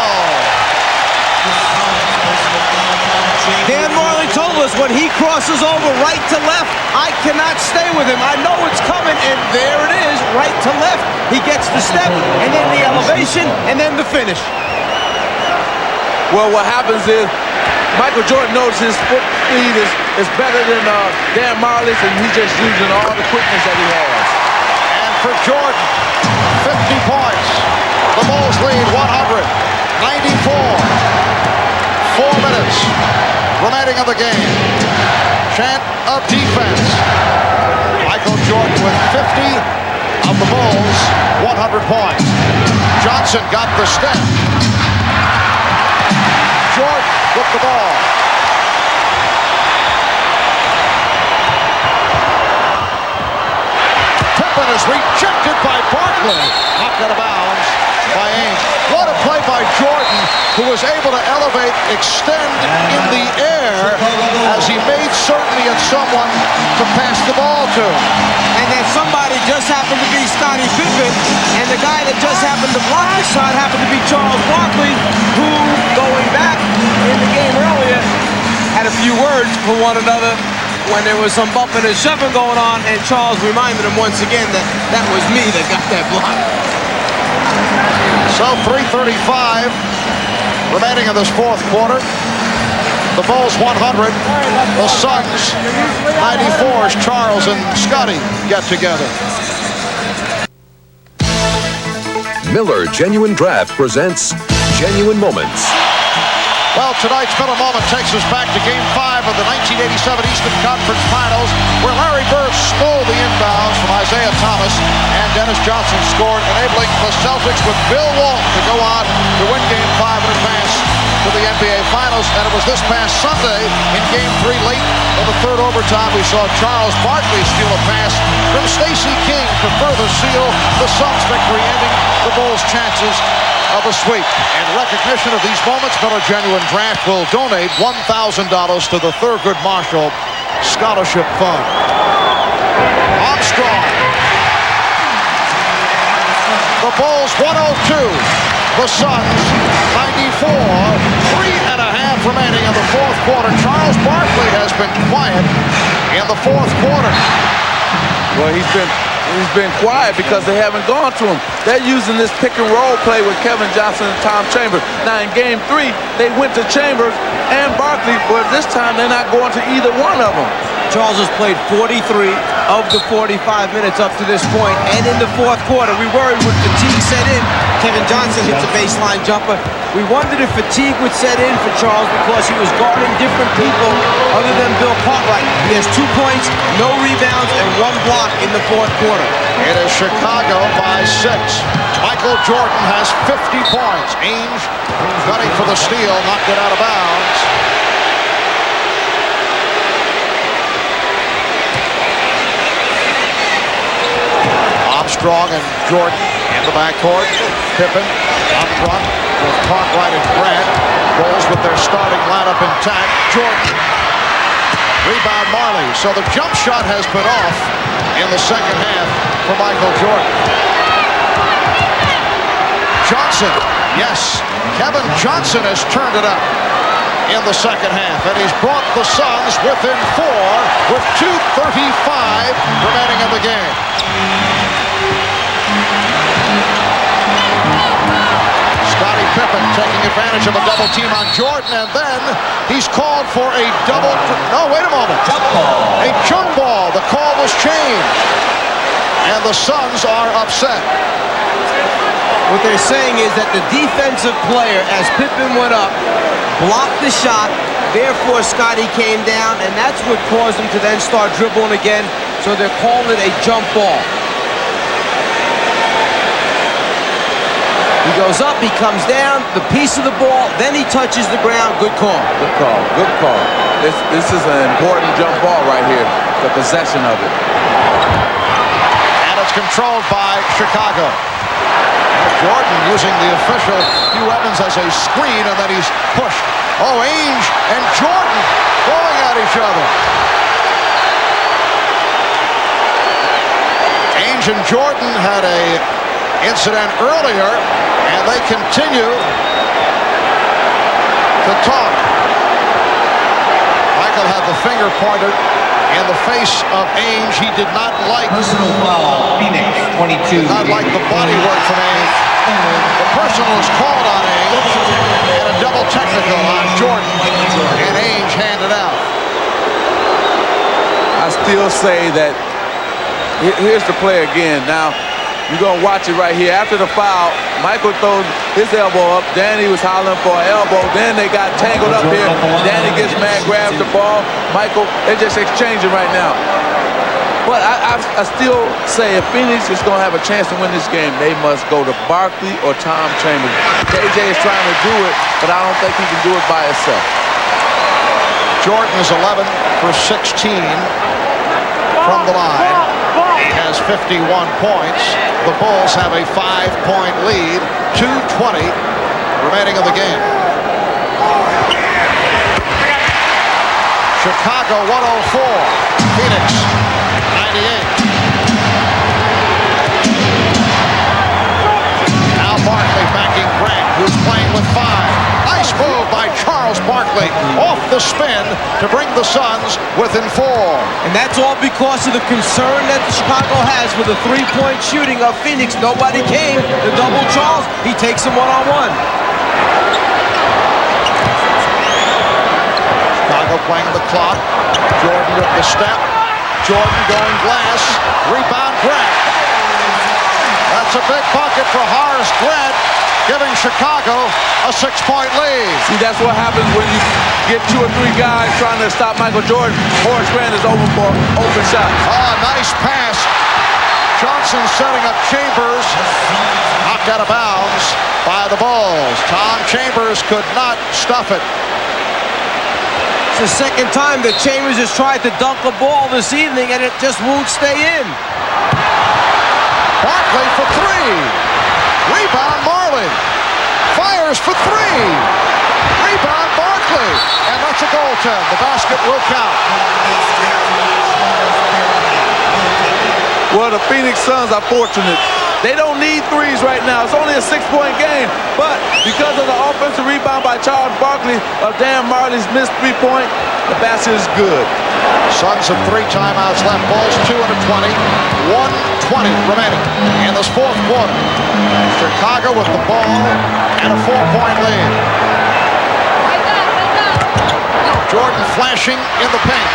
Dan Marley told us when he crosses over right to left, I cannot stay with him. I know it's coming, and there it is, right to left. He gets the step, and then the elevation, and then the finish. Well, what happens is Michael Jordan knows his foot speed is better than Dan Marley's, and he's just using all the quickness that he has. And for Jordan, 50 points. The Bulls lead 100-94. 4 minutes remaining of the game. Chant of defense. Michael Jordan with 50 of the Bulls, 100 points. Johnson got the step. Jordan with the ball. Pippen is rejected by Barkley. Knocked out of bounds by Ainge. What a play by Jordan, who was able to elevate, extend in the air as he made certain he had someone to pass the ball to. And then somebody just happened to be Scottie Pippen, and the guy that just happened to block the shot happened to be Charles Barkley, who, going back in the game earlier, had a few words for one another when there was some bumping and shoving going on, and Charles reminded him once again that that was me that got that block. So 3:35 remaining in this 4th quarter. The Bulls 100, the Suns 94 as Charles and Scottie get together. Miller Genuine Draft presents Genuine Moments. Well, tonight's Miller Moment takes us back to Game 5 of the 1987 Eastern Conference Finals, where Larry Bird stole the inbounds from Isaiah Thomas, and Dennis Johnson scored, enabling the Celtics with Bill Walton to go on to win Game 5 and advance to the NBA Finals. And it was this past Sunday in Game 3, late in the 3rd overtime, we saw Charles Barkley steal a pass from Stacey King to further seal the Suns' victory, ending the Bulls' chances of a sweep. In recognition of these moments, Miller Genuine Draft will donate $1,000 to the Thurgood Marshall Scholarship Fund. Armstrong. The Bulls 102. The Suns 94. 3.5 remaining in the 4th quarter. Charles Barkley has been quiet in the 4th quarter. Well, he's been quiet because they haven't gone to him. They're using this pick and roll play with Kevin Johnson and Tom Chambers. Now in Game 3, they went to Chambers and Barkley, but this time they're not going to either one of them. Charles has played 43 of the 45 minutes up to this point, and in the 4th quarter, we worried would fatigue set in. Kevin Johnson hits a baseline jumper. We wondered if fatigue would set in for Charles because he was guarding different people other than Bill Cartwright. He has 2 points, no rebounds, and 1 block in the 4th quarter. It is Chicago by 6. Michael Jordan has 50 points. Ainge gunning for the steal, knocked it out of bounds. Armstrong and Jordan in the backcourt. Pippen up front with Cartwright and Grant. Bulls with their starting lineup intact. Jordan. Rebound Marley. So the jump shot has been off in the second half for Michael Jordan. Johnson. Yes. Kevin Johnson has turned it up in the second half, and he's brought the Suns within 4 with 2:35 remaining in the game. Scottie Pippen taking advantage of a double team on Jordan, and then he's called for a double. No, wait a moment. Jump ball. A jump ball. The call was changed, and the Suns are upset. What they're saying is that the defensive player, as Pippen went up, blocked the shot, therefore Scottie came down, and that's what caused him to then start dribbling again, so they're calling it a jump ball. He goes up, he comes down, the piece of the ball, then he touches the ground. Good call. Good call. Good call. This is an important jump ball right here, the possession of it. And it's controlled by Chicago. Jordan using the official Hugh Evans as a screen, and then he's pushed. Oh, Ainge and Jordan going at each other. Ainge and Jordan had a incident earlier, and they continue to talk. Michael had the finger pointed in the face of Ainge. He did not like personal foul. Phoenix 22. Did not like the body work from Ainge. The personal was called on Ainge and a double technical on Jordan, and Ainge handed out. I still say that here's the play again. Now you're gonna watch it right here. After the foul, Michael throws his elbow up. Danny was hollering for an elbow. Then they got tangled up here. Danny gets mad, grabs the ball. Michael, they're just exchanging right now. But I still say if Phoenix is going to have a chance to win this game, they must go to Barkley or Tom Chambers. KJ is trying to do it, but I don't think he can do it by himself. Jordan is 11 for 16 from the line. He has 51 points. The Bulls have a 5-point lead. 2:20 remaining in the game. Chicago 104. Phoenix 98. Now Barkley backing Grant, who's playing with 5. Nice move by Charles Barkley off the spin to bring the Suns within 4. And that's all because of the concern that Chicago has with the three-point shooting of Phoenix. Nobody came to double Charles. He takes him one-on-one. Chicago playing the clock. Jordan with the step. Jordan going glass. Rebound Grant. That's a big bucket for Horace Grant, giving Chicago a 6-point lead. See, that's what happens when you get 2 or 3 guys trying to stop Michael Jordan. Horace Grant is open for open shots. Oh, nice pass. Johnson setting up Chambers. Knocked out of bounds by the Bulls. Tom Chambers could not stuff it. It's the second time that Chambers has tried to dunk a ball this evening, and it just won't stay in. Barkley for 3. Rebound Marley. Fires for 3. Rebound Barkley. And that's a goaltend. The basket will count. Well, the Phoenix Suns are fortunate. They don't need threes right now. It's only a 6-point game. But because of the offensive rebound by Charles Barkley of Dan Marley's missed 3-point, the basket is good. Suns have 3 timeouts left. Bulls 2 and a 20. 1:20 remaining in this fourth quarter. Chicago with the ball and a 4-point lead. Jordan flashing in the paint.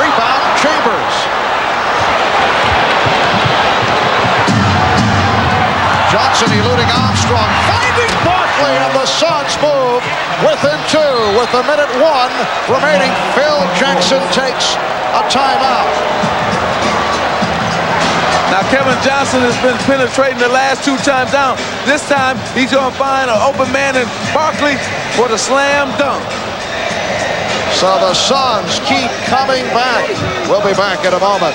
Rebound Chambers. Johnson eluding Armstrong, finding Barkley, and the Suns move within 2 with 1:01 remaining. Phil Jackson takes a timeout. Now Kevin Johnson has been penetrating the last 2 times down. This time he's going to find an open man in Barkley for the slam dunk. So the Suns keep coming back. We'll be back in a moment.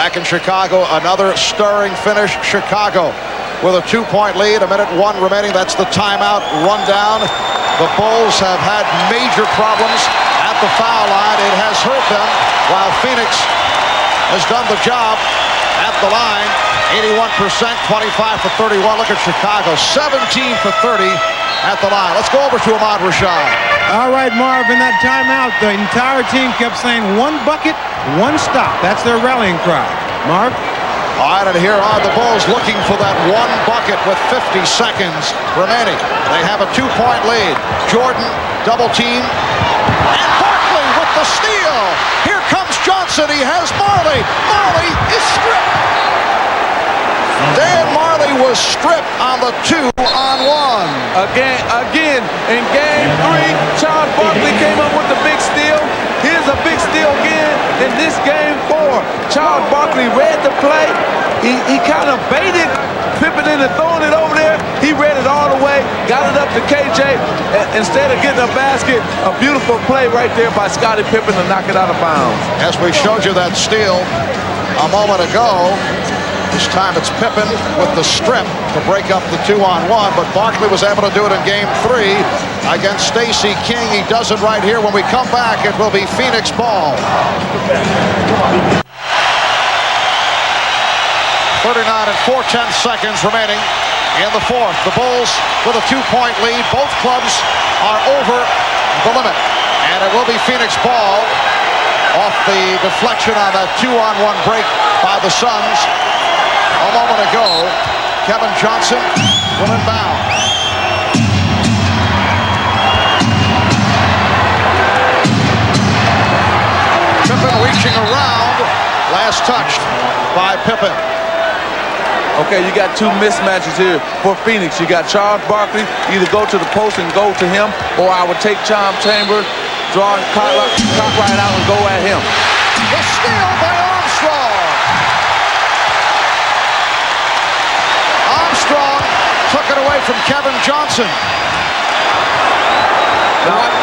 Back in Chicago, another stirring finish. Chicago with a 2-point lead, 1:01 remaining. That's the timeout rundown. The Bulls have had major problems at the foul line. It has hurt them, while Phoenix has done the job at the line. 81%, 25 for 31. Look at Chicago, 17 for 30 at the line. Let's go over to Ahmad Rashad. All right, Marv, in that timeout, the entire team kept saying one bucket, one stop. That's their rallying cry. Marv? All right, and here are the Bulls looking for that one bucket with 50 seconds remaining. They have a 2-point lead. Jordan, double team, and Barkley with the steal. Here comes Johnson. He has Marley. Marley is stripped. Dan Marley was stripped on the 2-on-1. Again, in game 3, Charles Barkley came up with the big steal. Here's a big steal again in this game 4. Charles Barkley read the play. He kind of baited Pippen into throwing it over there. He read it all the way, got it up to KJ. Instead of getting a basket, a beautiful play right there by Scottie Pippen to knock it out of bounds. As we showed you that steal a moment ago, this time it's Pippen with the strip to break up the 2-on-1, but Barkley was able to do it in game 3 against Stacey King. He does it right here. When we come back, it will be Phoenix ball. 39 and 4/10 seconds remaining in the 4th. The Bulls with a 2-point lead. Both clubs are over the limit, and it will be Phoenix ball off the deflection on that 2-on-1 break by the Suns. A moment ago, Kevin Johnson will inbound. Pippen reaching around, last touched by Pippen. Okay, you got 2 mismatches here for Phoenix. You got Charles Barkley, either go to the post and go to him, or I would take Tom Chambers, draw right out and go at him. The steal by Armstrong. Armstrong took it away from Kevin Johnson.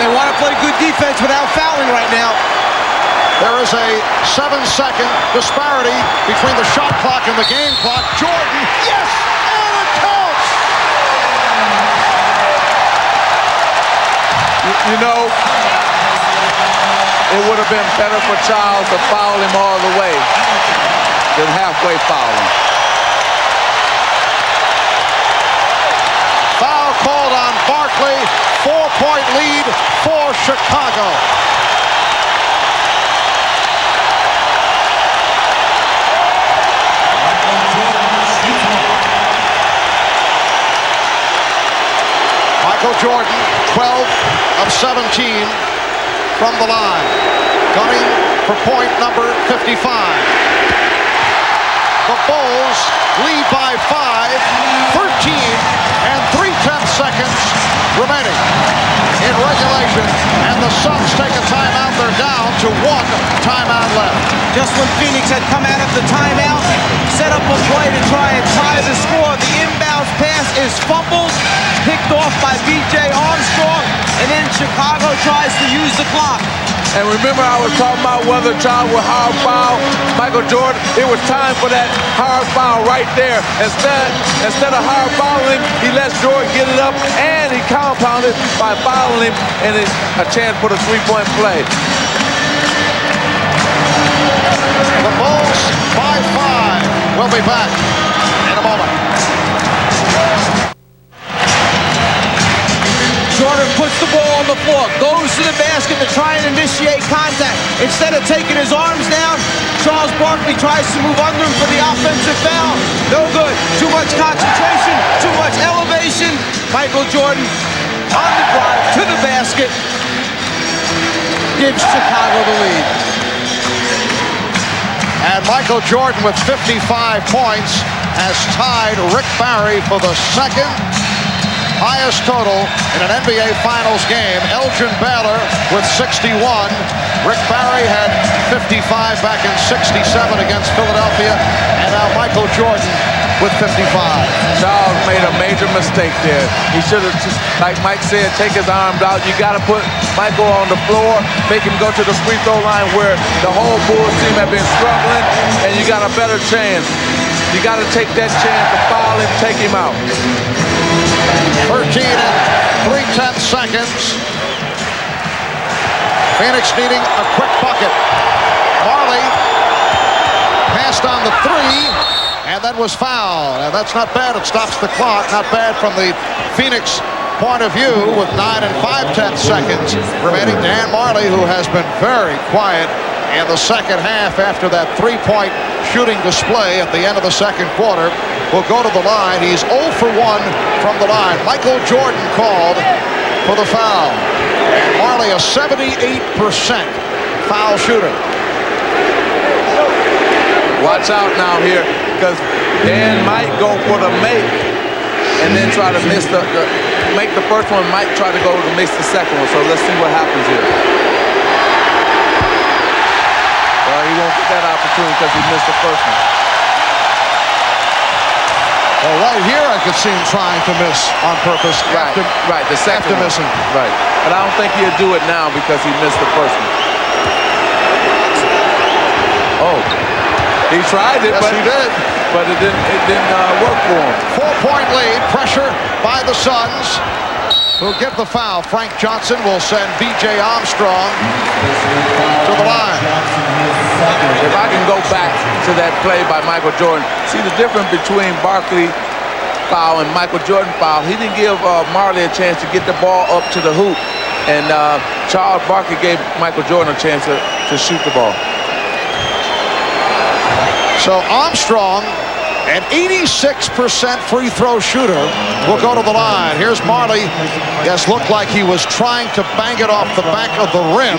They want to play good defense without fouling right now. There is a 7-second disparity between the shot clock and the game clock. Jordan, yes, and it counts. You know, it would have been better for Charles to foul him all the way than halfway foul him. Foul called on Barkley. 4-point lead for Chicago. Michael Jordan, 12 of 17 from the line. Gunning for point number 55. The Bulls lead by 5, 13 and 3/10 seconds remaining in regulation. And the Suns take a timeout. They're down to 1 timeout left. Just when Phoenix had come out of the timeout, set up a play to try and tie the score. The inbounds pass is fumbled, picked off by B.J. Armstrong, and then Chicago tries to use the clock. And remember, I was talking about whether Charles would hard foul Michael Jordan. It was time for that hard foul right there. Instead of hard fouling him, he lets Jordan get it up, and he compounded by fouling him, and it's a chance for the 3-point play. The Bulls by 5. We'll be back in a moment. Jordan puts the ball on the floor, goes to the basket to try and initiate contact. Instead of taking his arms down, Charles Barkley tries to move under him for the offensive foul. No good. Too much concentration, too much elevation. Michael Jordan on the drive to the basket gives Chicago the lead. And Michael Jordan with 55 points has tied Rick Barry for the second highest total in an NBA Finals game. Elgin Baylor with 61. Rick Barry had 55 back in 67 against Philadelphia. And now Michael Jordan with 55. Charles made a major mistake there. He should have, just like Mike said, take his arms out. You got to put Michael on the floor, make him go to the free throw line where the whole Bulls team have been struggling, and you got a better chance. You got to take that chance to foul him, take him out. 13 and 3/10 seconds. Phoenix needing a quick bucket. Marley passed on the three and then was fouled. And that's not bad. It stops the clock. Not bad from the Phoenix point of view with 9 and 5/10 seconds remaining. Dan Marley, who has been very quiet in the second half after that three-point shooting display at the end of the second quarter, will go to the line. He's 0 for 1 from the line. Michael Jordan called for the foul. And Marley, a 78% foul shooter. Watch out now here, because Dan might go for the make and then try to miss make the first one. Might try to go to miss the second one. So let's see what happens here. Well, he won't get that opportunity because he missed the first one. Well, right here I could see him trying to miss on purpose. Right, the second one. Missing. Right. But I don't think he'll do it now because he missed the first one. Oh. He tried it, yes, but he did. But it didn't work for him. 4-point lead, pressure by the Suns, who get the foul. Frank Johnson will send B.J. Armstrong to the line. If I can go back to that play by Michael Jordan, see the difference between Barkley foul and Michael Jordan foul. He didn't give Marley a chance to get the ball up to the hoop, and Charles Barkley gave Michael Jordan a chance to shoot the ball. So Armstrong, an 86% free throw shooter, will go to the line. Here's Marley. Yes, looked like he was trying to bang it off the back of the rim.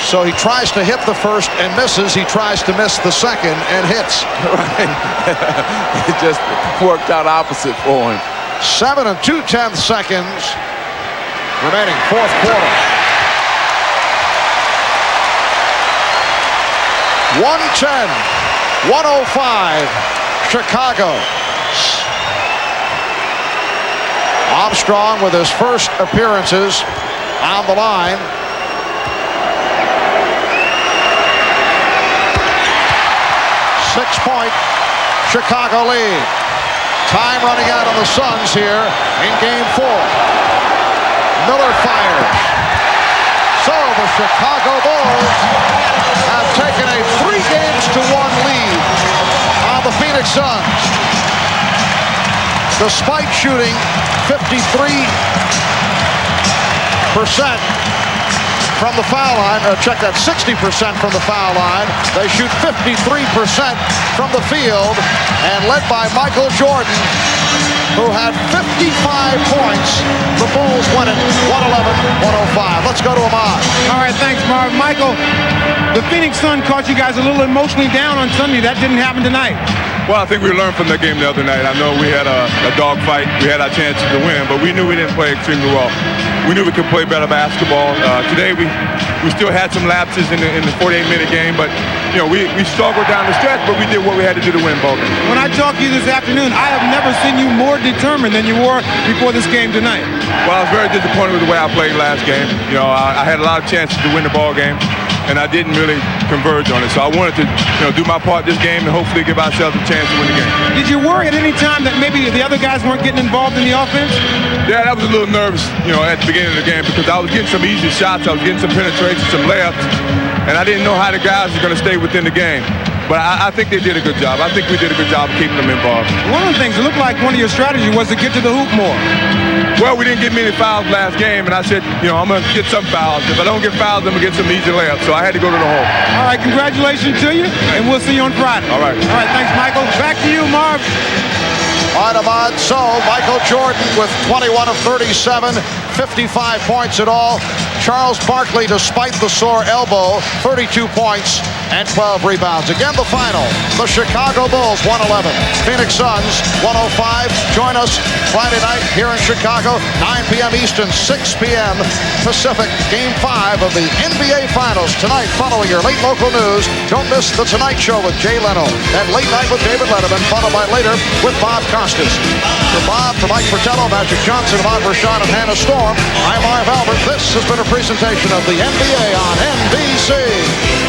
So he tries to hit the first and misses. He tries to miss the second and hits. Right. It just worked out opposite for him. 7 and 2/10 seconds remaining, fourth quarter. 110, 105, Chicago. Armstrong with his first appearances on the line. Six-point Chicago lead. Time running out on the Suns here in game 4. Miller fires. So the Chicago Bulls have taken a 3-1 lead on the Phoenix Suns. Despite shooting 53% from the foul line, check that, 60% from the foul line. They shoot 53% from the field, and led by Michael Jordan, who had 55 points. The Bulls win it 111-105. Let's go to Ahmad. All right, thanks, Marv. Michael, the Phoenix Sun caught you guys a little emotionally down on Sunday. That didn't happen tonight. Well, I think we learned from that game the other night. I know we had a dog fight. We had our chances to win, but we knew we didn't play extremely well. We knew we could play better basketball. Today we still had some lapses in the 48-minute game, but you know we struggled down the stretch, but we did what we had to do to win ball game. When I talked to you this afternoon, I have never seen you more determined than you were before this game tonight. Well, I was very disappointed with the way I played last game. You know, I had a lot of chances to win the ball game, and I didn't really converge on it. So I wanted to, do my part this game and hopefully give ourselves a chance to win the game. Did you worry at any time that maybe the other guys weren't getting involved in the offense? Yeah, I was a little nervous, at the beginning of the game because I was getting some easy shots. I was getting some penetration, some layups, and I didn't know how the guys were going to stay within the game. But I think they did a good job. I think we did a good job of keeping them involved. One of the things, it looked like one of your strategies was to get to the hoop more. Well, we didn't get many fouls last game, and I said, I'm going to get some fouls. If I don't get fouls, I'm going to get some easy layups. So I had to go to the hole. All right, congratulations to you, and we'll see you on Friday. All right. All right, thanks, Michael. Back to you, Marv. All right, Ahmad. So Michael Jordan with 21 of 37, 55 points in all. Charles Barkley, despite the sore elbow, 32 points and 12 rebounds. Again, the final. The Chicago Bulls 111. Phoenix Suns 105. Join us Friday night here in Chicago, 9 p.m. Eastern, 6 p.m. Pacific. Game 5 of the NBA Finals tonight. Following your late local news, don't miss The Tonight Show with Jay Leno and Late Night with David Letterman, followed by Later with Bob Costas. For Bob, for Mike Fratello, Magic Johnson, Bob Rashad, and Hannah Storm, I'm Marv Albert. This has been a presentation of the NBA on NBC.